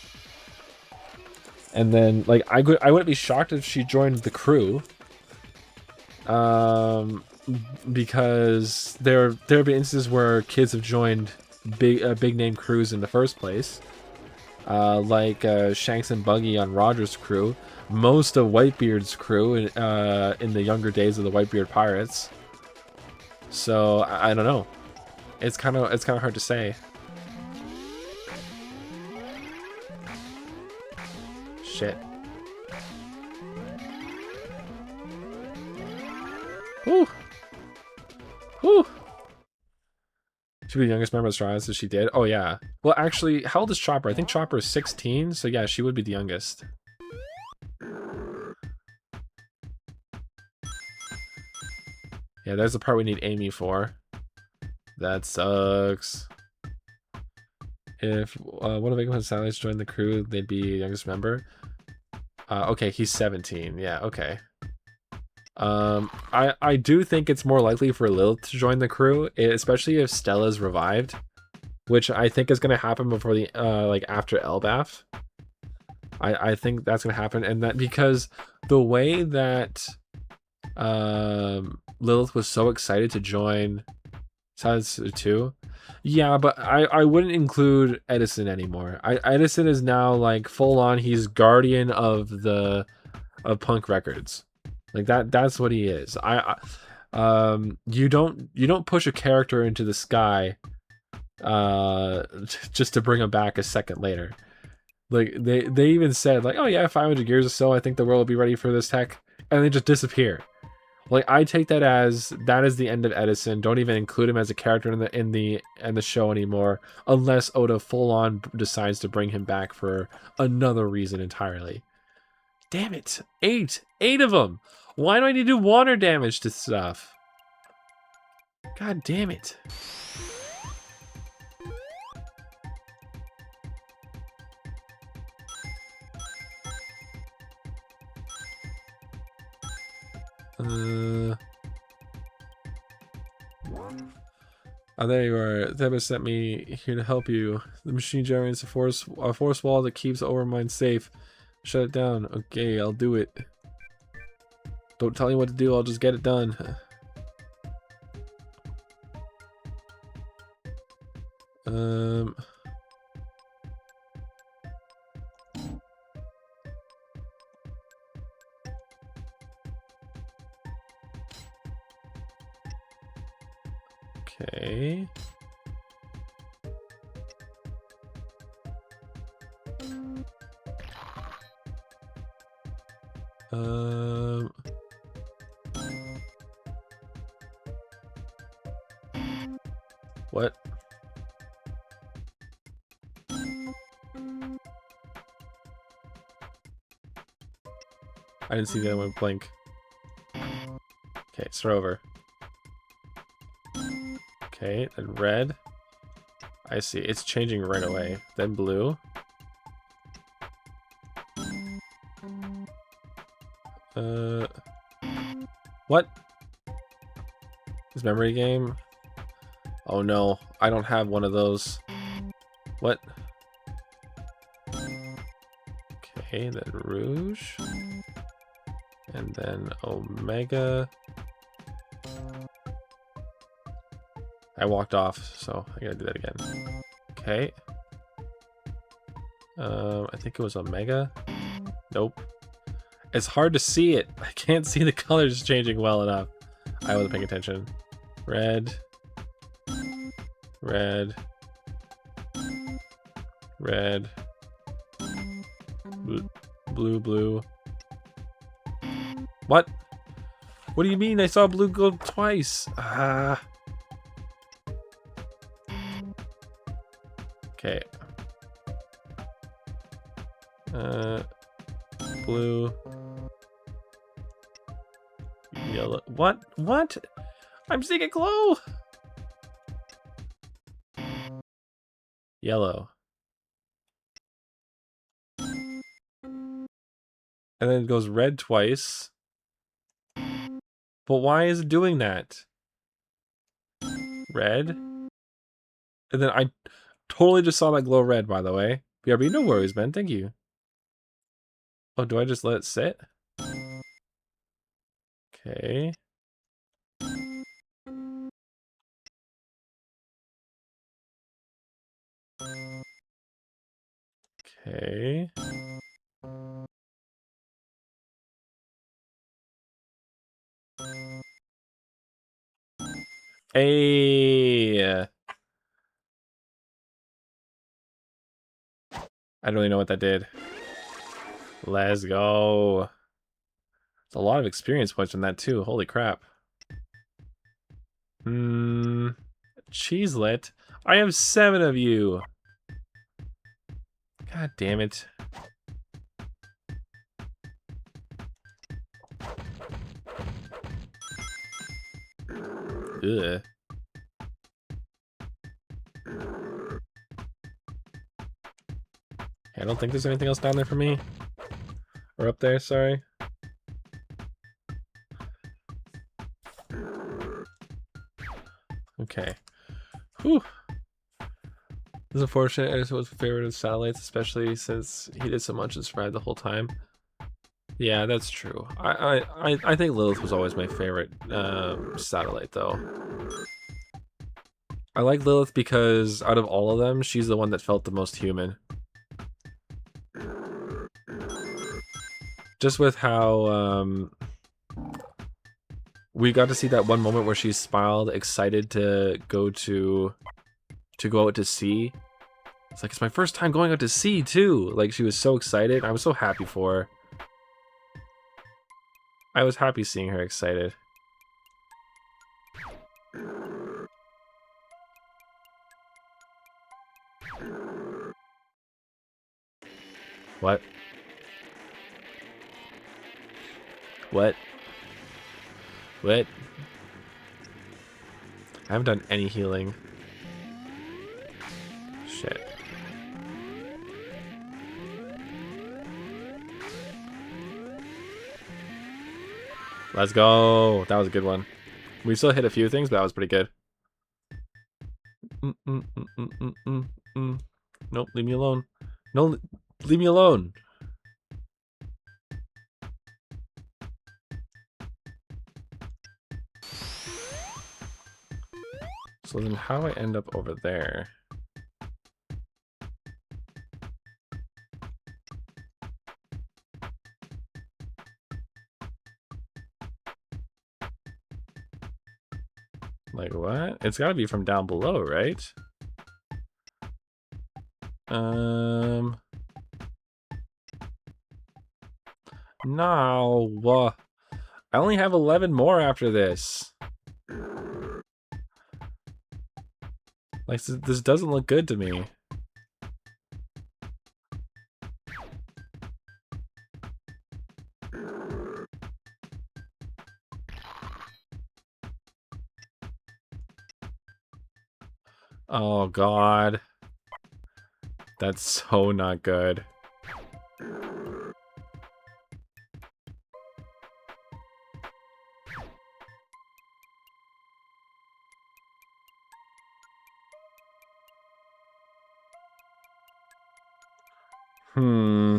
And then like I wouldn't be shocked if she joined the crew. Because there have been instances where kids have joined big name crews in the first place, like Shanks and Buggy on Roger's crew, most of Whitebeard's crew in the younger days of the Whitebeard Pirates. So I don't know. It's kind of hard to say. Shit. Whew. Whew. She be the youngest member of the Straws, so she did. Oh yeah. Well, actually, how old is Chopper? I think Chopper is 16, so yeah, she would be the youngest. Yeah, there's the part we need Amy for. That sucks. If one of Eggman's satellites joined the crew, they'd be youngest member. Okay, he's 17. Yeah, okay. I do think it's more likely for Lilith to join the crew, especially if Stella's revived, which I think is going to happen before the like after Elbath. I think that's going to happen, and that because the way that Lilith was so excited to join Silence 2. Yeah, but I wouldn't include Edison anymore. Edison is now like full on, he's guardian of Punk Records. Like that's what he is. You don't push a character into the sky just to bring him back a second later. Like they even said like, oh yeah, 500 years or so, I think the world will be ready for this tech, and they just disappear. Like I take that as the end of Edison. Don't even include him as a character in the show anymore, unless Oda full on decides to bring him back for another reason entirely. Damn it, 8 of them. Why do I need to do water damage to stuff? God damn it. Oh, there you are. Theba sent me here to help you. The machine generates a force wall that keeps Overmind safe. Shut it down. Okay, I'll do it. Don't tell me what to do, I'll just get it done. Um... Okay. What? I didn't see the other one blink. Okay, start over. Okay, then red. I see. It's changing right away. Then blue. What? This memory game? Oh no, I don't have one of those. What? Okay, then rouge. And then omega. I walked off, so I gotta do that again. Okay. I think it was omega. Nope. It's hard to see it. I can't see the colors changing well enough. I wasn't paying attention. Red. Red. Red. Blue, blue. What? What do you mean? I saw blue go twice. Ah. Okay. Blue. Yellow. What? What? I'm seeing a glow. Yellow. And then it goes red twice. But why is it doing that? Red. And then I totally just saw that glow red, by the way. BRB, no worries, man. Thank you. Oh, do I just let it sit? Okay. Okay. Hey. I don't really know what that did. Let's go. It's a lot of experience points from that too. Holy crap. Cheeselet. I have 7 of you. God damn it. Ugh. I don't think there's anything else down there for me. Or up there, sorry. Okay. Whew. This is unfortunate. I just was a favorite of satellites, especially since he did so much and survived the whole time. Yeah, that's true. I think Lilith was always my favorite satellite, though. I like Lilith because out of all of them, she's the one that felt the most human. Just with how we got to see that one moment where she smiled, excited to go out to sea. It's like, it's my first time going out to sea too. Like, she was so excited. I was so happy for her. I was happy seeing her excited. What? What? What? I haven't done any healing. Shit. Let's go. That was a good one. We still hit a few things, but that was pretty good. Nope, leave me alone. No, leave me alone. So then how do I end up over there? Like what? It's gotta be from down below, right? No. I only have 11 more after this. Like, this doesn't look good to me. Oh, God. That's so not good. Hmm.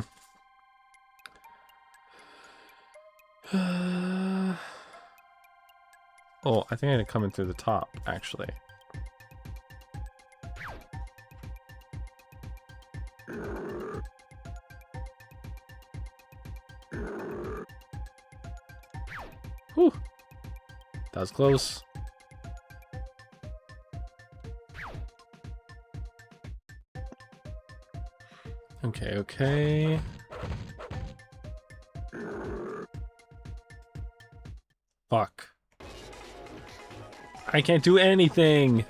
Oh, I think I'm gonna come in through the top, actually. Whew. That was close. Okay, okay. Fuck. I can't do anything.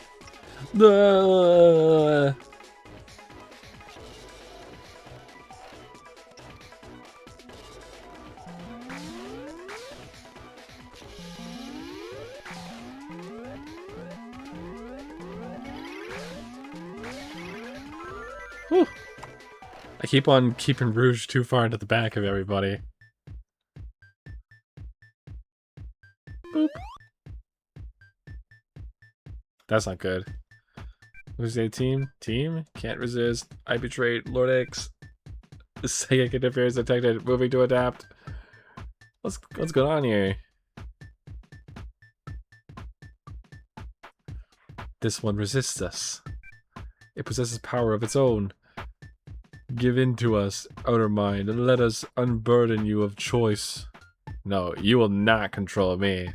Whew. I keep on keeping Rouge too far into the back of everybody. Boop. That's not good. Who's the team? Team? Can't resist. I betrayed Lord X. Psychic interference detected. Moving to adapt. What's going on here? This one resists us. It possesses power of its own. Give in to us, outer mind, and let us unburden you of choice. No, you will not control me.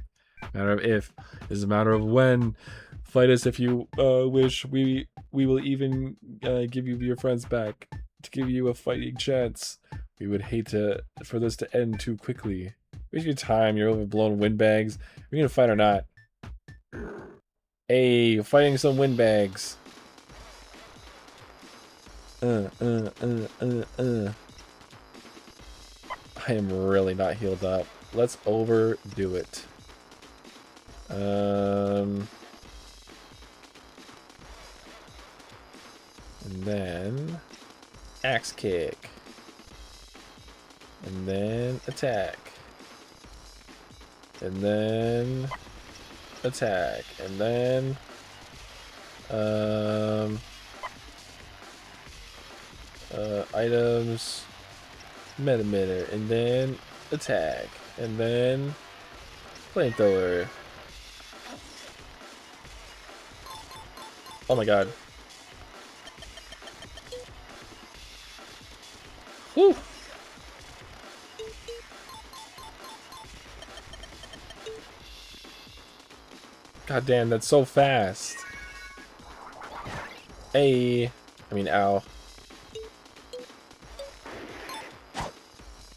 Matter of if is a matter of when. Fight us if you wish. We will even give you your friends back to give you a fighting chance. We would hate for this to end too quickly. Waste your time. You're overblown windbags. Are you gonna fight or not? Hey, fighting some windbags. I am really not healed up. Let's overdo it. And then axe kick. And then attack. And then attack. And then items, metamitter, and then attack, and then flamethrower. Oh my god. Whew. God damn, that's so fast. Hey. I mean, ow.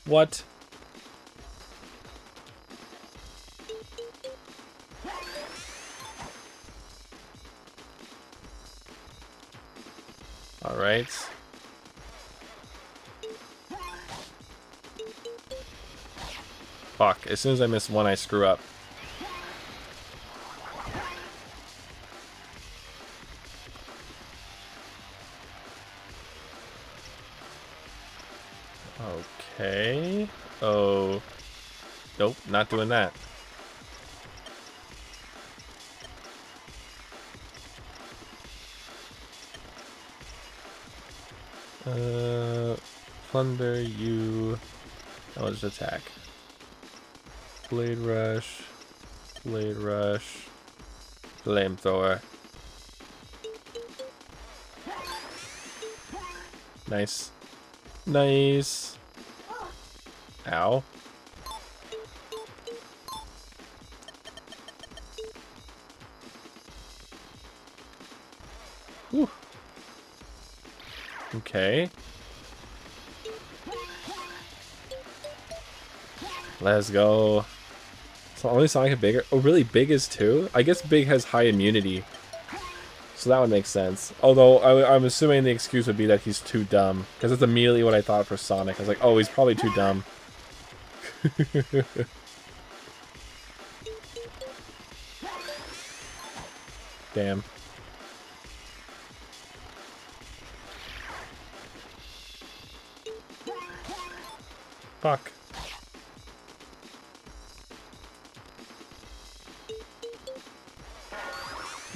What? Alright. Fuck. As soon as I miss one, I screw up. Okay. Oh. Nope, not doing that. Plunder you. I'll just attack. Blade rush. Blade rush. Flamethrower. Nice. Nice. Ow. Whew. Okay. Let's go. So only Sonic and bigger. Oh, really? Big is 2? I guess Big has high immunity. So that would make sense. Although, I'm assuming the excuse would be that he's too dumb. Because that's immediately what I thought for Sonic. I was like, oh, he's probably too dumb. Damn. Fuck.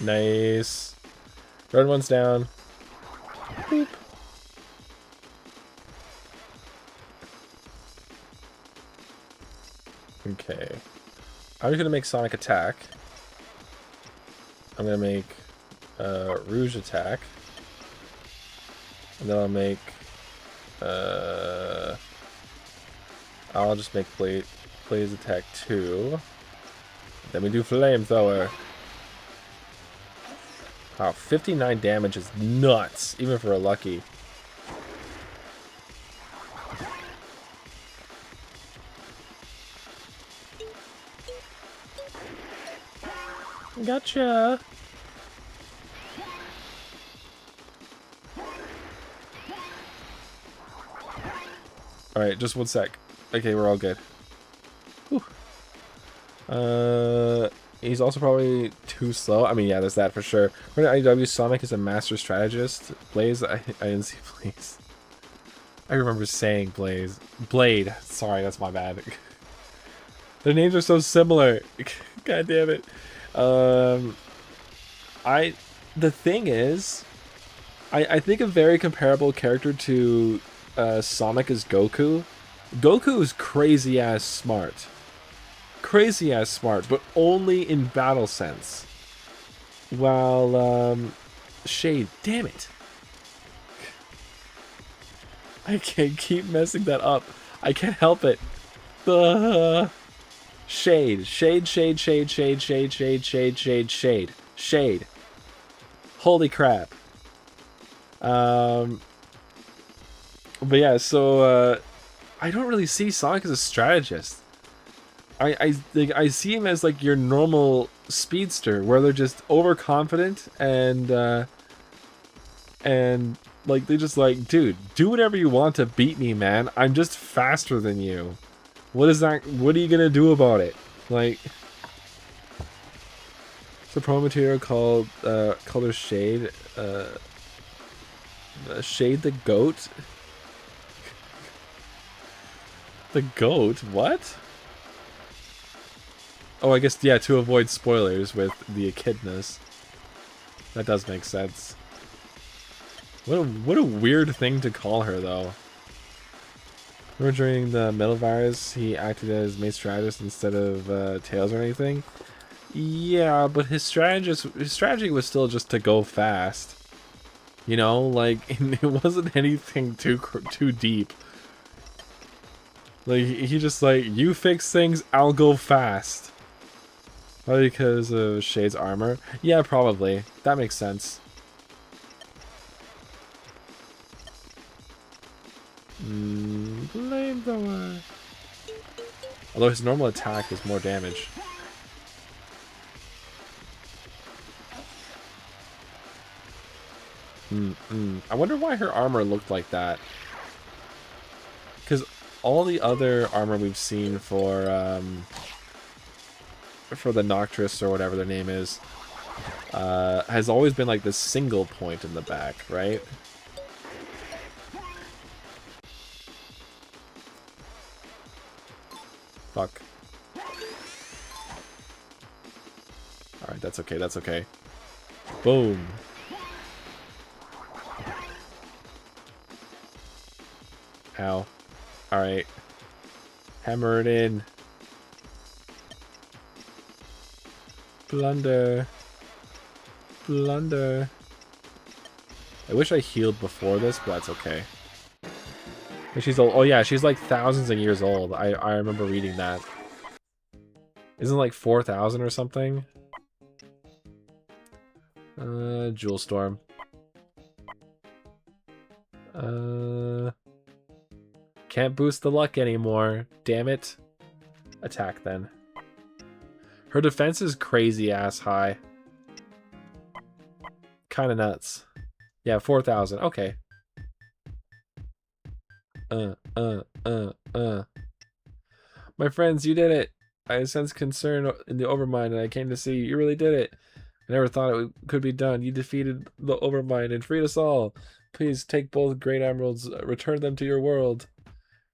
Nice. Red one's down. Boop. Okay. I'm just gonna make Sonic attack. I'm gonna make Rouge attack. And then I'll make I'll just make Blaze attack 2. Then we do Flamethrower. Wow, 59 damage is nuts, even for a Lucky. Gotcha. Alright, just 1 sec. Okay, we're all good. Whew. He's also probably too slow. I mean, yeah, there's that for sure. According to IDW, Sonic is a master strategist. Blaze, I didn't see Blaze. I remember saying Blaze. Blade. Sorry, that's my bad. Their names are so similar. God damn it. The thing is, I think a very comparable character to Sonic is Goku. Goku is crazy ass smart. Crazy ass smart, but only in battle sense. While Shade, damn it. I can't keep messing that up. I can't help it. Shade. Holy crap. But yeah, so I don't really see Sonic as a strategist. I see him as like your normal speedster, where they're just overconfident and like they just like, dude, do whatever you want to beat me, man. I'm just faster than you. What is that? What are you gonna do about it? Like, it's a promo material called Color Shade. Shade the Goat. The goat? What? Oh, I guess, yeah, to avoid spoilers with the echidnas. That does make sense. What a weird thing to call her, though. Remember during the Metal Virus, he acted as main strategist instead of Tails or anything? Yeah, but his strategy was still just to go fast. You know, like, it wasn't anything too deep. Like, he just like, you fix things, I'll go fast. Probably because of Shade's armor. Yeah, probably. That makes sense. Flamethrower. Although his normal attack is more damage. I wonder why her armor looked like that. Because all the other armor we've seen for the Noctis or whatever their name is, has always been like this single point in the back, right? Fuck. That's okay. That's okay. Boom. Ow. Alright. Hammer it in. Blunder. Blunder. I wish I healed before this, but that's okay. And she's old. Oh yeah, she's like thousands of years old. I remember reading that. Isn't it like 4,000 or something? Jewel Storm. Can't boost the luck anymore. Damn it. Attack then. Her defense is crazy ass high. Kinda nuts. Yeah, 4,000. Okay. My friends, you did it. I sense concern in the Overmind, and I came to see you. You really did it. I never thought it could be done. You defeated the Overmind and freed us all. Please take both Great Emeralds, return them to your world.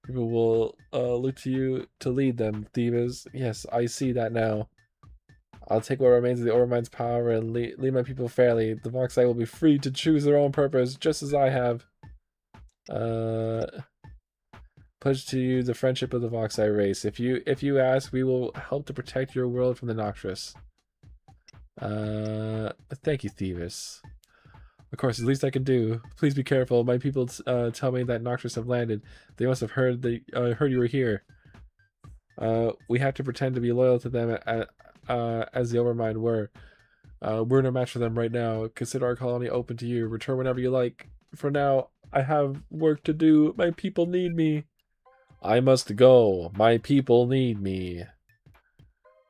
People will look to you to lead them, Thebes. Yes, I see that now. I'll take what remains of the Overmind's power and lead my people fairly. The Voxai will be free to choose their own purpose, just as I have. Pledge to you the friendship of the Voxai race. If you ask, we will help to protect your world from the Noxus. Thank you, Thebes. Of course, the least I can do. Please be careful. My people tell me that Noxus have landed. They must have heard heard you were here. We have to pretend to be loyal to them as the Overmind were. We're no match for them right now. Consider our colony open to you. Return whenever you like. For now, I have work to do. My people need me. I must go. My people need me.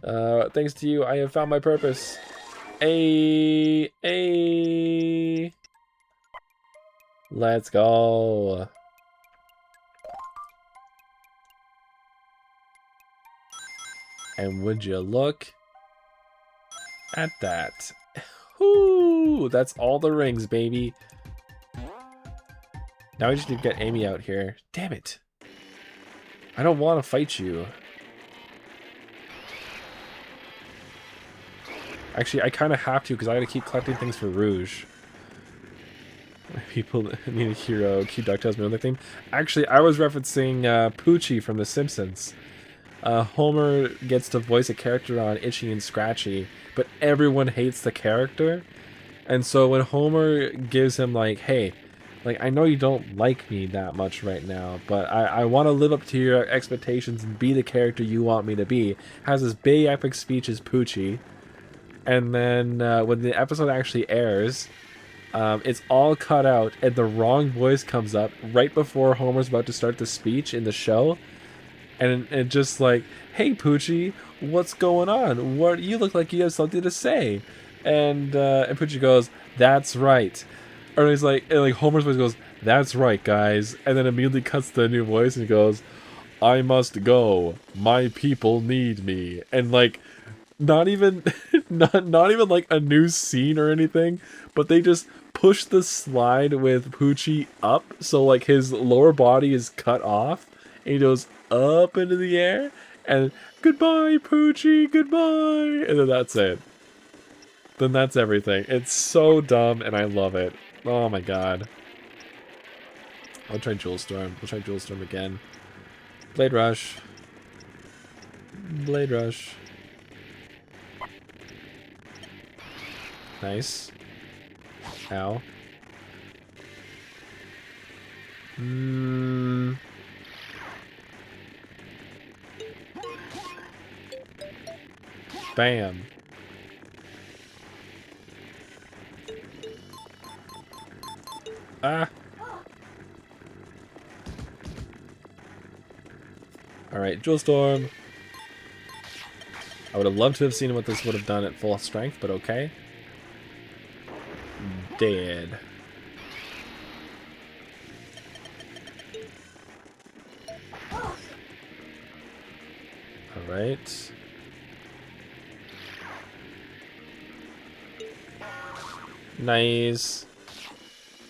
Thanks to you, I have found my purpose. Let's go. And would you look at that? Whoo! That's all the rings, baby. Now we just need to get Amy out here. Damn it. I don't want to fight you. Actually, I kind of have to because I got to keep collecting things for Rouge. People need a hero. Cute DuckTales, my other theme. Actually, I was referencing Poochie from The Simpsons. Homer gets to voice a character on Itchy and Scratchy, but everyone hates the character. And so when Homer gives him like, hey, like, I know you don't like me that much right now, but I want to live up to your expectations and be the character you want me to be, has this big epic speech as Poochie. And then when the episode actually airs, it's all cut out and the wrong voice comes up right before Homer's about to start the speech in the show. And just like, hey Poochie, what's going on? What, you look like you have something to say. And Poochie goes, that's right. Or he's like, and like Homer's voice goes, that's right, guys. And then immediately cuts to the new voice and he goes, I must go. My people need me. And like, not even, not even like a new scene or anything, but they just push the slide with Poochie up, so like his lower body is cut off, and he goes up into the air, and goodbye, Poochie, goodbye, and then that's it. Then that's everything. It's so dumb, and I love it. Oh my god. I'll try Jewel Storm. We'll try Jewel Storm again. Blade Rush. Blade Rush. Nice. Ow. Bam. Ah. Alright, Jewel Storm. I would have loved to have seen what this would have done at full strength, but okay. Dead. Alright. Nice.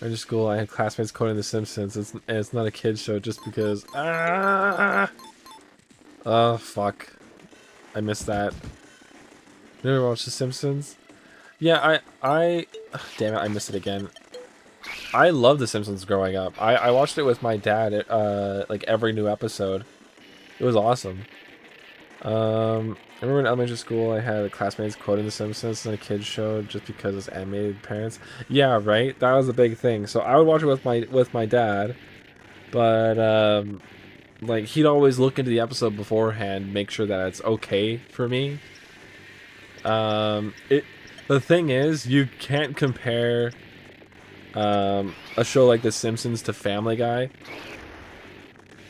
In school, I had classmates quoting The Simpsons. It's not a kid's show just because. Ah! Oh, fuck. I missed that. You never watched The Simpsons? Yeah, damn it, I missed it again. I love The Simpsons growing up. I watched it with my dad, like every new episode. It was awesome. I remember in elementary school I had classmates quoting The Simpsons in a kids show just because it's animated parents. Yeah, right. That was a big thing. So I would watch it with my dad, but like he'd always look into the episode beforehand, make sure that it's okay for me. It the thing is, you can't compare a show like The Simpsons to Family Guy.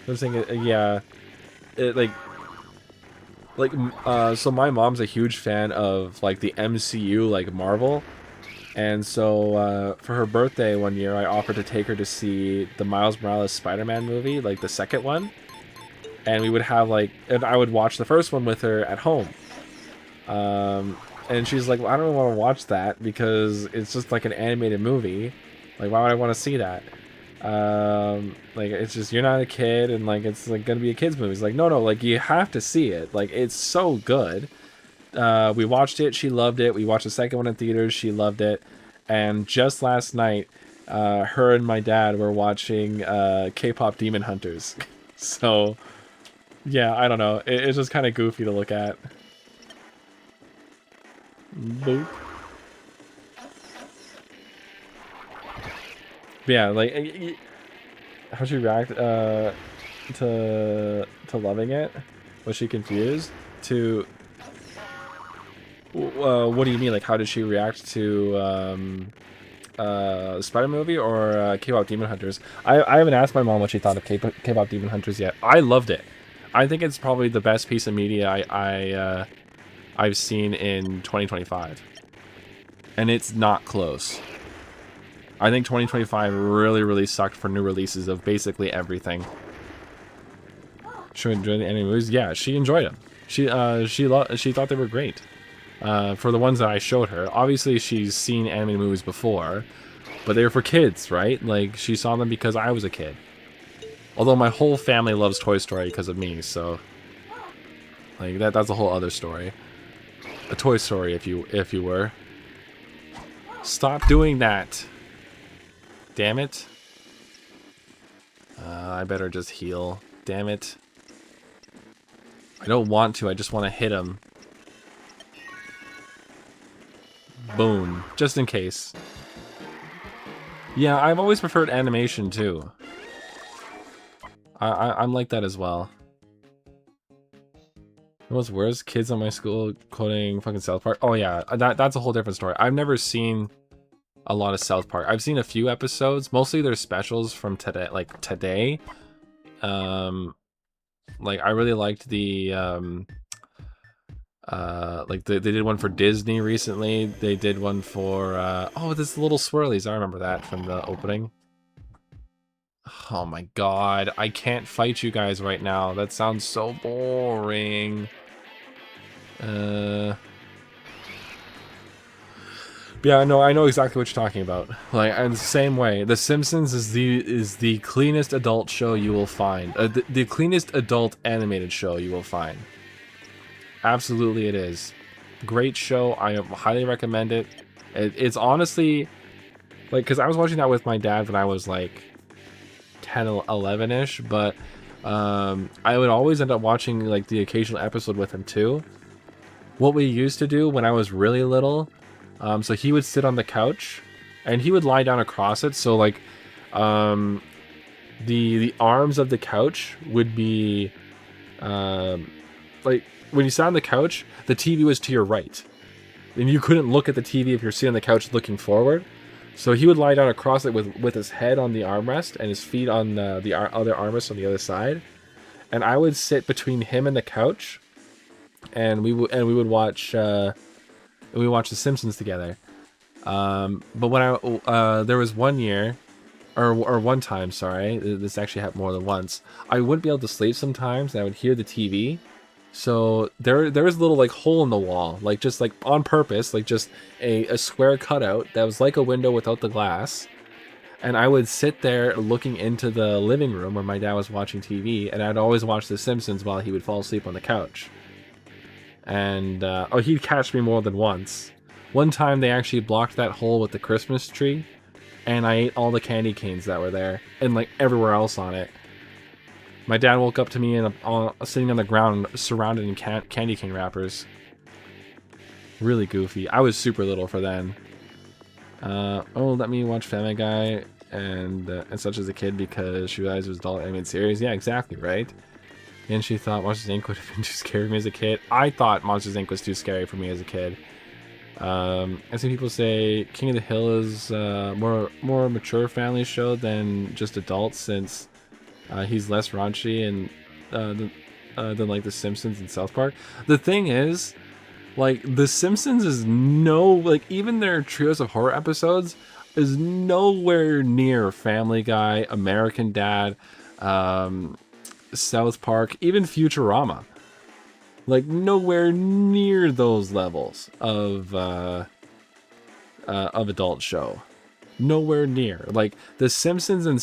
I'm saying, yeah, it so my mom's a huge fan of like the MCU, like Marvel, and so for her birthday one year, I offered to take her to see the Miles Morales Spider-Man movie, like the second one, and we would have like, and I would watch the first one with her at home. And she's like, well, I don't want to watch that because it's just like an animated movie. Like, why would I want to see that? Like, it's just, you're not a kid, and like, it's like gonna be a kid's movie. It's like, no, like, you have to see it. Like, it's so good. We watched it, she loved it. We watched the second one in theaters, she loved it. And just last night, her and my dad were watching K-pop Demon Hunters. So, yeah, I don't know. It's just kind of goofy to look at. Boop. But yeah, like, how'd she react to loving it? Was she confused? To what do you mean? Like, how did she react to Spider movie or K-pop Demon Hunters? I haven't asked my mom what she thought of K-pop Demon Hunters yet. I loved it. I think it's probably the best piece of media I've seen in 2025, and it's not close. I think 2025 really sucked for new releases of basically everything. She enjoyed the anime movies. Yeah, she enjoyed them. She thought they were great. For the ones that I showed her, obviously she's seen anime movies before, but they were for kids, right? Like, she saw them because I was a kid. Although my whole family loves Toy Story because of me, so like that's a whole other story. A Toy Story, if you were. Stop doing that. Damn it. I better just heal. Damn it. I don't want to, I just want to hit him. Boom. Just in case. Yeah, I've always preferred animation too. I'm like that as well. What's worse? Kids on my school quoting fucking South Park. Oh yeah, that's a whole different story. I've never seen a lot of South Park. I've seen a few episodes, mostly their specials from today, like today. Like I really liked the like they did one for Disney recently. They did one for oh, this little swirlies. I remember that from the opening. Oh my god, I can't fight you guys right now. That sounds so boring. Yeah, no, I know exactly what you're talking about. Like, in the same way, The Simpsons is the cleanest adult show you will find. The cleanest adult animated show you will find. Absolutely, it is. Great show. I highly recommend it. It's honestly, like, because I was watching that with my dad when I was like 10, 11-ish, but I would always end up watching like the occasional episode with him too. What we used to do when I was really little, so he would sit on the couch and he would lie down across it, so like the arms of the couch would be like when you sat on the couch, the TV was to your right and you couldn't look at the TV if you're sitting on the couch looking forward. So he would lie down across it with his head on the armrest and his feet on the other armrest on the other side, and I would sit between him and the couch, and we would watch The Simpsons together. But when there was one year, or one time, sorry, this actually happened more than once. I wouldn't be able to sleep sometimes, and I would hear the TV. So there was a little like hole in the wall, like just like on purpose, like just a square cutout that was like a window without the glass. And I would sit there looking into the living room where my dad was watching TV, and I'd always watch The Simpsons while he would fall asleep on the couch. And oh, he'd catch me more than once. One time they actually blocked that hole with the Christmas tree, and I ate all the candy canes that were there, and like everywhere else on it. My dad woke up to me and sitting on the ground, surrounded in candy cane wrappers. Really goofy. I was super little for then. Let me watch Family Guy and such as a kid because she realized it was adult animated series. Yeah, exactly, right? And she thought Monsters Inc. would have been too scary for me as a kid. I thought Monsters Inc. was too scary for me as a kid. I've seen people say King of the Hill is more mature family show than just adults, since he's less raunchy and than like The Simpsons and South Park. The thing is, like, The Simpsons is even their trios of horror episodes is nowhere near Family Guy, American Dad, South Park, even Futurama. Like, nowhere near those levels of adult show. Nowhere near. Like, The Simpsons and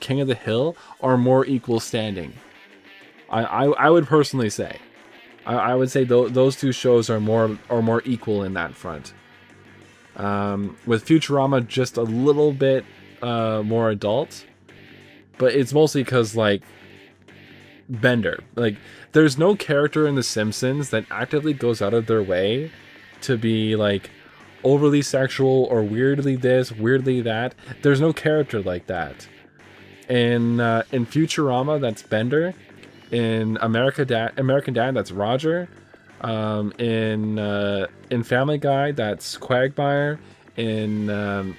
King of the Hill are more equal standing. I would personally say. I would say those two shows are more equal in that front. With Futurama just a little bit more adult, but it's mostly because, like, Bender. Like, there's no character in The Simpsons that actively goes out of their way to be like overly sexual or weirdly this, weirdly that. There's no character like that. In Futurama, that's Bender. In American Dad, that's Roger. In Family Guy, that's Quagmire. In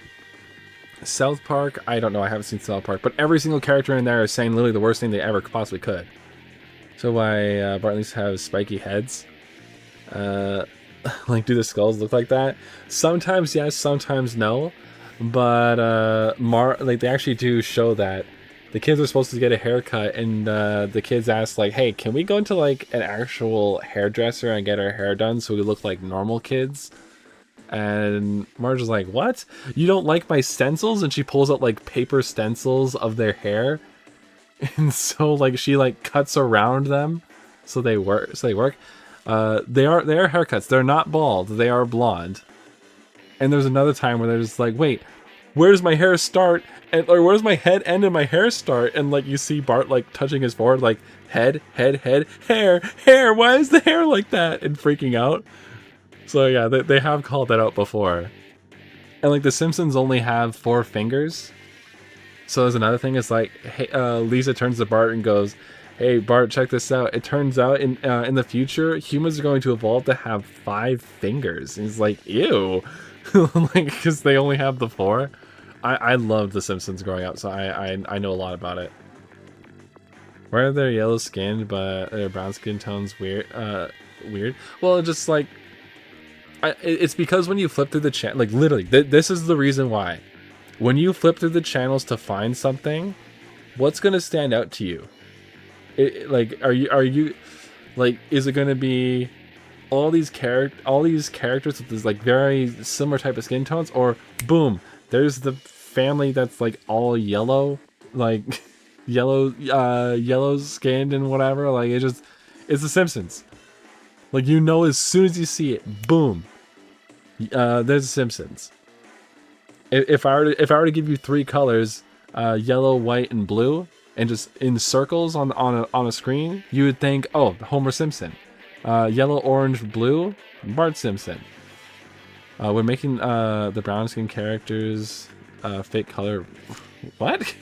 South Park, I don't know, I haven't seen South Park, but every single character in there is saying literally the worst thing they ever possibly could. So why Bart and Lisa have spiky heads? Like, do the skulls look like that? Sometimes yes, sometimes no. But they actually do show that the kids are supposed to get a haircut, and the kids ask, like, hey, can we go into like an actual hairdresser and get our hair done so we look like normal kids? And Marge is like, what? You don't like my stencils? And she pulls out like paper stencils of their hair. And so like she like cuts around them so they work. They are haircuts. They're not bald. They are blonde. And there's another time where they're just like, wait, where's my hair start? Or where's my head end and my hair start? And like you see Bart like touching his forehead, like head, hair. Why is the hair like that? And freaking out. So yeah, they have called that out before. And like The Simpsons only have 4 fingers. So there's another thing. It's like, hey, Lisa turns to Bart and goes, hey Bart, check this out. It turns out in the future, humans are going to evolve to have 5 fingers. And he's like, ew. Like, because they only have the 4. I loved The Simpsons growing up, so I know a lot about it. Why are their yellow skinned but their brown skin tones weird? Well, just like, it's because when you flip through the channel, like literally, this is the reason why. When you flip through the channels to find something, what's gonna stand out to you? Are you like, is it gonna be all these characters with this like very similar type of skin tones, or boom, there's the family that's like all yellow, like yellow skinned and whatever. Like, it's The Simpsons. Like, you know, as soon as you see it, boom, there's The Simpsons. If I were to give you 3 colors, yellow, white, and blue, and just in circles on a screen, you would think, oh, Homer Simpson. Yellow, orange, blue, Bart Simpson. We're making the brown skin characters fake color. What?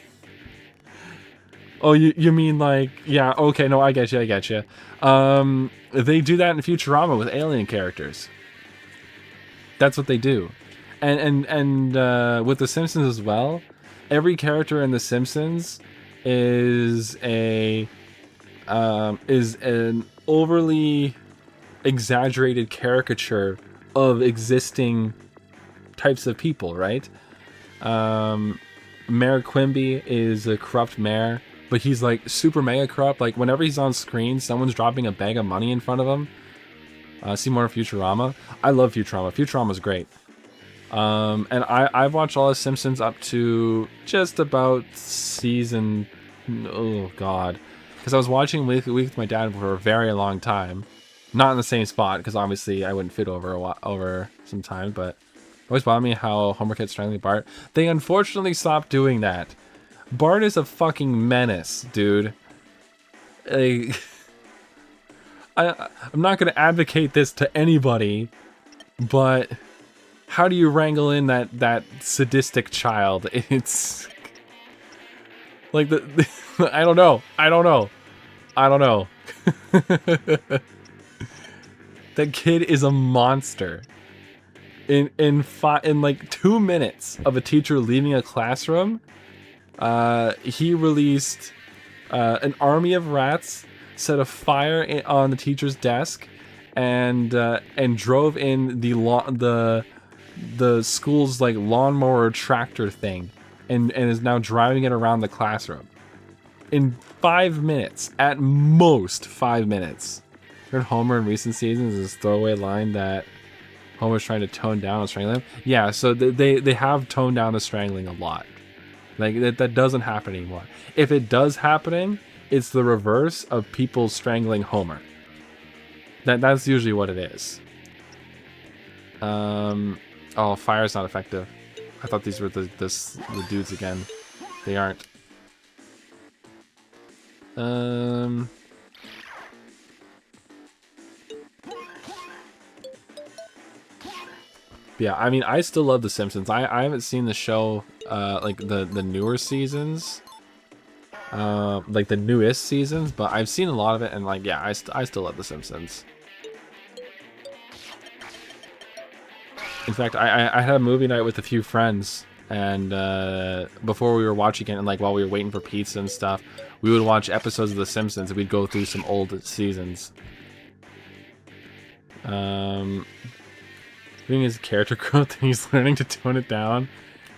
Oh, you mean like, yeah, okay, no, I get you. They do that in Futurama with alien characters. That's what they do. And with The Simpsons as well, every character in The Simpsons is an overly exaggerated caricature of existing types of people, right? Mayor Quimby is a corrupt mayor, but he's like super mega corrupt. Like, whenever he's on screen, someone's dropping a bag of money in front of him. See more of Futurama. I love Futurama. Futurama's great. And I've watched all the Simpsons up to just about season, oh god, because I was watching week with my dad for a very long time, not in the same spot because obviously I wouldn't fit over sometimes, but it always bothered me how Homer kept strangling Bart. They unfortunately stopped doing that. Bart is a fucking menace, dude. I'm not going to advocate this to anybody, but how do you wrangle in that sadistic child? It's like I don't know. That kid is a monster. In like 2 minutes of a teacher leaving a classroom, he released an army of rats, set a fire on the teacher's desk, and drove in the school's like lawnmower tractor thing, and is now driving it around the classroom in 5 minutes, at most 5 minutes. Heard Homer in recent seasons is this throwaway line that Homer's trying to tone down the strangling. Yeah, so they have toned down the strangling a lot. Like that doesn't happen anymore. If it does happening, it's the reverse of people strangling Homer. That's usually what it is. Oh, fire's not effective. I thought these were the dudes again. They aren't. Yeah, I mean, I still love The Simpsons. I haven't seen the show, like the newer seasons, like the newest seasons, but I've seen a lot of it, and like, yeah, I still love The Simpsons. In fact, I had a movie night with a few friends, and before we were watching it, and like while we were waiting for pizza and stuff, we would watch episodes of The Simpsons, and we'd go through some old seasons. I think his character growth, and he's learning to tone it down.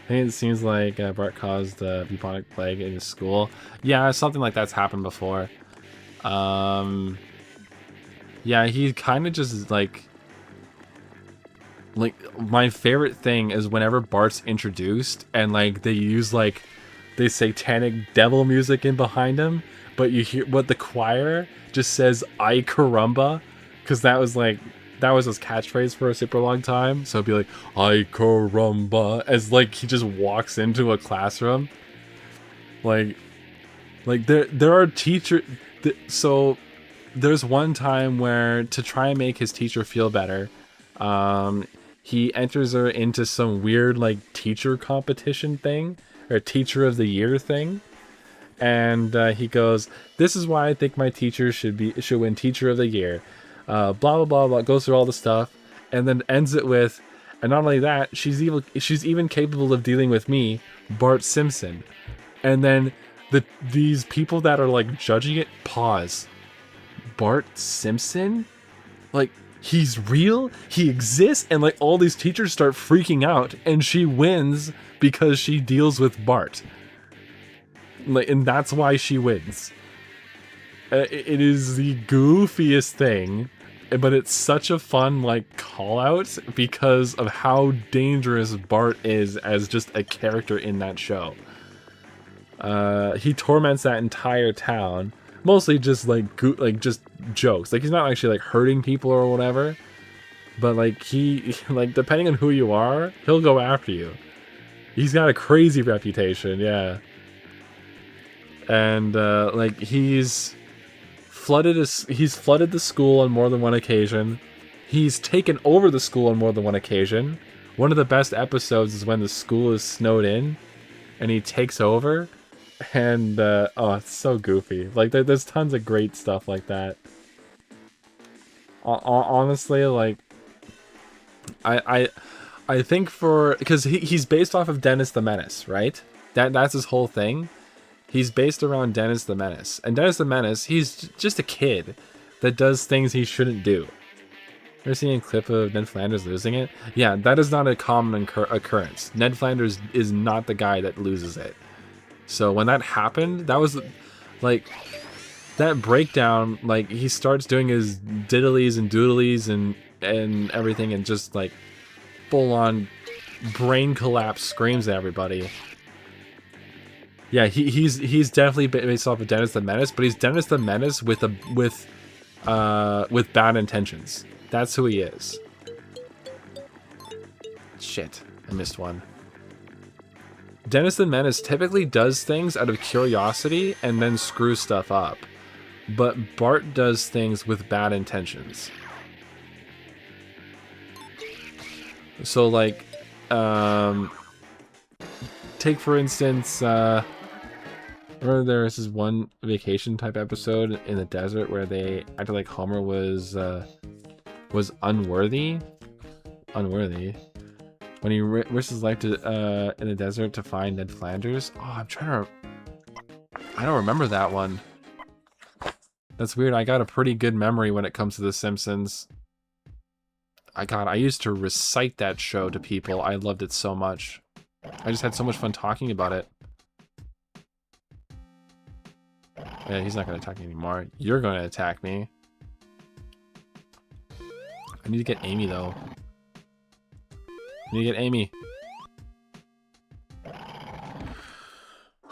I think it seems like Bart caused the bubonic plague in his school. Yeah, something like that's happened before. Yeah, he kind of just like my favorite thing is whenever Bart's introduced and like they use like the satanic devil music in behind him, but you hear what the choir just says "Ay caramba," because that was his catchphrase for a super long time. So it'd be like "Ay caramba" as like he just walks into a classroom. Like there are teachers. So there's one time where, to try and make his teacher feel better, he enters her into some weird like teacher competition thing, or teacher of the year thing. And he goes, "This is why I think my teacher should win teacher of the year." Blah blah blah blah. Goes through all the stuff, and then ends it with, "And not only that, she's even capable of dealing with me, Bart Simpson." And then these people that are like judging it pause. Bart Simpson? Like, he's real? He exists? And like all these teachers start freaking out, and she wins because she deals with Bart. Like, and that's why she wins. It is the goofiest thing, but it's such a fun like call out because of how dangerous Bart is as just a character in that show. He torments that entire town, mostly just like just jokes. Like, he's not actually like hurting people or whatever, but like he like, depending on who you are, he'll go after you. He's got a crazy reputation, yeah. And like he's flooded the school on more than one occasion. He's taken over the school on more than one occasion. One of the best episodes is when the school is snowed in and he takes over, and oh, it's so goofy. Like there's tons of great stuff like that. Honestly, like I think because he's based off of Dennis the Menace, right? That's his whole thing. He's based around Dennis the Menace. And Dennis the Menace, he's just a kid that does things he shouldn't do. Ever seen a clip of Ned Flanders losing it? Yeah, that is not a common occurrence. Ned Flanders is not the guy that loses it. So when that happened, that was like that breakdown. Like, he starts doing his diddlies and doodlies and everything, and just like full on brain collapse screams at everybody. Yeah, he's definitely based off of Dennis the Menace, but he's Dennis the Menace with bad intentions. That's who he is. Shit, I missed one. Dennis the Menace typically does things out of curiosity and then screws stuff up. But Bart does things with bad intentions. So, like, take for instance, remember there was this one vacation type episode in the desert where they acted like Homer was unworthy? Unworthy. When he risked his life to in the desert to find Ned Flanders. Oh, I'm trying to... I don't remember that one. That's weird. I got a pretty good memory when it comes to The Simpsons. I used to recite that show to people. I loved it so much. I just had so much fun talking about it. Yeah, he's not going to attack me anymore. You're going to attack me. I need to get Amy, though. I need to get Amy.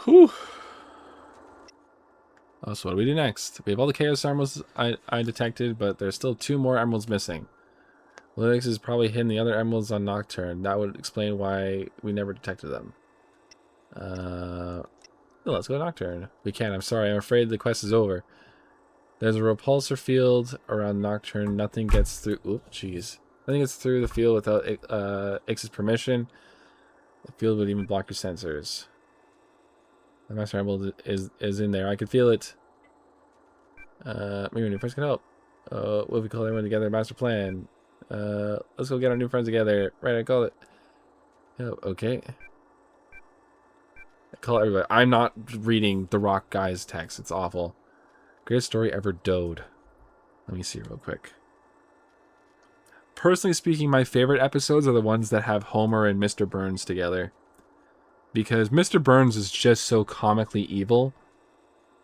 Whew. Oh, so what do we do next? We have all the Chaos Emeralds I detected, but there's still 2 more emeralds missing. Linux is probably hidden the other emeralds on Nocturne. That would explain why we never detected them. Let's go to Nocturne. We can. I'm sorry. I'm afraid the quest is over. There's a repulsor field around Nocturne. Nothing gets through. Oop, jeez. Nothing gets through the field without Ix's permission. The field would even block your sensors. The Master Emerald is in there. I can feel it. Maybe new friends can help. What if we call everyone together? Master plan. Let's go get our new friends together. Right, I call it. Oh, okay. I call everybody. I'm not reading the Rock guy's text. It's awful. Greatest story ever, Dode. Let me see real quick. Personally speaking, my favorite episodes are the ones that have Homer and Mr. Burns together. Because Mr. Burns is just so comically evil.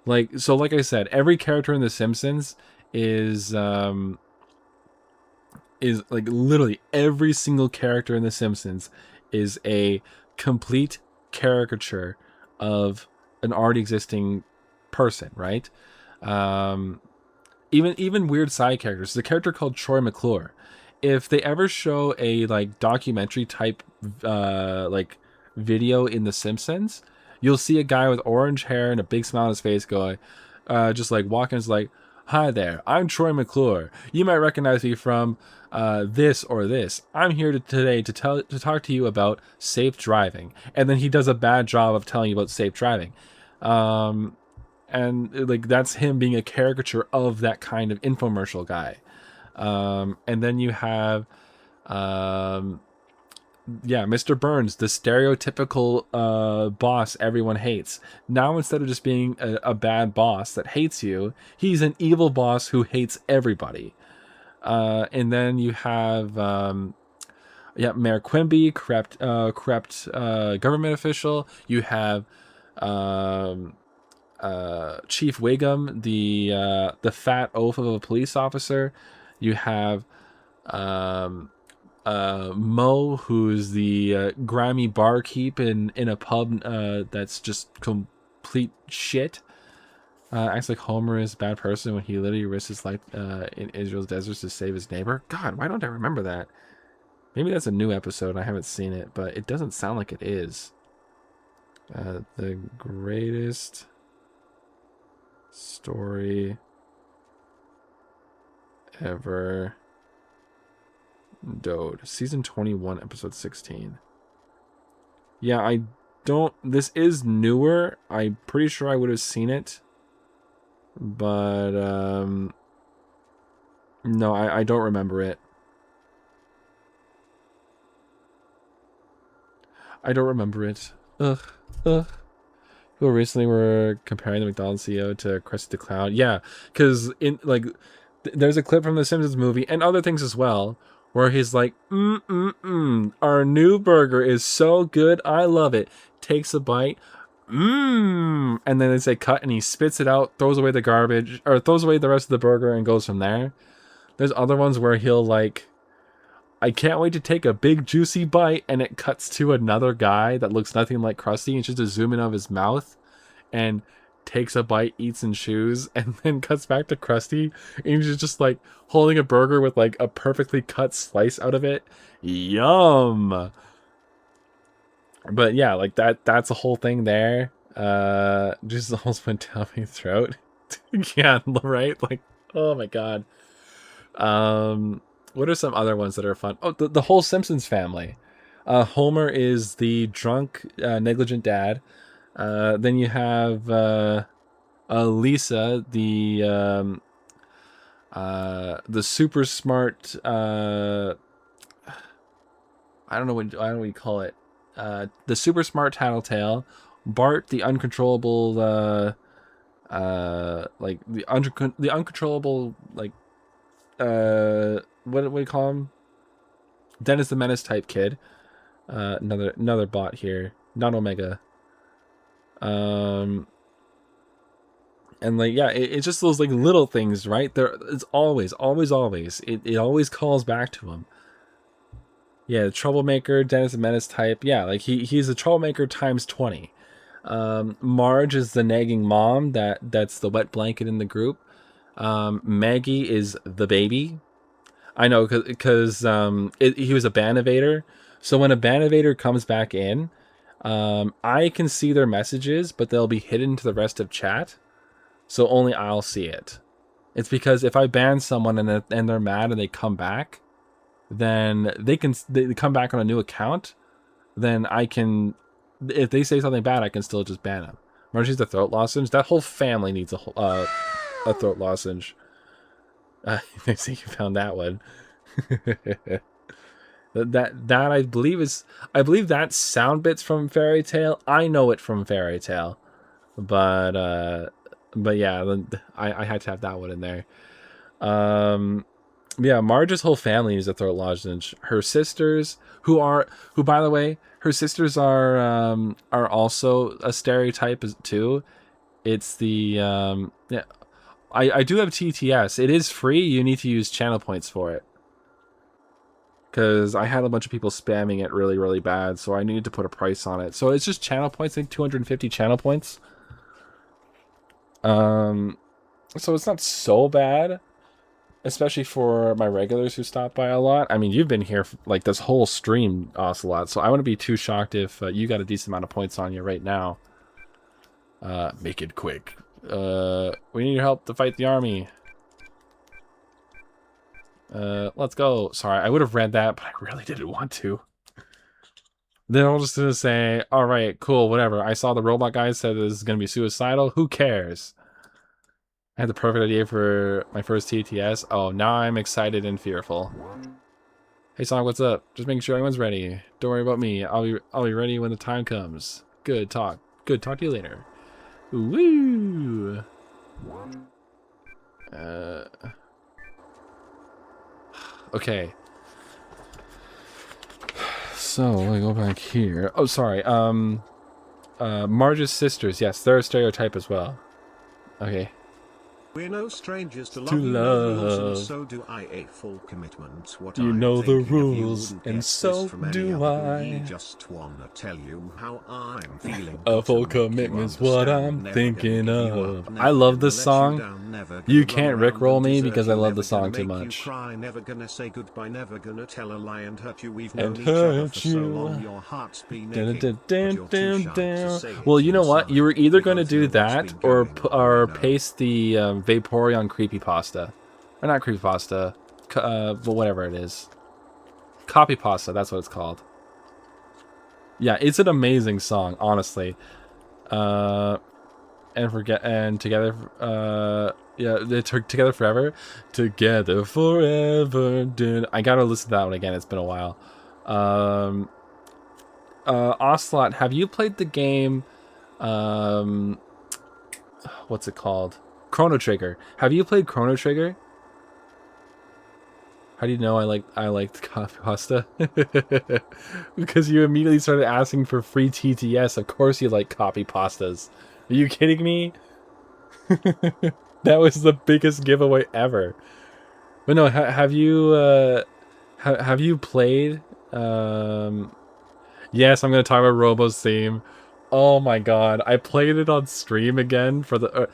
Like I said, every character in The Simpsons is like literally every single character in The Simpsons is a complete caricature of an already existing person, right? Even weird side characters. There's a character called Troy McClure. If they ever show a like documentary type like video in The Simpsons, you'll see a guy with orange hair and a big smile on his face going, just like walking, is like, "Hi there, I'm Troy McClure. You might recognize me from this or this. I'm here today to talk to you about safe driving." And then he does a bad job of telling you about safe driving. And like that's him being a caricature of that kind of infomercial guy. And then you have Mr. Burns, the stereotypical boss everyone hates. Now instead of just being a bad boss that hates you, he's an evil boss who hates everybody. And then you have Mayor Quimby, corrupt government official. You have Chief Wiggum, the fat oaf of a police officer. You have Mo, who's the grimy barkeep in a pub that's just complete shit. Acts like Homer is a bad person when he literally risks his life in Israel's deserts to save his neighbor. God, why don't I remember that? Maybe that's a new episode. I haven't seen it, but it doesn't sound like it is. The greatest story ever. Dode. Season 21, episode 16. Yeah, I don't... This is newer. I'm pretty sure I would have seen it. But, no, I don't remember it. I don't remember it. Ugh. People recently were comparing the McDonald's CEO to Krusty the Clown. Yeah, because there's a clip from the Simpsons movie and other things as well where he's like, our new burger is so good, I love it. Takes a bite, and then they say cut, and he spits it out, throws away the garbage, or throws away the rest of the burger, and goes from there. There's other ones where he'll like, I can't wait to take a big juicy bite, and it cuts to another guy that looks nothing like Krusty, and it's just a zoom in of his mouth, and takes a bite, eats and chews, and then cuts back to Krusty, and he's just like holding a burger with like a perfectly cut slice out of it. Yum. But yeah, like that's a whole thing there. Just almost went down my throat. Yeah, right? Like, oh my god. What are some other ones that are fun? Oh, the whole Simpsons family. Homer is the drunk, negligent dad. Then you have Lisa, the super smart. I don't know what you call it. The super smart tattletale. Bart, the uncontrollable. Like the uncontrollable, like, what do we call him? Dennis the Menace type kid. Another bot here, not Omega. And like, yeah, it's just those like little things, right? There, it's always. It always calls back to him. Yeah, the troublemaker, Dennis the Menace type. Yeah, like he's a troublemaker times 20. Marge is the nagging mom that's the wet blanket in the group. Maggie is the baby. I know, because he was a Banivator. So when a Banivator comes back in, I can see their messages, but they'll be hidden to the rest of chat. So only I'll see it. It's because if I ban someone and they're mad and they come back, then they come back on a new account. Then I can, if they say something bad, I can still just ban them. Margie's the throat lozenge. That whole family needs a throat lozenge. I see you found that one. that I believe that's sound bits from Fairy Tale. I know it from Fairy Tale, but yeah, I had to have that one in there. Yeah, Marge's whole family is a throat lozenge. Her sisters, who by the way, her sisters are also a stereotype too. It's the yeah. I do have TTS. It is free. You need to use channel points for it. Because I had a bunch of people spamming it really, really bad, so I needed to put a price on it. So it's just channel points, I think 250 channel points. So it's not so bad, especially for my regulars who stop by a lot. I mean, you've been here for, like, this whole stream, Ocelot, so I wouldn't be too shocked if you got a decent amount of points on you right now. Make it quick. We need your help to fight the army. Let's go. Sorry, I would have read that, but I really didn't want to. Then I'm just gonna say, all right, cool, whatever. I saw the robot guy said this is gonna be suicidal. Who cares? I had the perfect idea for my first TTS. Oh, now I'm excited and fearful. Hey, Sonic, what's up? Just making sure everyone's ready. Don't worry about me. I'll be ready when the time comes. Good talk. Good talk to you later. Woo! Okay. So, let me go back here. Oh, sorry. Marge's sisters. Yes, they're a stereotype as well. Okay. We're no strangers to To love. You know the rules, love. and so do I. A full commitment. What You I'm know the thinking of, you rules, wouldn't and get so this from any do other girl. I. Just wanna tell you how I'm feeling. A full To make you commitment's what understand, I'm never thinking gonna give you of. up, I never love gonna this let song. you down, never You gonna can't run around rickroll and me desert because I you, love the never song gonna too make you much. cry, never gonna say goodbye, never gonna tell a lie and hurt you. We've And known each other hurt for so long. you. Your heart's been Dun, aching, dun, but dun, you're too dun, shy to dun. say it Well, you know what? You were inside. either We going to both do know what's that been or going on, you know. paste the Vaporeon creepypasta. Or not creepypasta. But whatever it is. Copypasta, that's what it's called. Yeah, it's an amazing song, honestly. And together, yeah, they took Together Forever. Together Forever. Dude, I gotta listen to that one again. It's been a while. Ocelot, have you played the game? What's it called? Chrono Trigger. Have you played Chrono Trigger? How do you know I liked coffee pasta? Because you immediately started asking for free TTS. Of course you like copy pastas. Are you kidding me? That was the biggest giveaway ever. But no, have you have you played? Yes, I'm gonna talk about Robo's theme. Oh my god, I played it on stream again for the.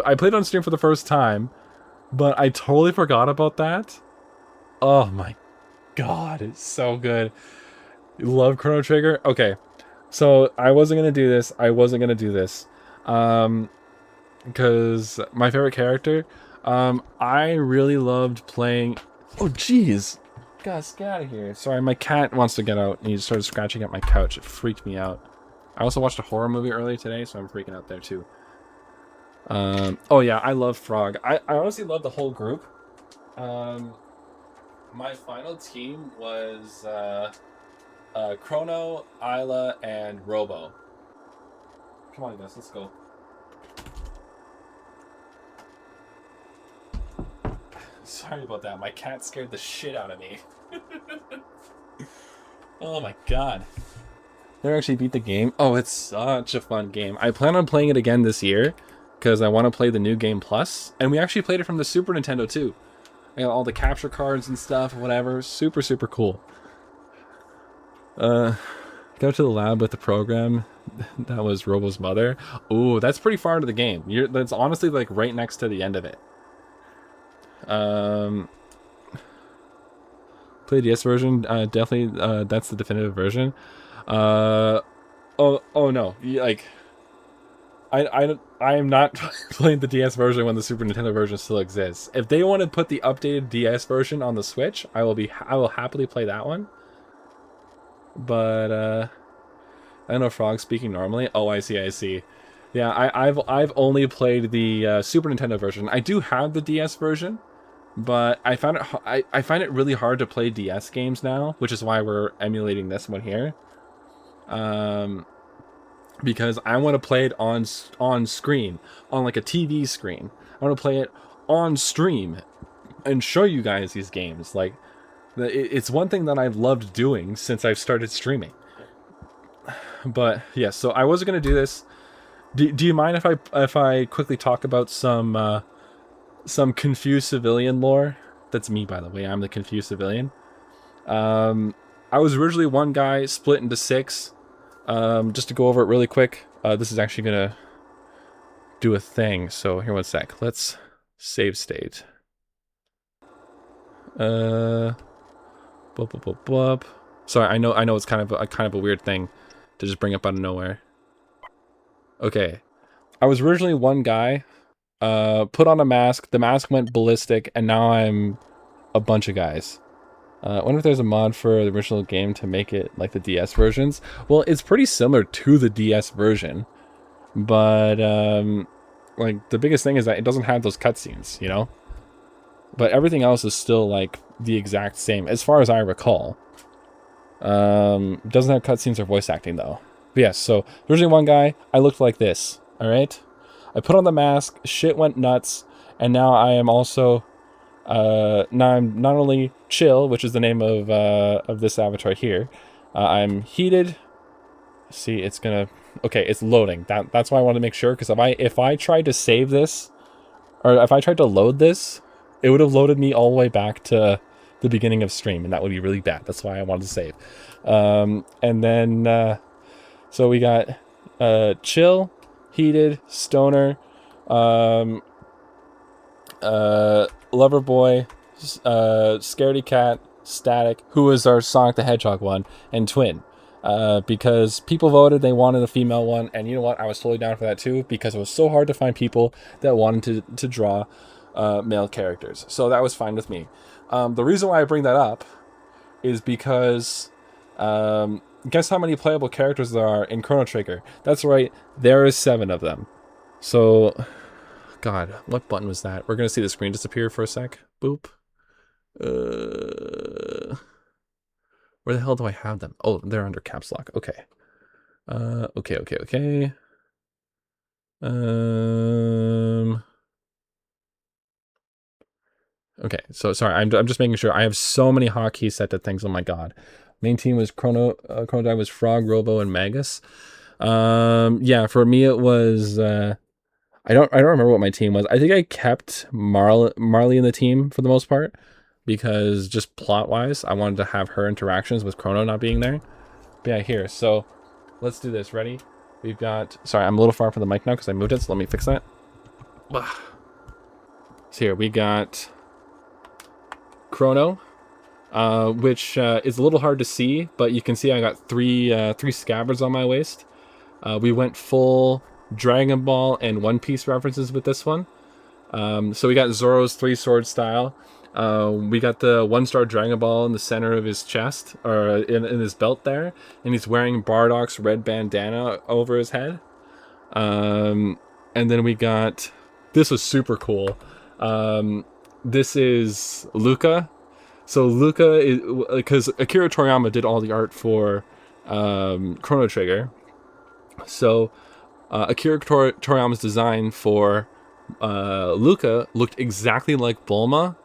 I played it on stream for the first time, but I totally forgot about that. Oh my god, it's so good. You love Chrono Trigger? Okay, so I wasn't gonna do this. Because my favorite character, I really loved playing. Oh jeez, guys, get out of here! Sorry, my cat wants to get out, and he started scratching at my couch. It freaked me out. I also watched a horror movie earlier today, so I'm freaking out there too. Oh yeah, I love Frog. I honestly love the whole group. My final team was Chrono, Isla, and Robo. Come on, guys, let's go. Sorry about that. My cat scared the shit out of me. Oh my god. They actually beat the game. Oh, it's such a fun game. I plan on playing it again this year because I want to play the new game plus. And we actually played it from the Super Nintendo too. I got all the capture cards and stuff, whatever. Super, super cool. Go to the lab with the program. That was Robo's mother. Ooh, that's pretty far into the game. That's honestly like right next to the end of it. Play DS version. Definitely. That's the definitive version. Oh no. I am not playing the DS version when the Super Nintendo version still exists. If they want to put the updated DS version on the Switch, I will happily play that one. But I don't know, Frog speaking normally. Oh, I see. Yeah, I've only played the Super Nintendo version. I do have the DS version, but I find it really hard to play DS games now, which is why we're emulating this one here. Because I want to play it on screen, on like a TV screen. I want to play it on stream and show you guys these games. Like, it's one thing that I've loved doing since I've started streaming. But yeah, so I wasn't gonna do this. Do you mind if I quickly talk about some confused civilian lore? That's me, by the way. I'm the confused civilian. I was originally one guy split into 6. Just to go over it really quick. This is actually gonna do a thing. So here, one sec. Let's save state. Blah, blah, blah, blah. Sorry, I know it's kind of a weird thing to just bring up out of nowhere. Okay, I was originally one guy. Put on a mask. The mask went ballistic, and now I'm a bunch of guys. I wonder if there's a mod for the original game to make it like the DS versions. Well, it's pretty similar to the DS version, but like the biggest thing is that it doesn't have those cutscenes, you know. But everything else is still like the exact same, as far as I recall. Doesn't have cutscenes or voice acting though. But yes, so originally one guy, I looked like this. All right, I put on the mask, shit went nuts, and now I am also. Now I'm not only chill, which is the name of this avatar here. I'm heated. See, it's gonna. Okay, it's loading. That's why I want to make sure, because if I tried to save this, or if I tried to load this, it would have loaded me all the way back to the beginning of stream, and that would be really bad. That's why I wanted to save. And then so we got chill, heated, stoner, lover boy, scaredy cat, static, who was our Sonic the Hedgehog one, and twin. Because people voted, they wanted a female one, and you know what, I was totally down for that too, because it was so hard to find people that wanted to draw male characters. So that was fine with me. The reason why I bring that up is because guess how many playable characters there are in Chrono Trigger? That's right, there is 7 of them. So, God, what button was that? We're gonna see the screen disappear for a sec. Boop. Where the hell do I have them? Oh, they're under caps lock. Okay. Okay. Okay, so sorry, I'm just making sure. I have so many hotkeys set to things. Oh my god. Main team was Chrono Dive was Frog, Robo, and Magus. Yeah, for me it was I don't remember what my team was. I think I kept Marley in the team for the most part, because just plot wise, I wanted to have her interactions with Chrono not being there. But yeah, here. So let's do this. Ready? We've got... Sorry, I'm a little far from the mic now because I moved it, so let me fix that. So here, we got Chrono, which is a little hard to see, but you can see I got three scabbards on my waist. We went full Dragon Ball and One Piece references with this one. So we got Zoro's 3-sword style. We got the 1-star Dragon Ball in the center of his chest, or in his belt there, and he's wearing Bardock's red bandana over his head. And then we got... This was super cool. This is Luca. So Luca is... Because Akira Toriyama did all the art for Chrono Trigger. So Akira Toriyama's design for Luca looked exactly like Bulma,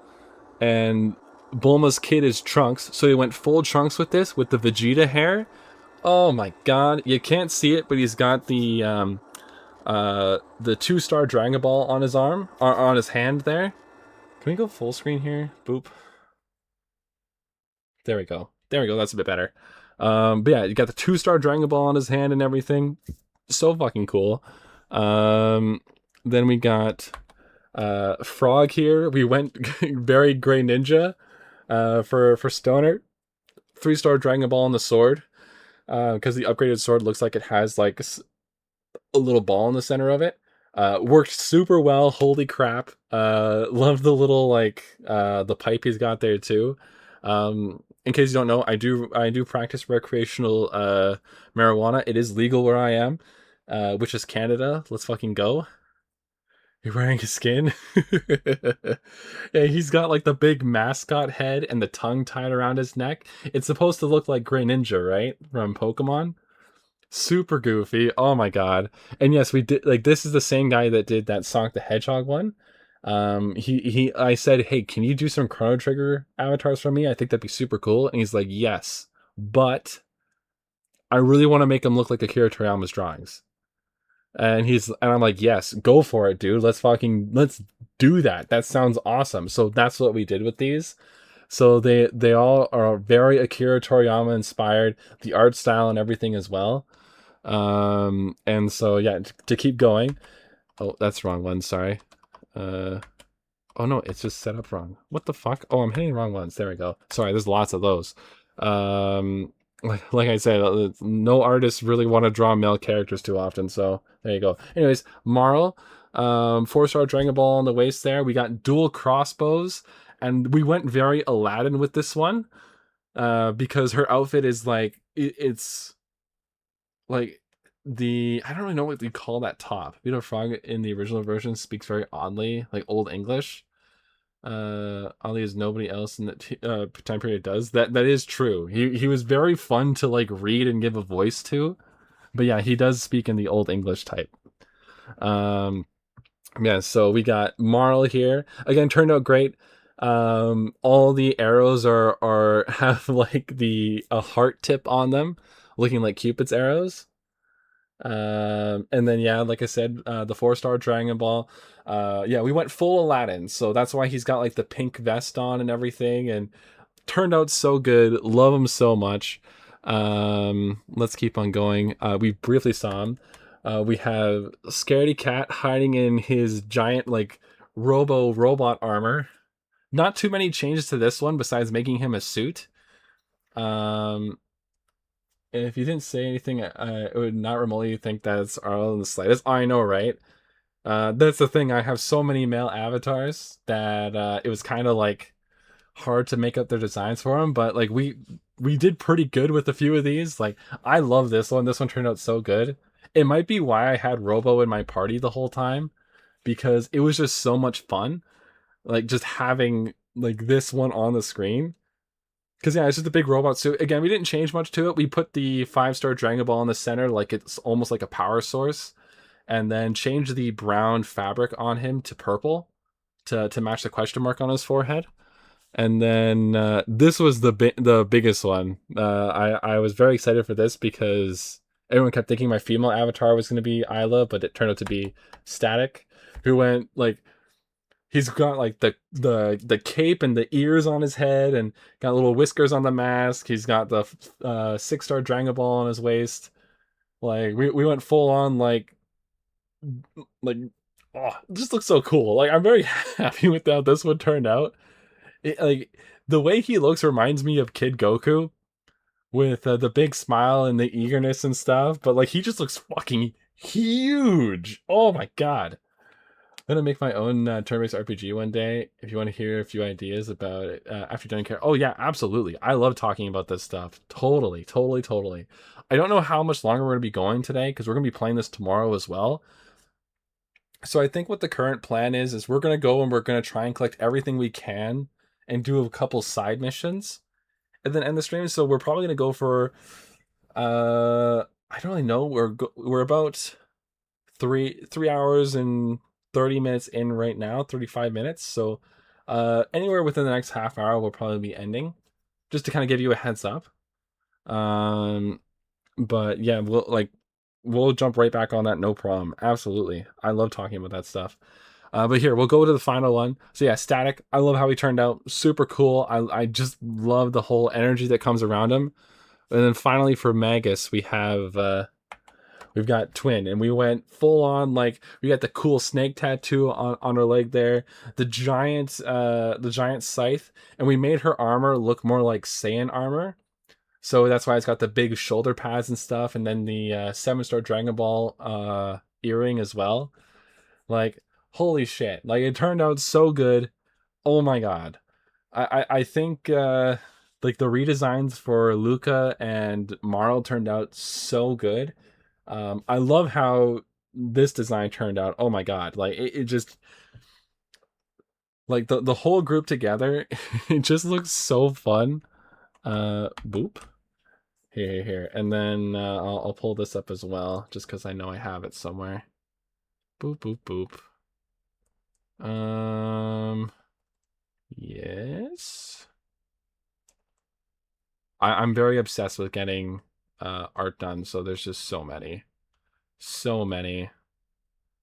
and Bulma's kid is Trunks, so he went full Trunks with this, with the Vegeta hair. Oh my god, you can't see it, but he's got the 2-star Dragon Ball on his arm, or on his hand there. Can we go full screen here? Boop. There we go. There we go, that's a bit better. But yeah, you got the 2-star Dragon Ball on his hand and everything. So fucking cool. Then we got Frog here. We went very Grey Ninja for Stoner. 3-star Dragon Ball on the sword. Because the upgraded sword looks like it has like a little ball in the center of it. Worked super well. Holy crap. Love the little like the pipe he's got there too. In case you don't know, I do practice recreational marijuana. It is legal where I am, which is Canada. Let's fucking go. You're wearing his skin? Yeah, he's got like the big mascot head and the tongue tied around his neck. It's supposed to look like Grey Ninja, right? From Pokemon. Super goofy. Oh my god. And yes, we did, like, this is the same guy that did that Sonic the Hedgehog one. I said, hey, can you do some Chrono Trigger avatars for me? I think that'd be super cool. And he's like, yes, but I really want to make him look like Akira Toriyama's drawings. And I'm like, yes, go for it, dude. Let's do that. That sounds awesome. So that's what we did with these. So they all are very Akira Toriyama inspired, the art style and everything as well. And so yeah, to keep going. Oh, that's the wrong one. Sorry. Oh no, it's just set up wrong. What the fuck? Oh, I'm hitting the wrong ones. There we go. Sorry, there's lots of those. Like I said, no artists really want to draw male characters too often, so there you go. Anyways, Marl, 4-star Dragon Ball on the waist there. We got dual crossbows, and we went very Aladdin with this one, because her outfit is like, it's like I don't really know what you call that top. Vito Frog in the original version speaks very oddly, like Old English. Oddly as nobody else in the time period does. That is true. He was very fun to like read and give a voice to. But yeah, he does speak in the Old English type. Yeah, so we got Marl here. Again, turned out great. All the arrows are have like a heart tip on them, looking like Cupid's arrows. And then yeah, like I said, the 4-star Dragon Ball. Yeah, we went full Aladdin, so that's why he's got like the pink vest on and everything, and turned out so good. Love him so much. Let's keep on going. We briefly saw him. We have Scaredy Cat hiding in his giant like robot armor. Not too many changes to this one besides making him a suit. If you didn't say anything, I would not remotely think that's Arlo in the slightest. I know, right? That's the thing. I have so many male avatars that it was kind of like hard to make up their designs for them. But like we did pretty good with a few of these. Like I love this one. This one turned out so good. It might be why I had Robo in my party the whole time, because it was just so much fun. Like just having like this one on the screen. Because yeah, it's just a big robot suit. Again, we didn't change much to it. We put the 5-star Dragon Ball in the center, like it's almost like a power source, and then changed the brown fabric on him to purple to match the question mark on his forehead. And then this was the biggest one. I was very excited for this because everyone kept thinking my female avatar was going to be Isla, but it turned out to be Static, who went like, he's got like the cape and the ears on his head, and got little whiskers on the mask. He's got the 6-star Dragon Ball on his waist. Like we went full on like oh, it just looks so cool. Like I'm very happy with how this one turned out. Like the way he looks reminds me of Kid Goku with the big smile and the eagerness and stuff, but like he just looks fucking huge. Oh my god. I'm gonna make my own turn-based RPG one day. If you want to hear a few ideas about it after you're done care. Oh yeah, absolutely. I love talking about this stuff. Totally, totally, totally. I don't know how much longer we're gonna be going today because we're gonna be playing this tomorrow as well. So I think what the current plan is we're gonna go and we're gonna try and collect everything we can and do a couple side missions and then end the stream. So we're probably gonna go for I don't really know. We're about 3 hours and 30 minutes in right now, 35 minutes. So anywhere within the next half hour we'll probably be ending. Just to kind of give you a heads up. But yeah, we'll jump right back on that, no problem. Absolutely. I love talking about that stuff. But here, we'll go to the final one. So yeah, Static. I love how he turned out. Super cool. I just love the whole energy that comes around him. And then finally for Magus, we've got Twin, and we went full on, like, we got the cool snake tattoo on her leg there, the giant scythe, and we made her armor look more like Saiyan armor. So that's why it's got the big shoulder pads and stuff, and then the 7-star Dragon Ball earring as well. Like, holy shit. Like, it turned out so good. Oh my god. I think like the redesigns for Luca and Marl turned out so good. I love how this design turned out. Oh my god. Like it just like the whole group together, it just looks so fun. Boop. Here. And then I'll pull this up as well, just because I know I have it somewhere. Boop. Yes. I'm very obsessed with getting art done, so there's just so many. So many.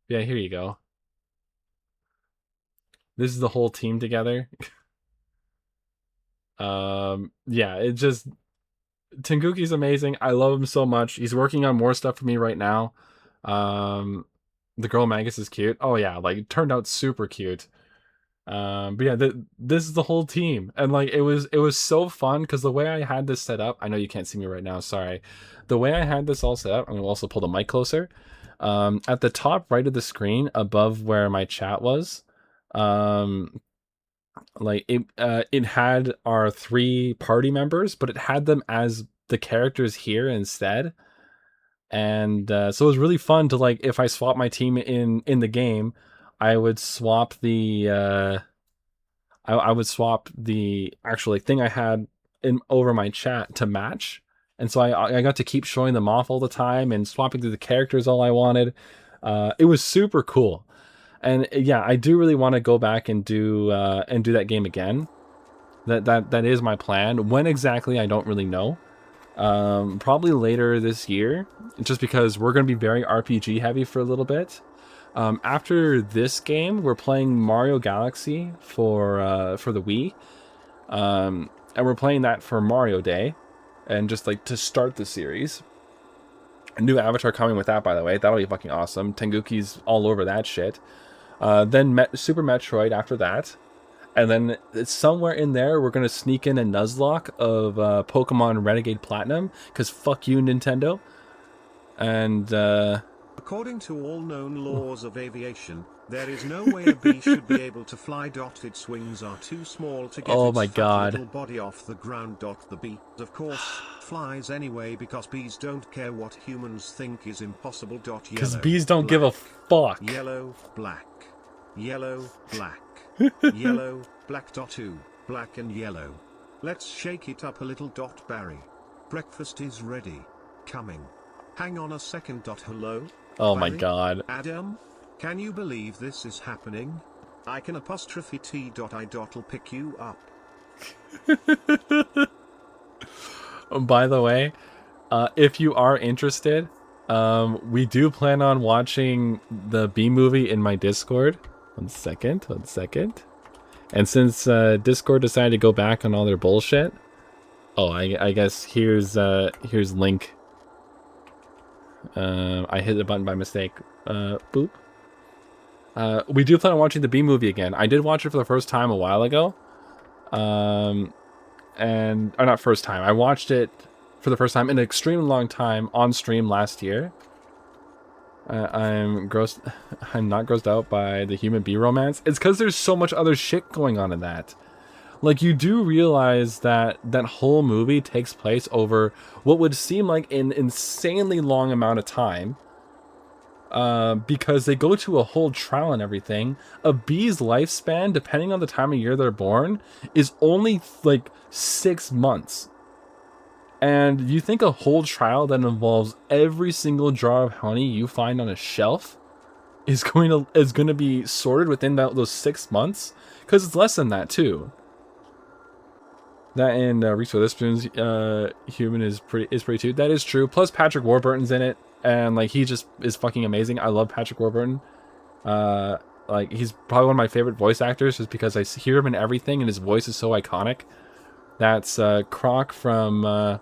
Yeah, here you go. This is the whole team together. Yeah, it just Tenguki's amazing. I love him so much. He's working on more stuff for me right now. The girl Magus is cute. Oh yeah, like it turned out super cute. But yeah, this is the whole team, and like it was so fun because the way I had this set up, I know you can't see me right now, sorry. The way I had this all set up, I'm gonna also pull the mic closer. At the top right of the screen, above where my chat was, like it had our 3 party members, but it had them as the characters here instead. And so it was really fun to, like, if I swap my team in the game, I would swap the I would swap the actual, like, thing I had in over my chat to match. And so I got to keep showing them off all the time and swapping through the characters all I wanted. It was super cool. And yeah, I do really want to go back and do that game again. That is my plan. When exactly, I don't really know. Probably later this year, just because we're going to be very RPG heavy for a little bit. After this game, we're playing Mario Galaxy for the Wii, and we're playing that for Mario Day, and just like to start the series. A new avatar coming with that, by the way. That'll be fucking awesome. Tenguki's all over that shit. Then Super Metroid after that. And then somewhere in there, we're going to sneak in a Nuzlocke of Pokemon Renegade Platinum, because fuck you, Nintendo. And according to all known laws of aviation, there is no way a bee should be able to fly. Its wings are too small to get its fat little body off the ground. The bee, of course, flies anyway because bees don't care what humans think is impossible. Because bees don't give a fuck. Yellow, black. Yellow, black. Yellow, black. 2, black and yellow. Let's shake it up a little. Barry. Breakfast is ready. Coming. Hang on a second. Hello? Oh Barry? My god. Adam? Can you believe this is happening? I can apostrophe T.I.'ll pick you up. By the way, if you are interested, we do plan on watching the B movie in my Discord. One second. And since Discord decided to go back on all their bullshit, I guess here's link. I hit the button by mistake. Boop. We do plan on watching the B movie again. I did watch it for the first time a while ago. Or not first time. I watched it for the first time in an extremely long time on stream last year. I'm not grossed out by the human bee romance. It's because there's so much other shit going on in that. Like, you do realize that that whole movie takes place over what would seem like an insanely long amount of time. Because they go to a whole trial and everything. A bee's lifespan, depending on the time of year they're born, is only like 6 months. And you think a whole trial that involves every single jar of honey you find on a shelf is going to be sorted within those 6 months? Because it's less than that too. That and Reese Witherspoon's human is pretty too. That is true. Plus Patrick Warburton's in it, and like he just is fucking amazing. I love Patrick Warburton. Like he's probably one of my favorite voice actors, just because I hear him in everything, and his voice is so iconic. That's Croc from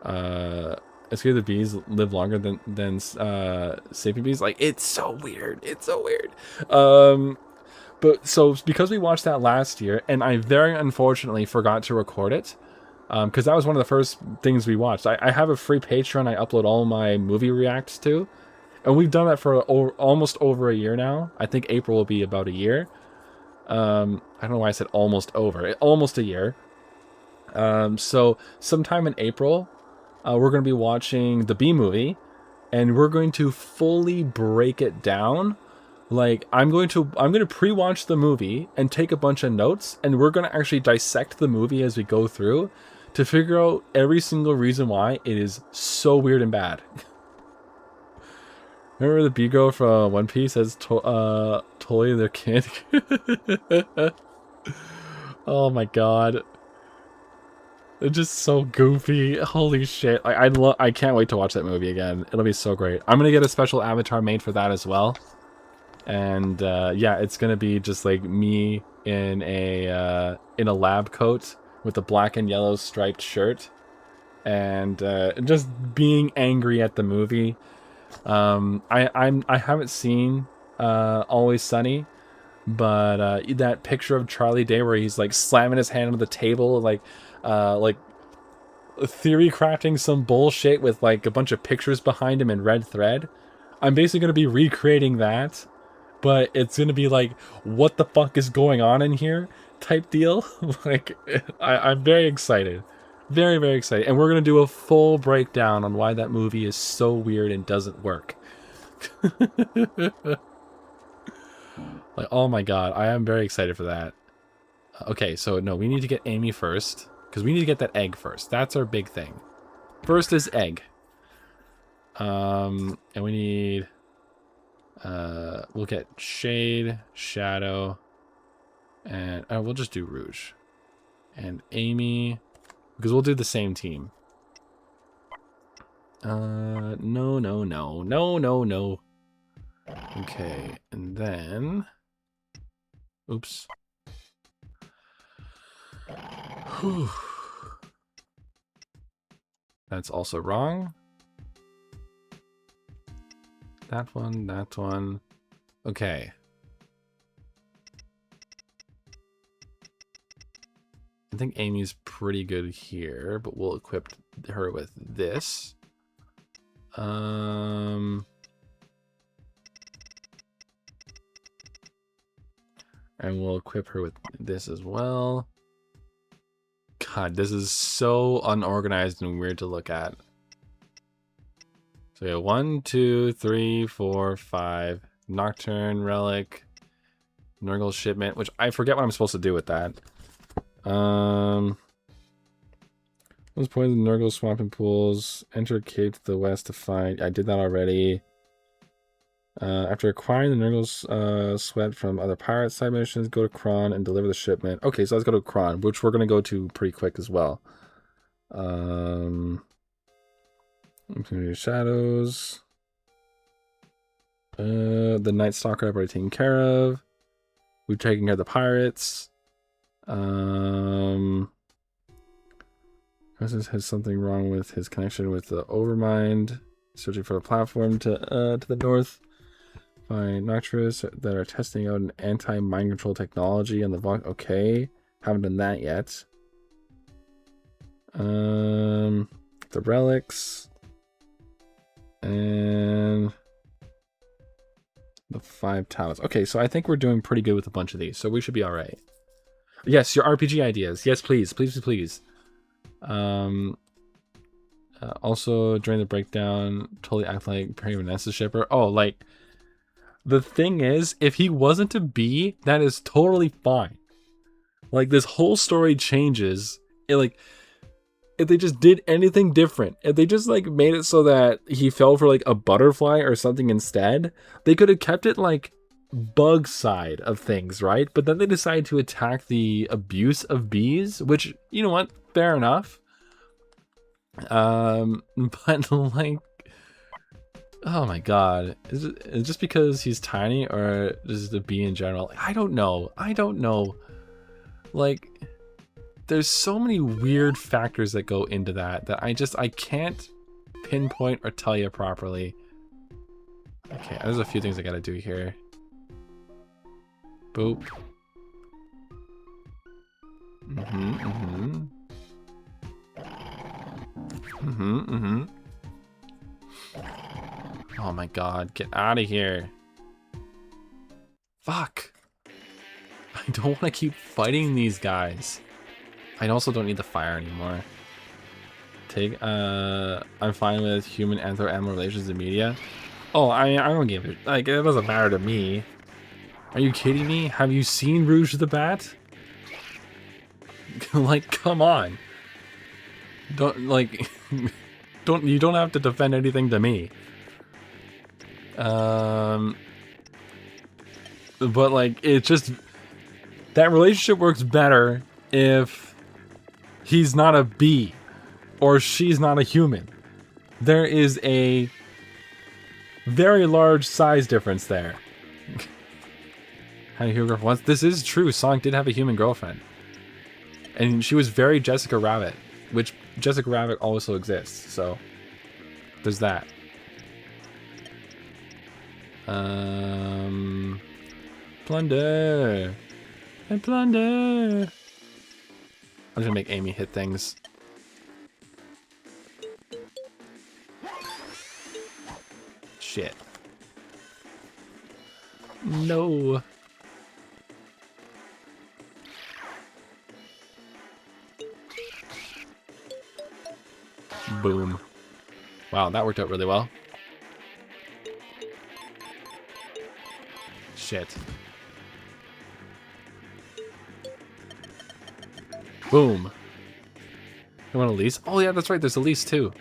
It's Good the Bees Live Longer than Saving Bees. Like, it's so weird. It's so weird. But so because we watched that last year, and I very unfortunately forgot to record it, because that was one of the first things we watched. I have a free Patreon I upload all my movie reacts to, and we've done that for almost over a year now. I think April will be about a year. I don't know why I said almost a year. So sometime in April, we're going to be watching the B movie, and we're going to fully break it down. Like, I'm going to pre-watch the movie and take a bunch of notes, and we're going to actually dissect the movie as we go through to figure out every single reason why it is so weird and bad. Remember the B-girl from One Piece says totally their kid? Oh my god. They're just so goofy. Holy shit. I can't wait to watch that movie again. It'll be so great. I'm going to get a special avatar made for that as well. And yeah, it's gonna be just like me in a lab coat with a black and yellow striped shirt, and just being angry at the movie. I haven't seen Always Sunny, but that picture of Charlie Day where he's like slamming his hand on the table, like theory crafting some bullshit with like a bunch of pictures behind him in red thread. I'm basically gonna be recreating that. But it's going to be like, what the fuck is going on in here type deal. Like, I'm very excited. Very, very excited. And we're going to do a full breakdown on why that movie is so weird and doesn't work. Like, oh my god, I am very excited for that. Okay, so no, we need to get Amy first. Because we need to get that egg first. That's our big thing. First is egg. And we need... we'll get shade, shadow, and we'll just do rouge. And Amy, because we'll do the same team. No. Okay, and then, oops. Whew. That's also wrong. That one. Okay. I think Amy's pretty good here, but we'll equip her with this. And we'll equip her with this as well. God, this is so unorganized and weird to look at. So we have 1, 2, 3, 4, 5. Nocturne, Relic, Nurgle Shipment, which I forget what I'm supposed to do with that. Let's point the Nurgle Swamping Pools. Enter a cave to the west to find... I did that already. After acquiring the Nurgle's sweat from other pirate side missions, go to Kron and deliver the shipment. Okay, so let's go to Kron, which we're going to go to pretty quick as well. Shadows. The Night Stalker I've already taken care of. We've taken care of the pirates. This has something wrong with his connection with the Overmind. Searching for a platform to the north. Find Nocturus that are testing out an anti-mind control technology on the Vox. Okay. Haven't done that yet. The relics. And the 5 talents. Okay, so I think we're doing pretty good with a bunch of these, so we should be all right. Yes, your RPG ideas. Yes, please, please, please. Also, during the breakdown, totally act like Perry Vanessa's shipper. Oh, like, the thing is, if he wasn't to be, that is totally fine. Like, this whole story changes. If they just did anything different, if they just like made it so that he fell for like a butterfly or something instead, they could have kept it like bug side of things, right? But then they decided to attack the abuse of bees, which, you know what, fair enough. But like, oh my god, is it just because he's tiny, or is the bee in general? I don't know. Like, there's so many weird factors that go into that I can't pinpoint or tell you properly. Okay, there's a few things I gotta do here. Boop. Oh my god, get out of here. Fuck. I don't want to keep fighting these guys. I also don't need the fire anymore. I'm fine with human anthro-animal relations in media. Oh, I don't give it. Like, it doesn't matter to me. Are you kidding me? Have you seen Rouge the Bat? Like, come on. Don't, like, you don't have to defend anything to me. But like, it's just, that relationship works better if he's not a bee, or she's not a human. There is a very large size difference there. Had a human girlfriend once. This is true. Sonic did have a human girlfriend, and she was very Jessica Rabbit, which Jessica Rabbit also exists. So there's that. Plunder and plunder. I'm gonna make Amy hit things. Shit. No. Boom. Wow, that worked out really well. Shit. Boom. You want a lease? Oh yeah, that's right, there's a lease too.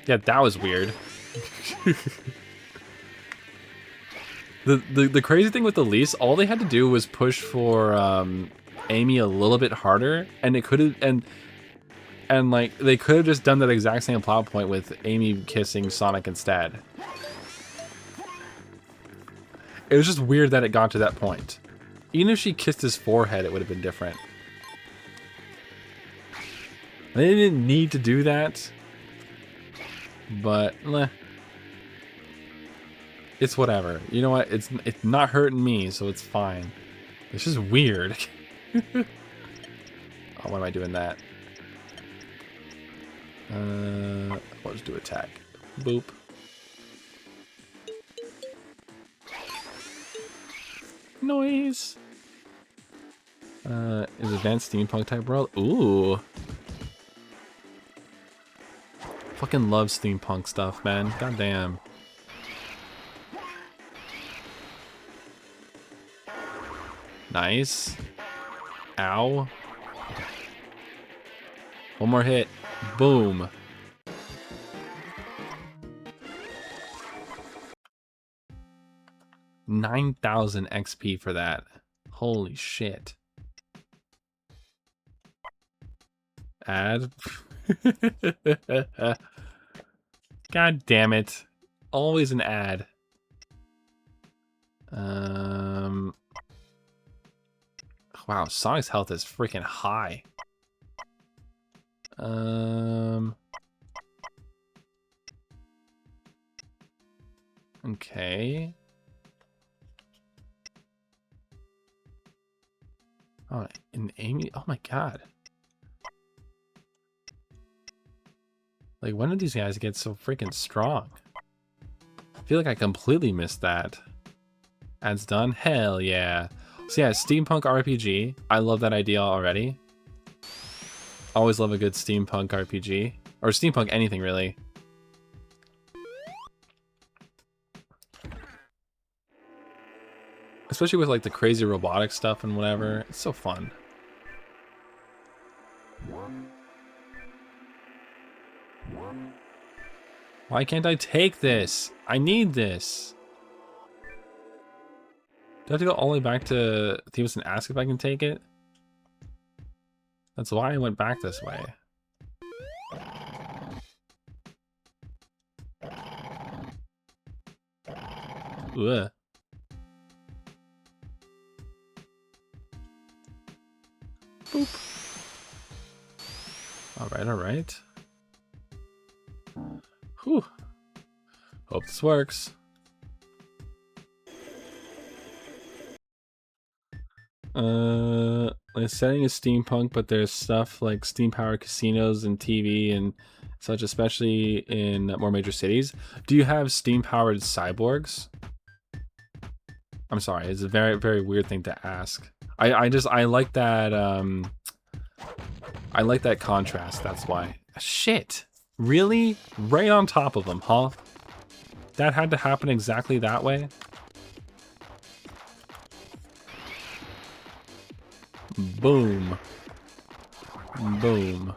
Yeah, that was weird. The crazy thing with the lease, all they had to do was push for Amy a little bit harder, and it could have, and like, they could have just done that exact same plot point with Amy kissing Sonic instead. It was just weird that it got to that point. Even if she kissed his forehead, it would have been different. They didn't need to do that, but it's whatever. You know what? It's not hurting me, so it's fine. It's just weird. Oh, why am I doing that? Let's do attack. Boop. Noise. Is advanced steampunk type world? Ooh. Fucking love steampunk stuff, man. Goddamn. Nice. Ow. One more hit. Boom. $9,000 XP for that. Holy shit. Add. God damn it. Always an ad. Wow, Sonic's health is freaking high. Okay. Oh, and Amy. Oh my god. Like, when did these guys get so freaking strong? I feel like I completely missed that. Ads done? Hell yeah. So yeah, steampunk RPG. I love that idea already. Always love a good steampunk RPG. Or steampunk anything, really. Especially with, like, the crazy robotic stuff and whatever. It's so fun. Why can't I take this? I need this. Do I have to go all the way back to Thebes and ask if I can take it? That's why I went back this way. Ugh. Boop. Alright, alright. Whew. Hope this works. The setting is steampunk, but there's stuff like steam-powered casinos and TV and such, especially in more major cities. Do you have steam-powered cyborgs? I'm sorry, it's a very, very weird thing to ask. I like that, I like that contrast, that's why. Shit! Really? Right on top of them, huh? That had to happen exactly that way? Boom. Boom.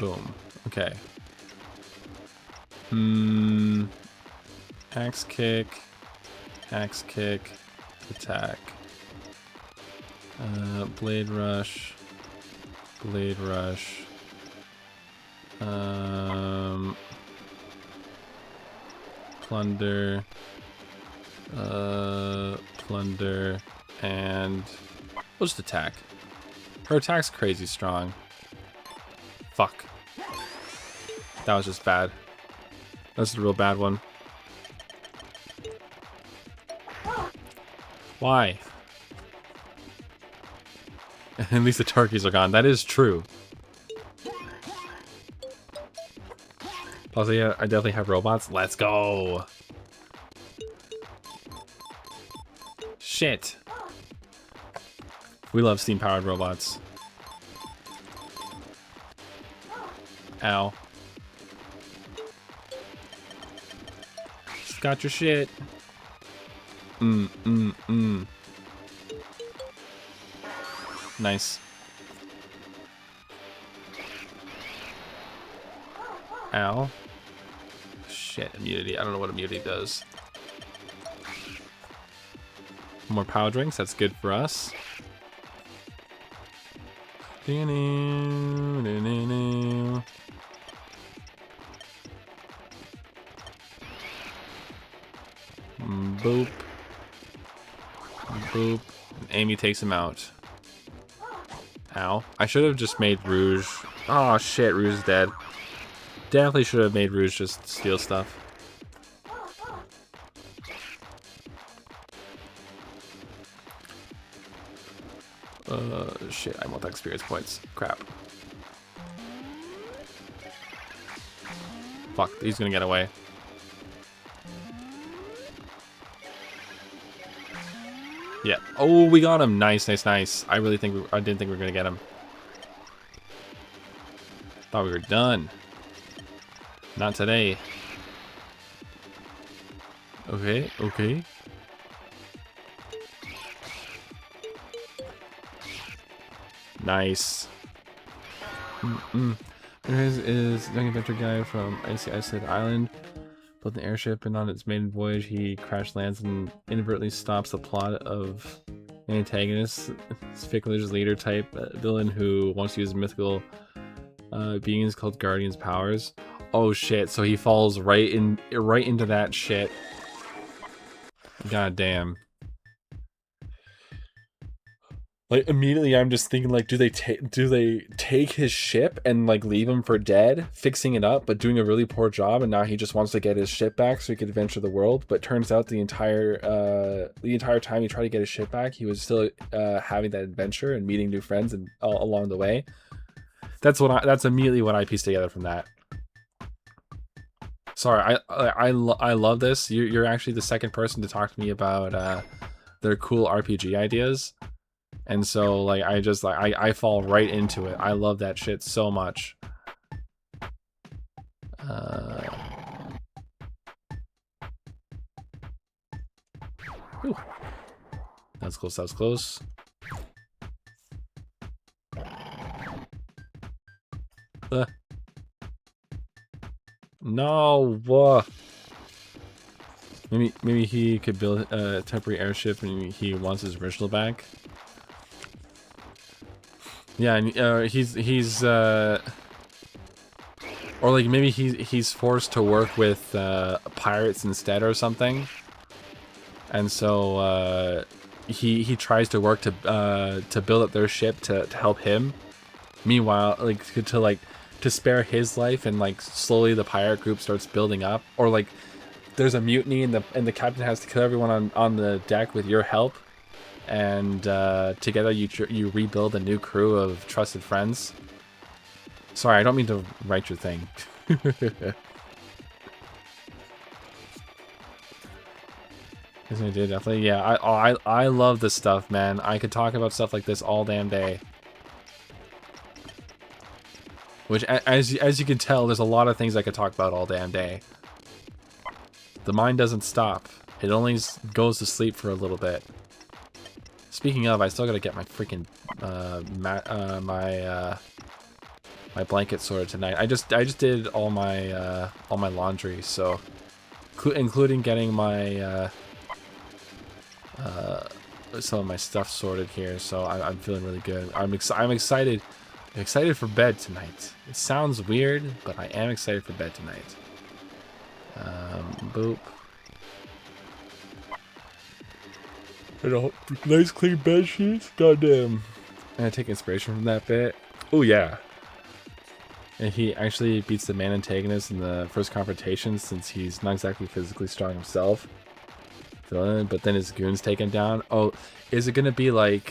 Boom. Okay. Axe kick. Axe kick. Attack. Blade rush. Blade rush. Plunder. Plunder. And we'll just attack. Her attack's crazy strong. Fuck. That was just bad. That's a real bad one. Why? At least the turkeys are gone. That is true. Plus, yeah, I definitely have robots. Let's go. Shit. We love steam-powered robots. Ow. Just got your shit. Nice. Ow. Shit, immunity. I don't know what immunity does. More power drinks. That's good for us. Boop. Boop. And Amy takes him out. Ow. I should have just made Rouge. Oh shit, Rouge is dead. Definitely should have made Rouge just steal stuff. Shit, I want that experience points. Crap. Fuck, he's gonna get away. Yeah. Oh, we got him. Nice, nice, nice. I really think I didn't think we were gonna get him. Thought we were done. Not today. Okay, okay. Nice. There is young adventure guy from Icy Iceland Island. Built an airship, and on its maiden voyage, he crash lands and inadvertently stops the plot of an antagonist, fake religious leader type villain who wants to use mythical beings called Guardian's powers. Oh shit! So he falls right into that shit. God damn. Like immediately I'm just thinking like, do they take his ship and like leave him for dead, fixing it up, but doing a really poor job, and now he just wants to get his ship back so he could adventure the world. But turns out the entire time he tried to get his ship back, he was still having that adventure and meeting new friends and along the way. That's immediately what I pieced together from that. Sorry, I love this. You're actually the second person to talk to me about their cool RPG ideas. And so, like, I fall right into it. I love that shit so much. Ooh. That's close, that was close. No! Maybe he could build a temporary airship and he wants his original back. Yeah, and he's or like maybe he's forced to work with pirates instead or something, and so he tries to work to build up their ship to help him. Meanwhile, like to spare his life, and like slowly the pirate group starts building up, or like there's a mutiny and the captain has to kill everyone on the deck with your help. And together you rebuild a new crew of trusted friends. Sorry, I don't mean to write your thing. Yes, I did, definitely. Yeah, I love this stuff, man. I could talk about stuff like this all damn day. Which, as you can tell, there's a lot of things I could talk about all damn day. The mind doesn't stop. It only goes to sleep for a little bit. Speaking of, I still gotta get my freaking my blanket sorted tonight. I just did all my laundry, so including getting my some of my stuff sorted here. So I'm feeling really good. I'm excited. I'm excited for bed tonight. It sounds weird, but I am excited for bed tonight. Boop. Nice clean bed sheets. Goddamn. And I take inspiration from that bit. Oh yeah. And he actually beats the main antagonist in the first confrontation, since he's not exactly physically strong himself. But then his goons take him down. Oh, is it gonna be like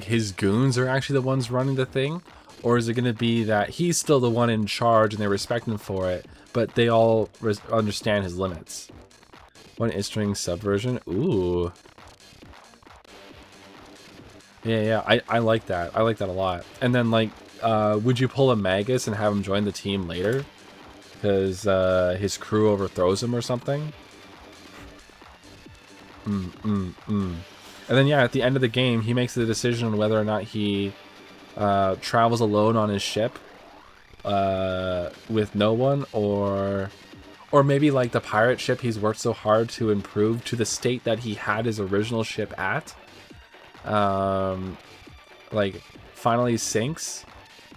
his goons are actually the ones running the thing? Or is it gonna be that he's still the one in charge and they respect him for it, but they all understand his limits? One is-string subversion. Ooh. Yeah, I like that. I like that a lot. And then, like, would you pull a Magus and have him join the team later? Because his crew overthrows him or something? And then, yeah, at the end of the game, he makes the decision on whether or not he travels alone on his ship with no one, or maybe like the pirate ship he's worked so hard to improve to the state that he had his original ship at, like finally sinks,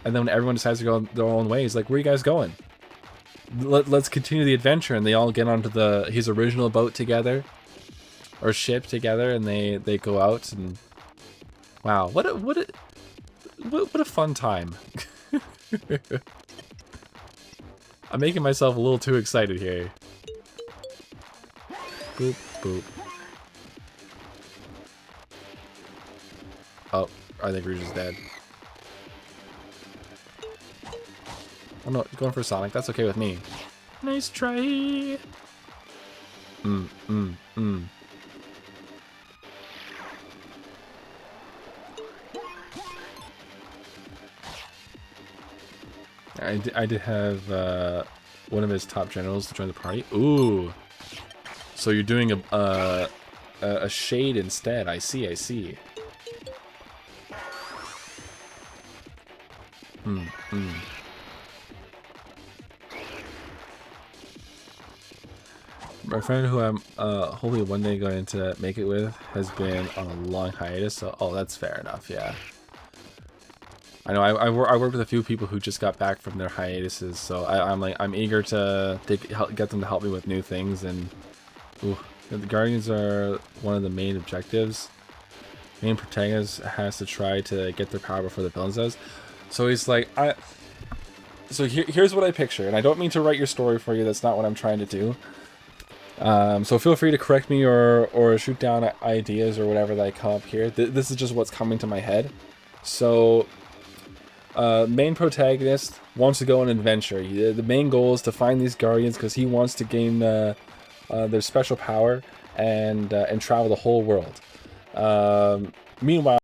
and then when everyone decides to go their own ways, like, where are you guys going? Let's continue the adventure, and they all get onto his original boat together, or ship together, and they go out, and wow, what a fun time. I'm making myself a little too excited here. Boop, boop. Oh, I think Rouge is dead. Oh no, going for Sonic. That's okay with me. Nice try. I did have one of his top generals to join the party. Ooh, so you're doing a shade instead. I see. My friend who I'm hopefully one day going to make it with has been on a long hiatus. So, oh, that's fair enough. Yeah. I know I worked with a few people who just got back from their hiatuses, so I'm eager to get them to help me with new things. And ooh, the Guardians are one of the main objectives. main protagonist has to try to get their power before the villain does. So he's like, So here's what I picture, and I don't mean to write your story for you. That's not what I'm trying to do. So feel free to correct me or shoot down ideas or whatever that I come up here. This is just what's coming to my head. So, main protagonist wants to go on an adventure. The main goal is to find these guardians because he wants to gain their special power and travel the whole world. Meanwhile,